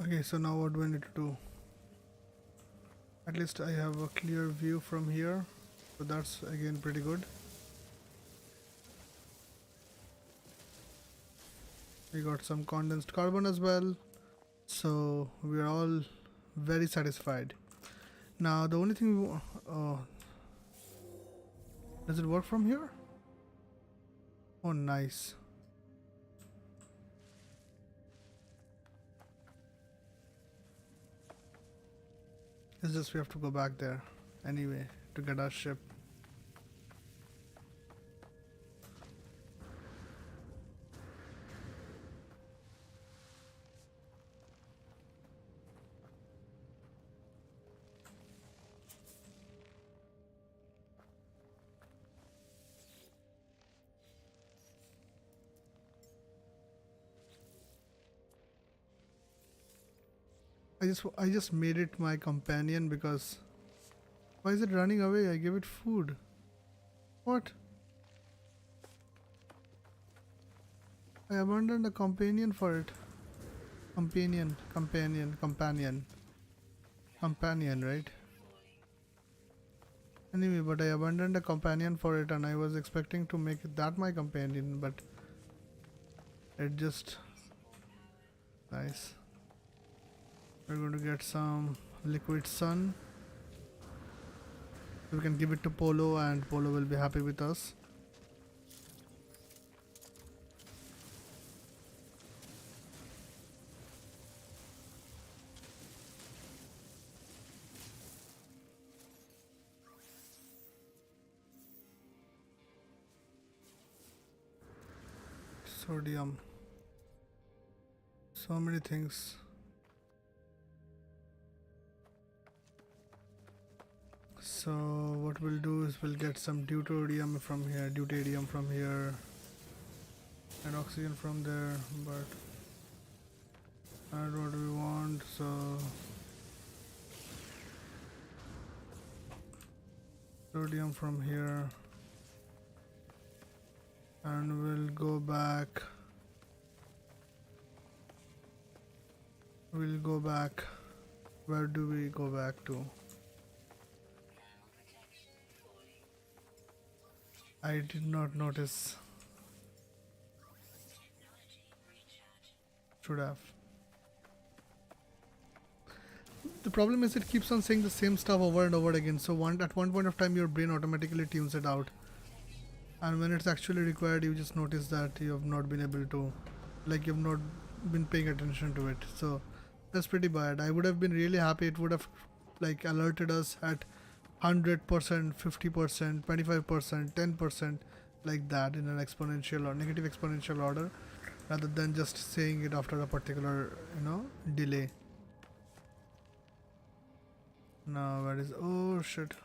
A: Okay, so now what do I need to do? At least I have a clear view from here, so that's again pretty good. We got some condensed carbon as well, so we are all very satisfied. Now the only thing does it work from here? Oh, nice. It's just we have to go back there anyway to get our ship. I just made it my companion because why is it running away? I gave it food. What? I abandoned a companion for it. Companion, right? Anyway, but I abandoned a companion for it and I was expecting to make that my companion, but it just... Nice. We're going to get some liquid sun. We can give it to Polo and Polo will be happy with us. Sodium. So many things. So what we'll do is we'll get some deuterium from here, and oxygen from there, but not what we want. So sodium from here, and we'll go back. Where do we go back to? I did not notice. Should have. The problem is it keeps on saying the same stuff over and over again, so at one point of time your brain automatically tunes it out, and when it's actually required you just notice that you have not been able to, like, you've not been paying attention to it. So that's pretty bad. I would have been really happy it would have like alerted us at 100%, 50%, 25%, 10%, like that, in an exponential or negative exponential order, rather than just saying it after a particular, delay. Now where is... oh shit.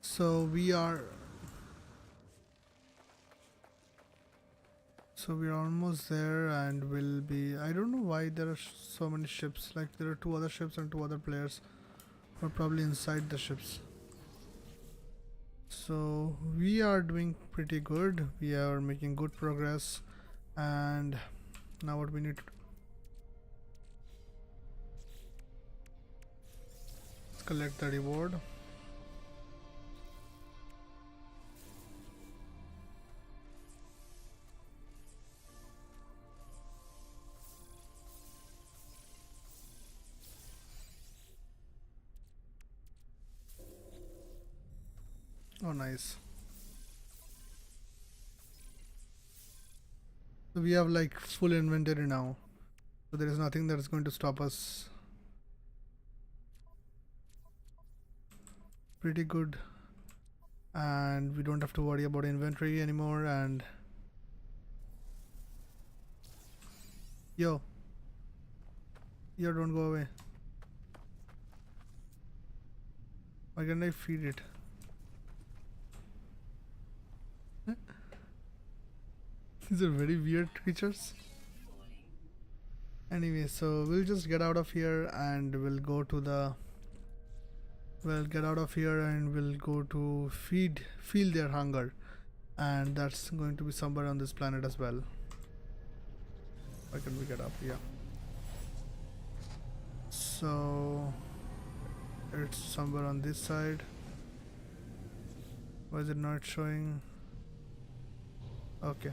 A: So we are almost there, and we'll be... I don't know why there are so many ships. Like, there are 2 other ships and 2 other players who are probably inside the ships. So we are doing pretty good. We are making good progress, and now what we need to collect the reward. Oh, nice. So we have like full inventory now, so there is nothing that is going to stop us. Pretty good, and we don't have to worry about inventory anymore. And yo, don't go away. Why can't I feed it? These are very weird creatures. Anyway, so we'll just get out of here and we'll go to the we'll get out of here and we'll go to feel their hunger, and that's going to be somewhere on this planet as well. Why can we get up? Yeah, so it's somewhere on this side. Why is it not showing? Okay.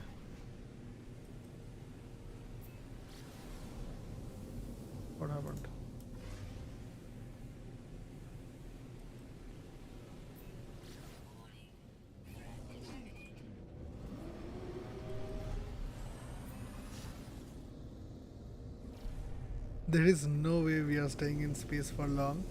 A: What happened? There is no way we are staying in space for long.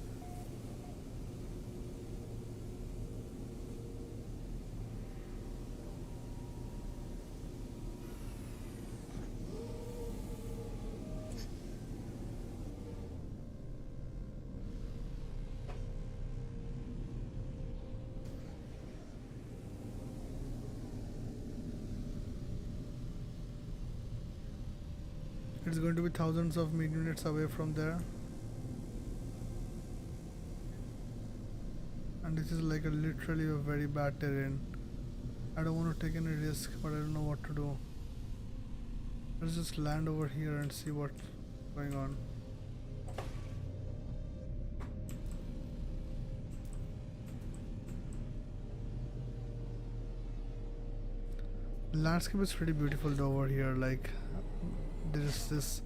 A: It's going to be thousands of minutes away from there. And this is like literally a very bad terrain. I don't want to take any risk, but I don't know what to do. Let's just land over here and see what's going on. The landscape is pretty beautiful though over here. Like, there is this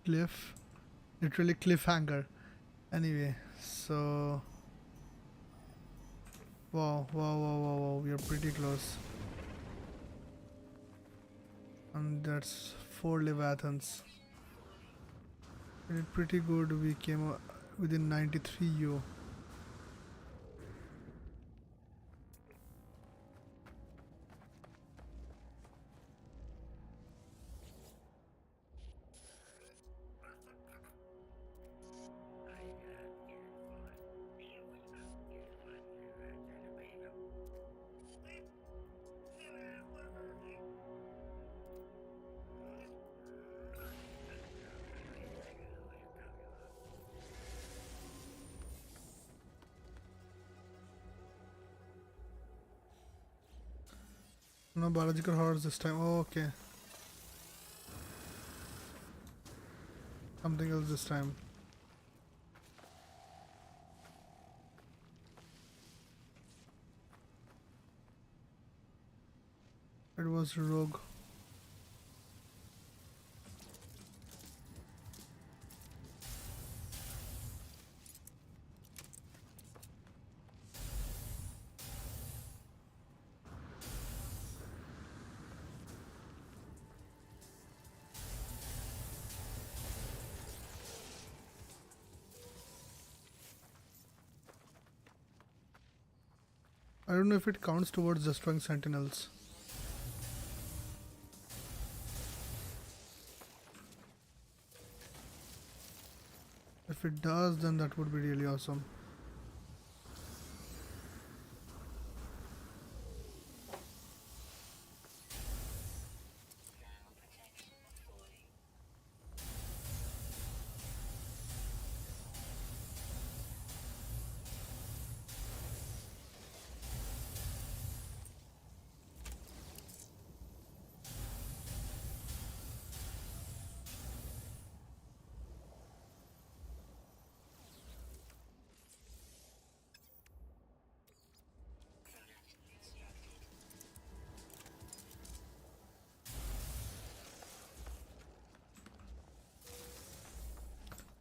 A: cliff, literally cliffhanger. Anyway, so wow, we are pretty close. And that's 4 Leviathans. We did pretty good. We came within 93 U. No biological horrors this time. Oh, okay. Something else this time. It was rogue. I don't know if it counts towards destroying sentinels. If it does, then that would be really awesome.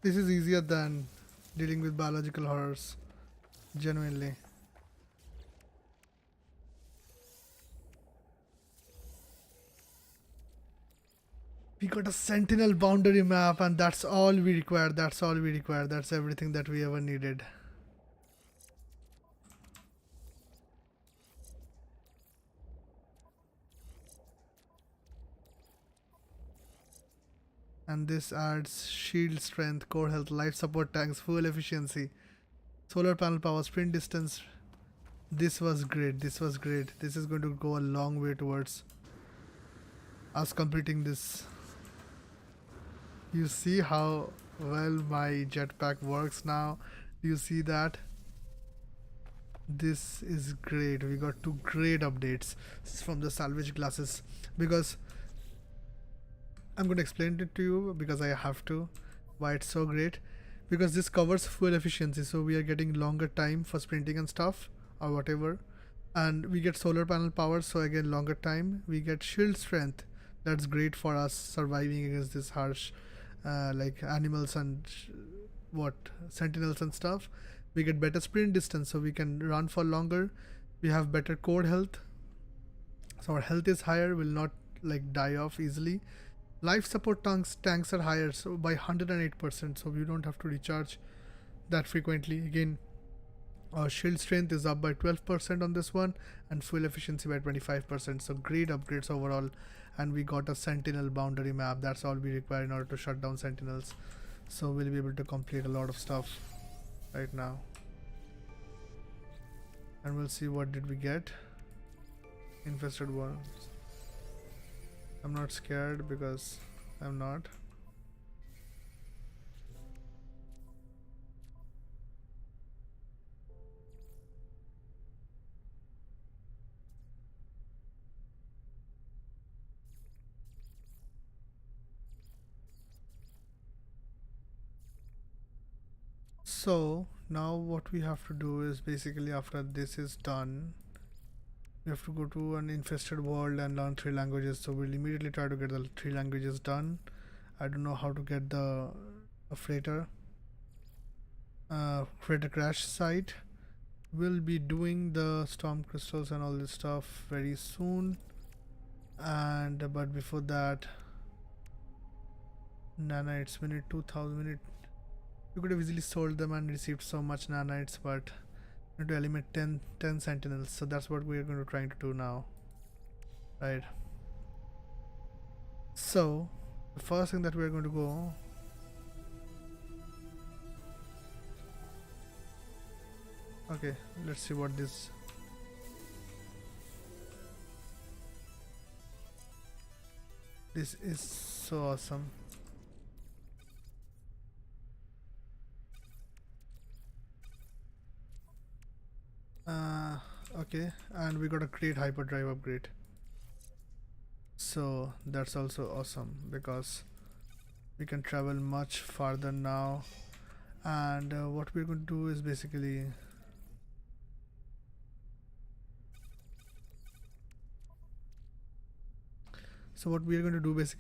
A: This is easier than dealing with biological horrors. Genuinely. We got a sentinel boundary map, and that's all we require. That's all we require. That's everything that we ever needed. And this adds shield strength, core health, life support tanks, fuel efficiency, solar panel power, sprint distance. This was great. This was great. This is going to go a long way towards us completing this. You see how well my jetpack works now? Do you see that? This is great. We got two great updates from the salvage classes, because I'm going to explain it to you because I have to. Why it's so great? Because this covers fuel efficiency, so we are getting longer time for sprinting and stuff or whatever, and we get solar panel power, so again longer time. We get shield strength. That's great for us surviving against this harsh, like animals and what sentinels and stuff. We get better sprint distance, so we can run for longer. We have better core health, so our health is higher. Will not like die off easily. Life support tanks are higher, so by 108%, so we don't have to recharge that frequently. Again, our shield strength is up by 12% on this one, and fuel efficiency by 25%. So great upgrades overall. And we got a sentinel boundary map. That's all we require in order to shut down sentinels. So we'll be able to complete a lot of stuff right now. And we'll see what did we get. Infested worms. I'm not scared because I'm not. So now what we have to do is basically after this is done, we have to go to an infested world and learn 3 languages. So we'll immediately try to get the 3 languages done. I don't know how to get the freighter crash site. We'll be doing the storm crystals and all this stuff very soon. And but before that, nanites, we need 2000. We could have easily sold them and received so much nanites, but we need to eliminate 10 sentinels. So that's what we're going to trying to do now, right? So the first thing that we're going to go, okay, let's see what this. This is so awesome. Okay, and we got a great hyperdrive upgrade. So that's also awesome because we can travel much farther now. And what we're going to do is basically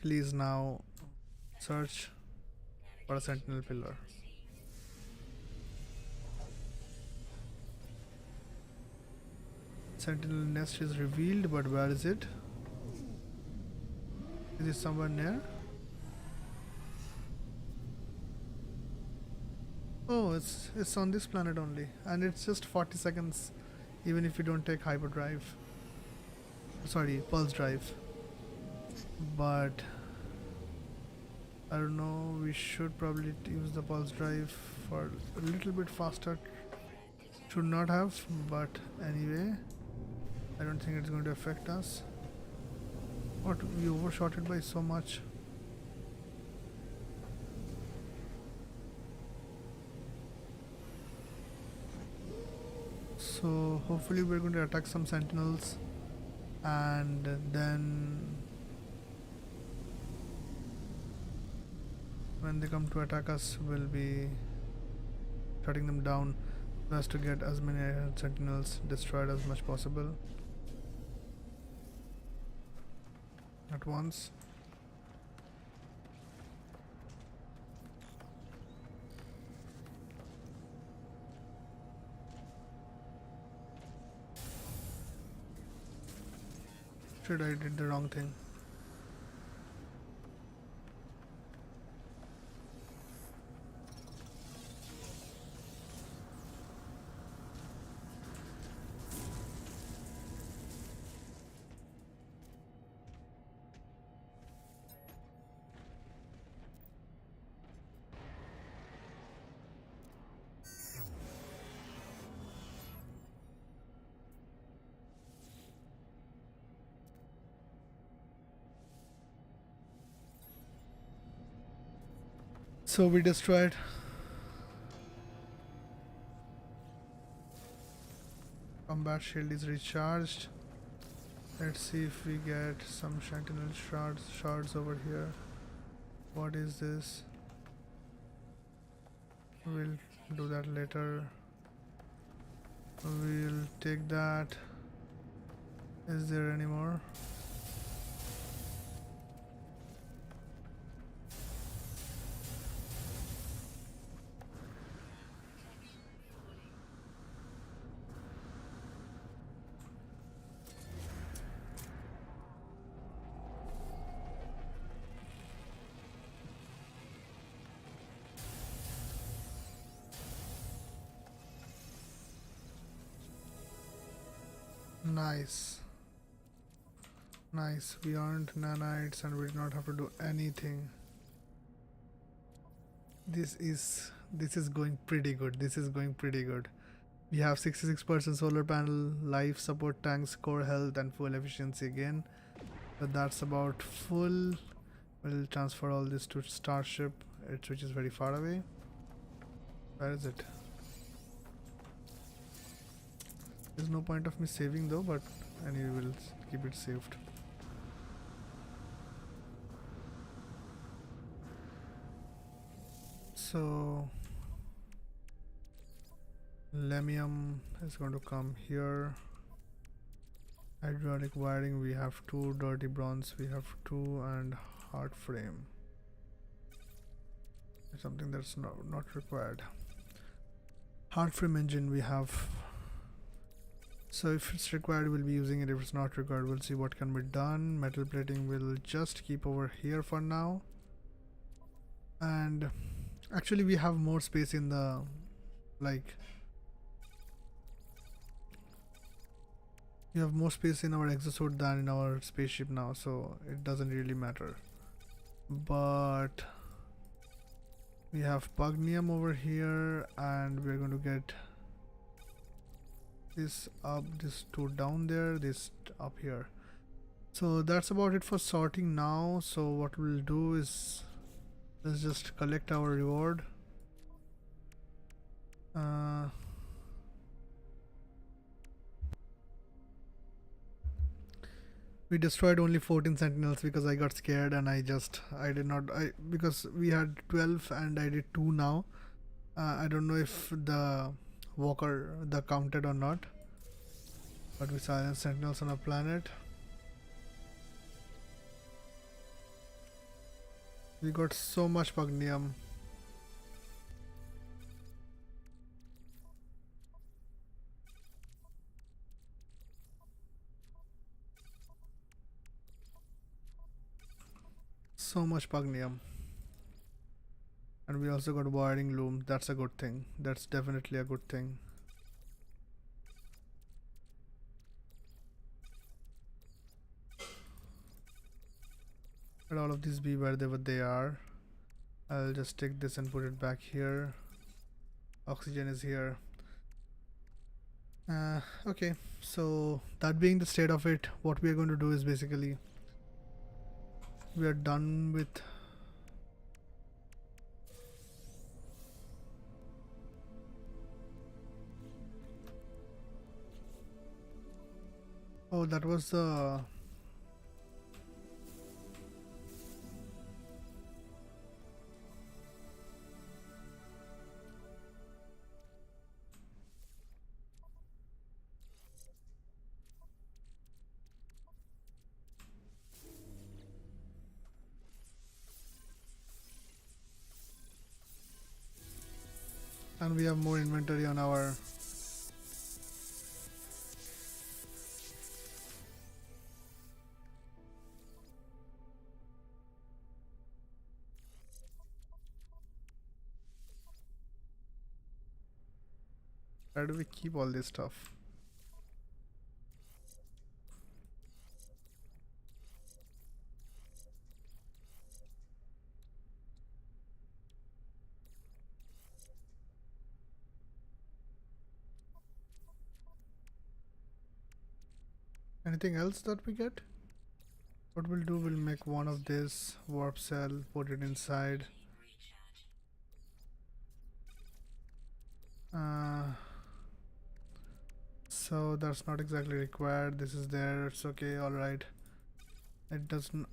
A: is now search for a sentinel pillar. Sentinel nest is revealed, but where is it? Is it somewhere near? Oh, it's on this planet only, and it's just 40 seconds, even if you don't take hyperdrive. Sorry, pulse drive. But I don't know. We should probably use the pulse drive for a little bit faster. Should not have, but anyway, I don't think it's going to affect us. What, we overshot it by so much. So hopefully we're going to attack some sentinels, and then when they come to attack us, we'll be shutting them down so as to get as many sentinels destroyed as much possible at once. Shit, I did the wrong thing. So we destroyed. Combat shield is recharged. Let's see if we get some sentinel shards over here. What is this? We'll do that later. We'll take that. Is there any more? Nice. Nice. We earned nanites and we did not have to do anything. This is going pretty good. This is going pretty good. We have 66% solar panel, life support tanks, core health and full efficiency again. But that's about full. We'll transfer all this to Starship, which is very far away. Where is it? There's no point of me saving though, but anyway, we'll keep it saved. So Lemium is going to come here. Hydraulic wiring, we have 2. Dirty bronze, we have 2. And hard frame, something that's not required. Hard frame engine we have. So if it's required, we'll be using it. If it's not required, we'll see what can be done. Metal plating we'll just keep over here for now. And actually we have more space in the, like, we have more space in our exosuit than in our spaceship now, so it doesn't really matter. But we have pugnium over here, and we're going to get this up, this 2 down there, this up here. So that's about it for sorting now. So what we'll do is let's just collect our reward. We destroyed only 14 sentinels because I got scared and I did not, because we had 12 and I did 2 now. I don't know if the walker counted or not, but we silenced sentinels on our planet. We got so much pugnium. So much pugnium. And we also got wiring loom. That's a good thing. That's definitely a good thing. Let all of these be where they are. I'll just take this and put it back here. Oxygen is here. Okay, so that being the state of it, what we are going to do is basically we are done with oh, that was the and we have more inventory on our where do we keep all this stuff? Anything else that we get? What we'll do, we'll make one of this warp cell, put it inside. Uh, so that's not exactly required. This is there. It's okay. All right. It doesn't.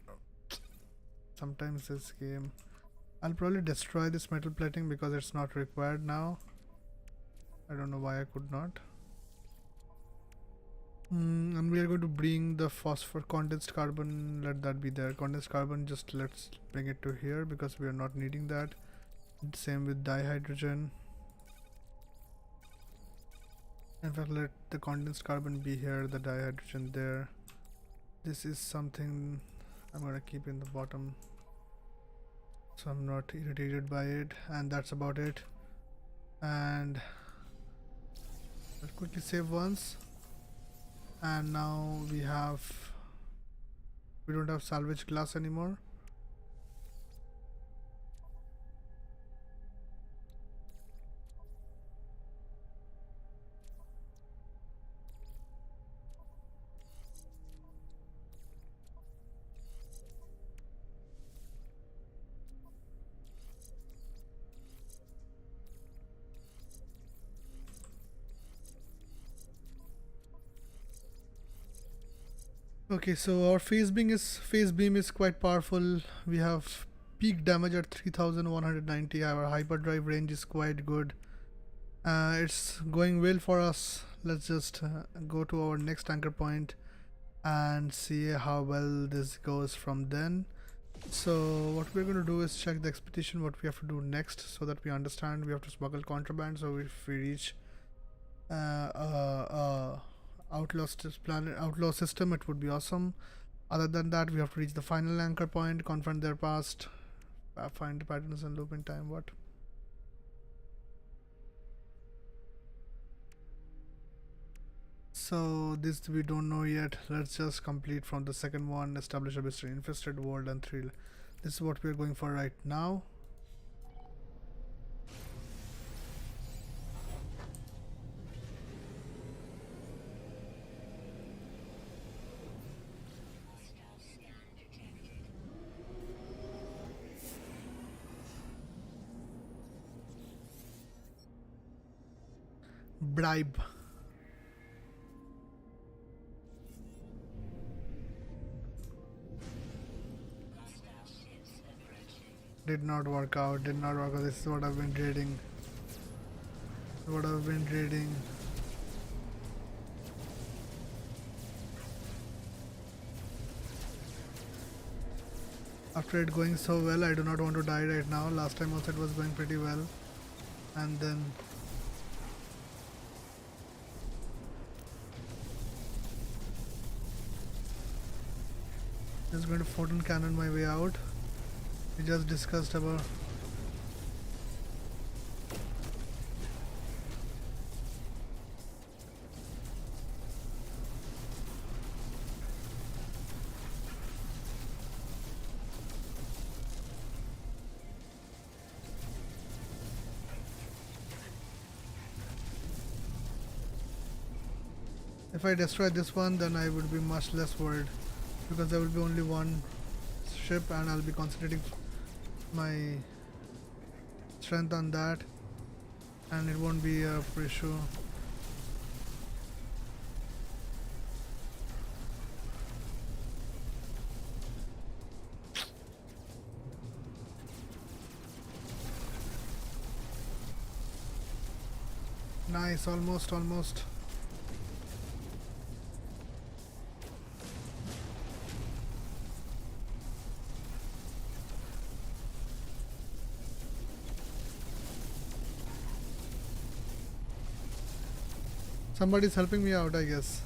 A: Sometimes this game. I'll probably destroy this metal plating because it's not required now. I don't know why I could not. And we are going to bring the phosphor condensed carbon. Let that be there. Condensed carbon. Just let's bring it to here because we are not needing that. Same with dihydrogen. In fact, let the condensed carbon be here, the dihydrogen there. This is something I'm gonna keep in the bottom so I'm not irritated by it, and that's about it. And let's quickly save once. And now we don't have salvage glass anymore. Okay, so our phase beam is quite powerful. We have peak damage at 3190. Our hyperdrive range is quite good. It's going well for us. Let's just go to our next anchor point and see how well this goes from then. So what we're going to do is check the expedition, what we have to do next, so that we understand. We have to smuggle contraband. So if we reach outlaw system, it would be awesome. Other than that, we have to reach the final anchor point, confront their past, find patterns and loop in time. What? So this we don't know yet. Let's just complete from the second one, establish a mystery infested world, and thrill. This is what we're going for right now. Bribe. Did not work out. This is what I've been trading. After it going so well, I do not want to die right now. Last time also it was going pretty well. And then just going to photon cannon my way out. We just discussed about if I destroy this one, then I would be much less worried because there will be only one ship and I'll be concentrating my strength on that and it won't be a issue. Nice, almost. Somebody's helping me out, I guess.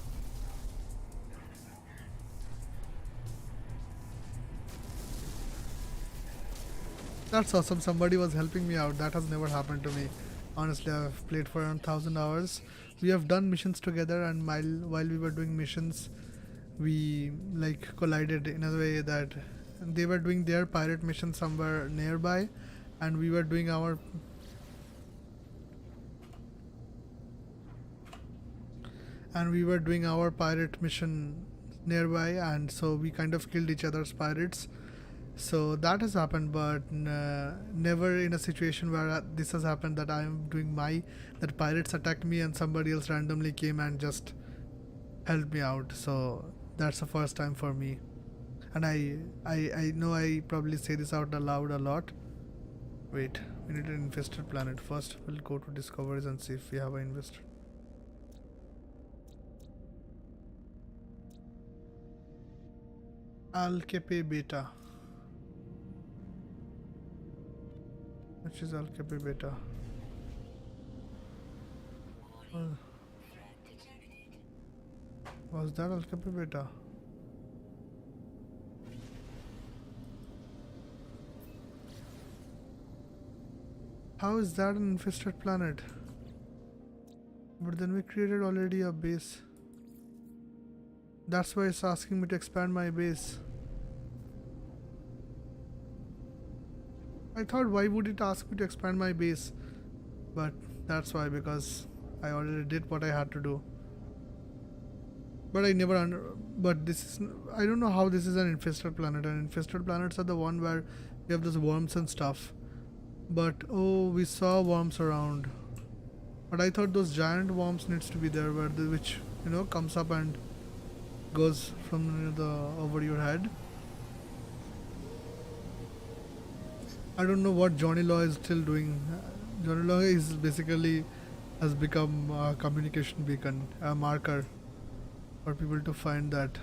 A: That's awesome. Somebody was helping me out. That has never happened to me. Honestly, I've played for around 1000 hours. We have done missions together, and while we were doing missions, we like collided in a way that they were doing their pirate mission somewhere nearby, and we were doing our pirate mission nearby, and so we kind of killed each other's pirates. So that has happened, but never in a situation where this has happened that I'm doing my that pirates attacked me and somebody else randomly came and just helped me out. So that's the first time for me. And I know I probably say this out aloud a lot. Wait, we need an infested planet. First, we'll go to discoveries and see if we have an investor. Alkepe Beta. Which is Alkepe Beta? Was that Alkepe Beta? How is that an infested planet? But then we created already a base. That's why it's asking me to expand my base. I thought, why would it ask me to expand my base? But that's why, because I already did what I had to do. But I never but this is, I don't know how this is an infested planet. And infested planets are the one where we have those worms and stuff. But oh, we saw worms around. But I thought those giant worms needs to be there, where which comes up and goes from the over your head. I don't know what Johnny Law is still doing. Johnny Law is basically has become a communication beacon, a marker for people to find that.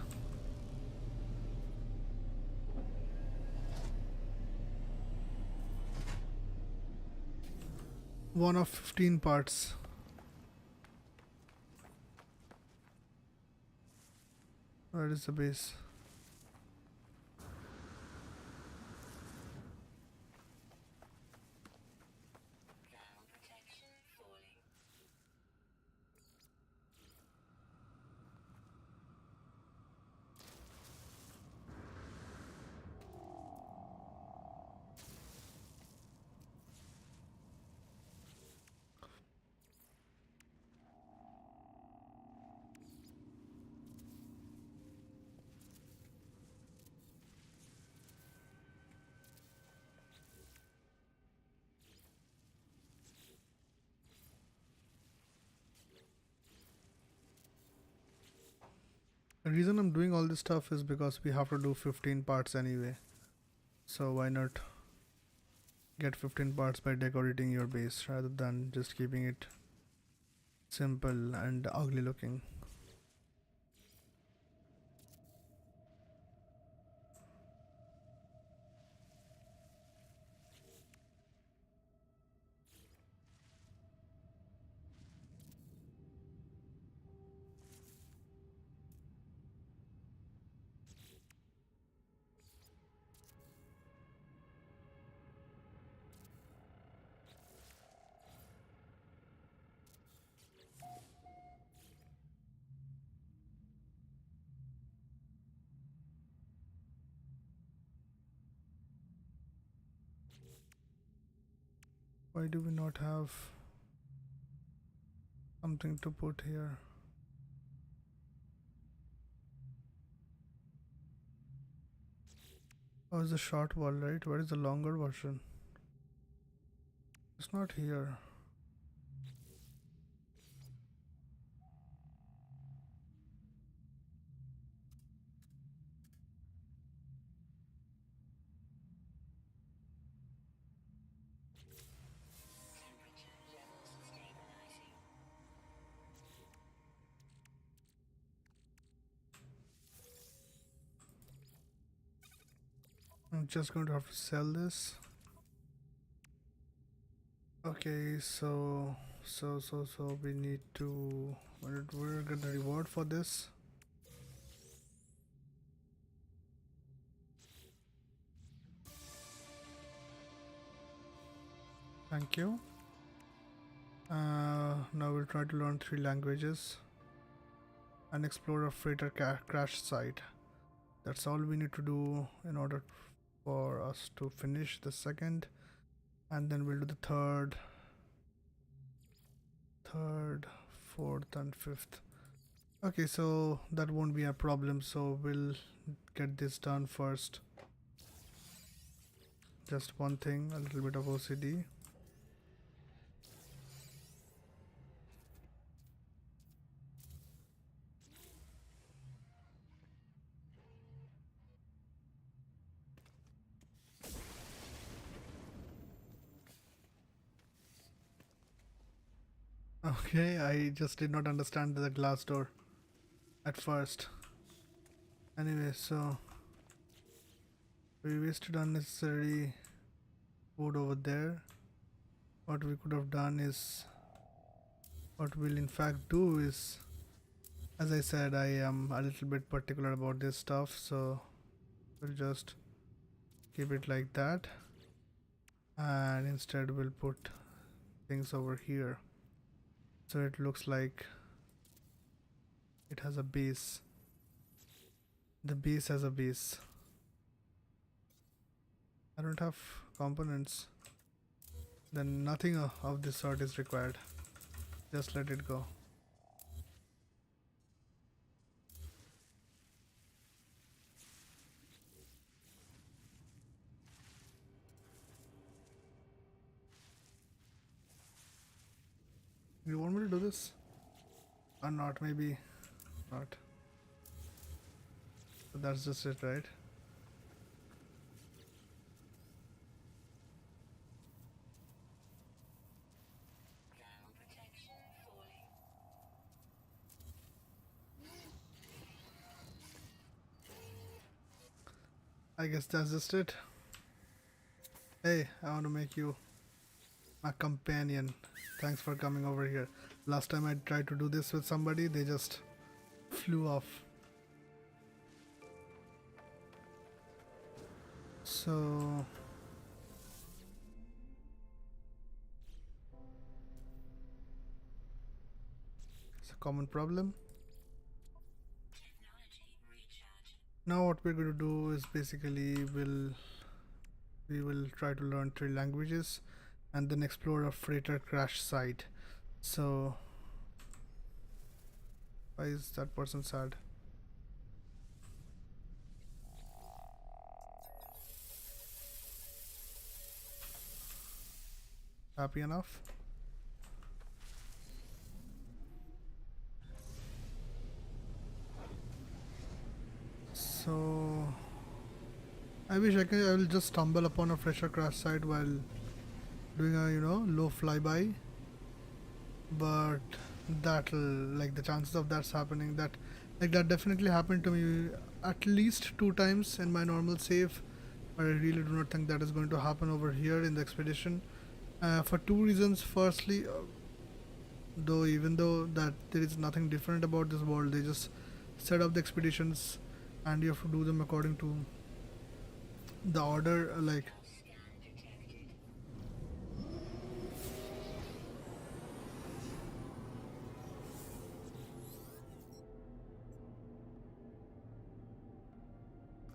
A: One of 15 parts. Where is the base? The reason I'm doing all this stuff is because we have to do 15 parts anyway. So why not get 15 parts by decorating your base rather than just keeping it simple and ugly looking. Why do we not have something to put here? Oh, it's a short wall, right? Where is the longer version? It's not here. I'm just going to have to sell this. Okay, so we need to, we're gonna reward for this. Thank you. Now we'll try to learn 3 languages and explore a freighter crash site. That's all we need to do in order for us to finish the second, and then we'll do the third, fourth and fifth. Okay, so that won't be a problem, so we'll get this done first. Just one thing, a little bit of OCD. Okay, I just did not understand the glass door at first. Anyway, so we wasted unnecessary food over there. What we could have done is, what we'll in fact do is, as I said, I am a little bit particular about this stuff, so we'll just keep it like that, and instead we'll put things over here so it looks like it has a base. The base has a base. I don't have components, then nothing of this sort is required. Just let it go. You want me to do this or not? Maybe not. But that's just it, right? I guess that's just it. Hey, I want to make you my companion. Thanks for coming over here. Last time I tried to do this with somebody, they just flew off. So it's a common problem. Now what we're going to do is basically we will try to learn 3 languages and then explore a freighter crash site. So why is that person sad? Happy enough? So I wish I will just stumble upon a freighter crash site while doing a low flyby, but that'll like the chances of that's happening, that definitely happened to me at least 2 times in my normal save, but I really do not think that is going to happen over here in the expedition, for 2 reasons. Firstly, though even though that there is nothing different about this world, they just set up the expeditions and you have to do them according to the order, like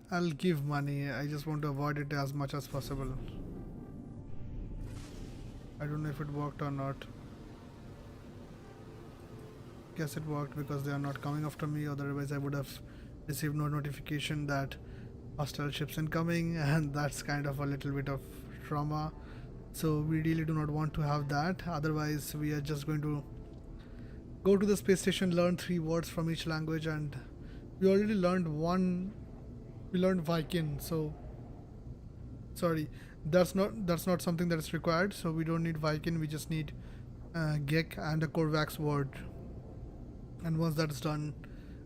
A: I'll give money. I just want to avoid it as much as possible. I don't know if it worked or not. Guess it worked because they are not coming after me, otherwise I would have received no notification that hostile ships incoming, and that's kind of a little bit of trauma. So we really do not want to have that. Otherwise we are just going to go to the space station, learn 3 words from each language, and we already learned one. We learned Viking, so sorry, that's not something that is required, so we don't need Viking. We just need Gek and a Korvax word, and once that's done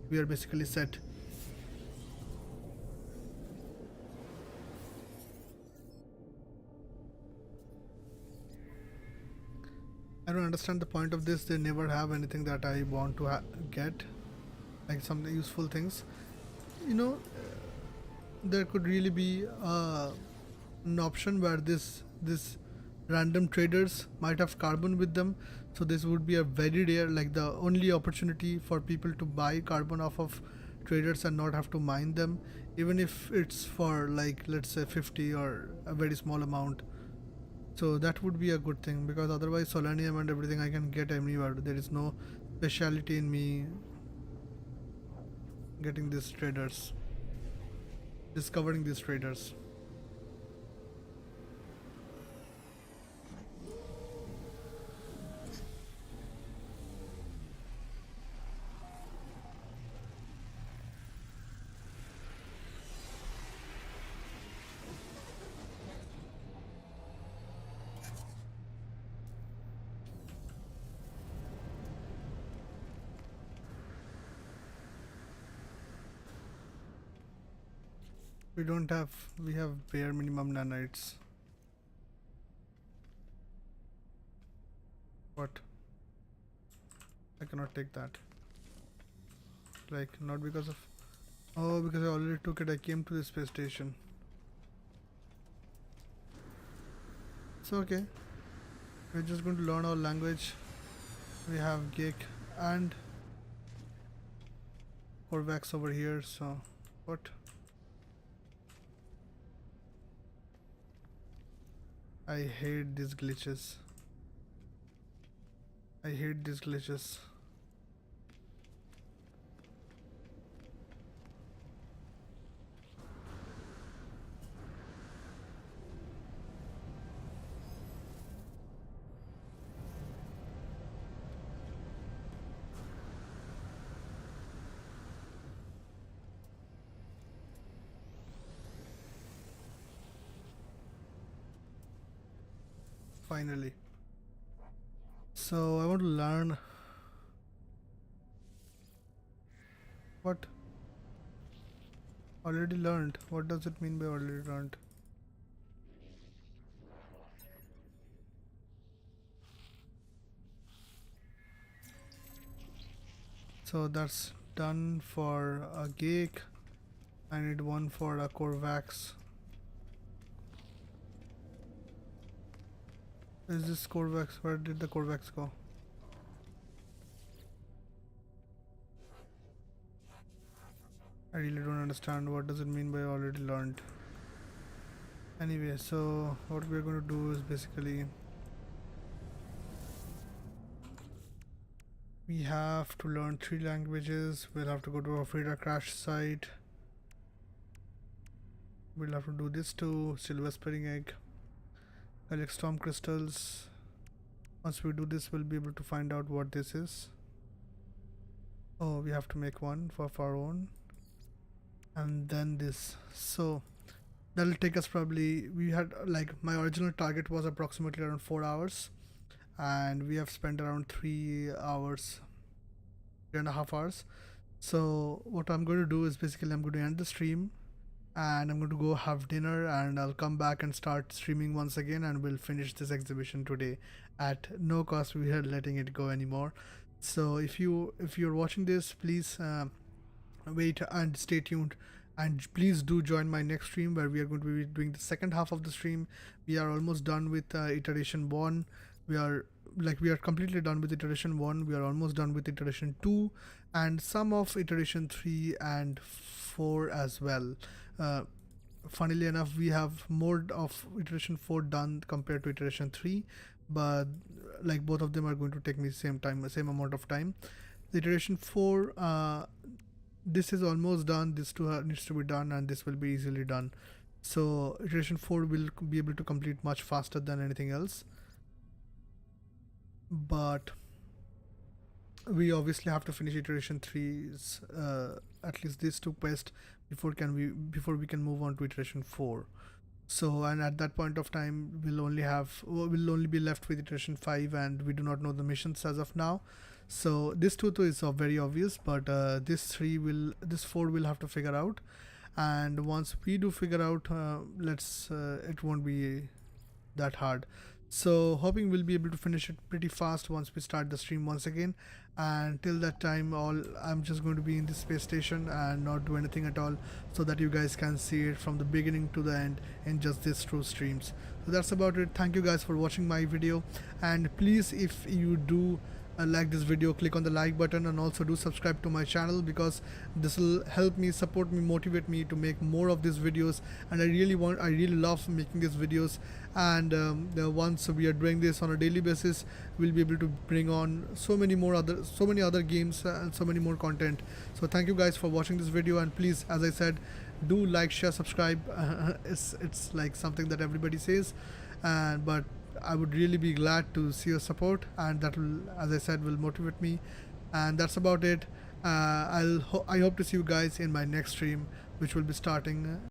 A: we are basically set. I don't understand the point of this. They never have anything that I want to get, like some useful things. There could really be an option where this random traders might have carbon with them, so this would be a very rare, like the only opportunity for people to buy carbon off of traders and not have to mine them, even if it's for like let's say 50 or a very small amount. So that would be a good thing, because otherwise selenium and everything I can get anywhere. There is no speciality in me getting these traders, discovering these traders. We have bare minimum nanites. What? I cannot take that. Like, not because of... Oh, because I already took it. I came to the space station. It's okay. We're just going to learn our language. We have Geek and Corvax over here, so... What? I hate these glitches. I hate these glitches. Finally. So I want to learn what already learned. What does it mean by already learned? So that's done for a Geek. I need one for a Corvax. Is this Corvax? Where did the Corvax go? I really don't understand what does it mean by already learned. Anyway, so what we're going to do is basically we have to learn 3 languages. We'll have to go to a Frida crash site. We'll have to do this too. Silver spreading egg. Collect storm crystals. Once we do this, we'll be able to find out what this is. Oh, we have to make one for our own. And then this. So that'll take us probably, we had like my original target was approximately around 4 hours. And we have spent around 3 hours, 3.5 hours. So what I'm going to do is basically I'm going to end the stream and I'm going to go have dinner and I'll come back and start streaming once again and we'll finish this exhibition today at no cost. We are letting it go anymore. So if you're watching this, please wait and stay tuned, and please do join my next stream where we are going to be doing the second half of the stream. We are almost done with iteration 1. We are completely done with iteration 1. We are almost done with iteration 2 and some of iteration 3 and 4 as well. Funnily enough, we have more of iteration 4 done compared to iteration 3, but like both of them are going to take me same amount of time. The iteration 4, this is almost done. This too needs to be done, and this will be easily done. So iteration 4 will be able to complete much faster than anything else. But we obviously have to finish iteration 3's at least these 2 quests before we can move on to iteration 4. So, and at that point of time we'll only be left with iteration 5 and we do not know the missions as of now. So this 2 is very obvious, but this 4 will have to figure out, and once we do figure out, it won't be that hard. So hoping we'll be able to finish it pretty fast once we start the stream once again, and till that time I'm just going to be in this space station and not do anything at all, so that you guys can see it from the beginning to the end in just these 2 streams. So that's about it. Thank you guys for watching my video, and please, if you do like this video, click on the like button and also do subscribe to my channel, because this will help me, support me, motivate me to make more of these videos. And I really love making these videos, and once we are doing this on a daily basis, we'll be able to bring on so many other games and so many more content. So thank you guys for watching this video, and please, as I said, do like, share, subscribe. It's like something that everybody says, but I would really be glad to see your support, and that will, as I said, will motivate me. And that's about it. I hope to see you guys in my next stream, which will be starting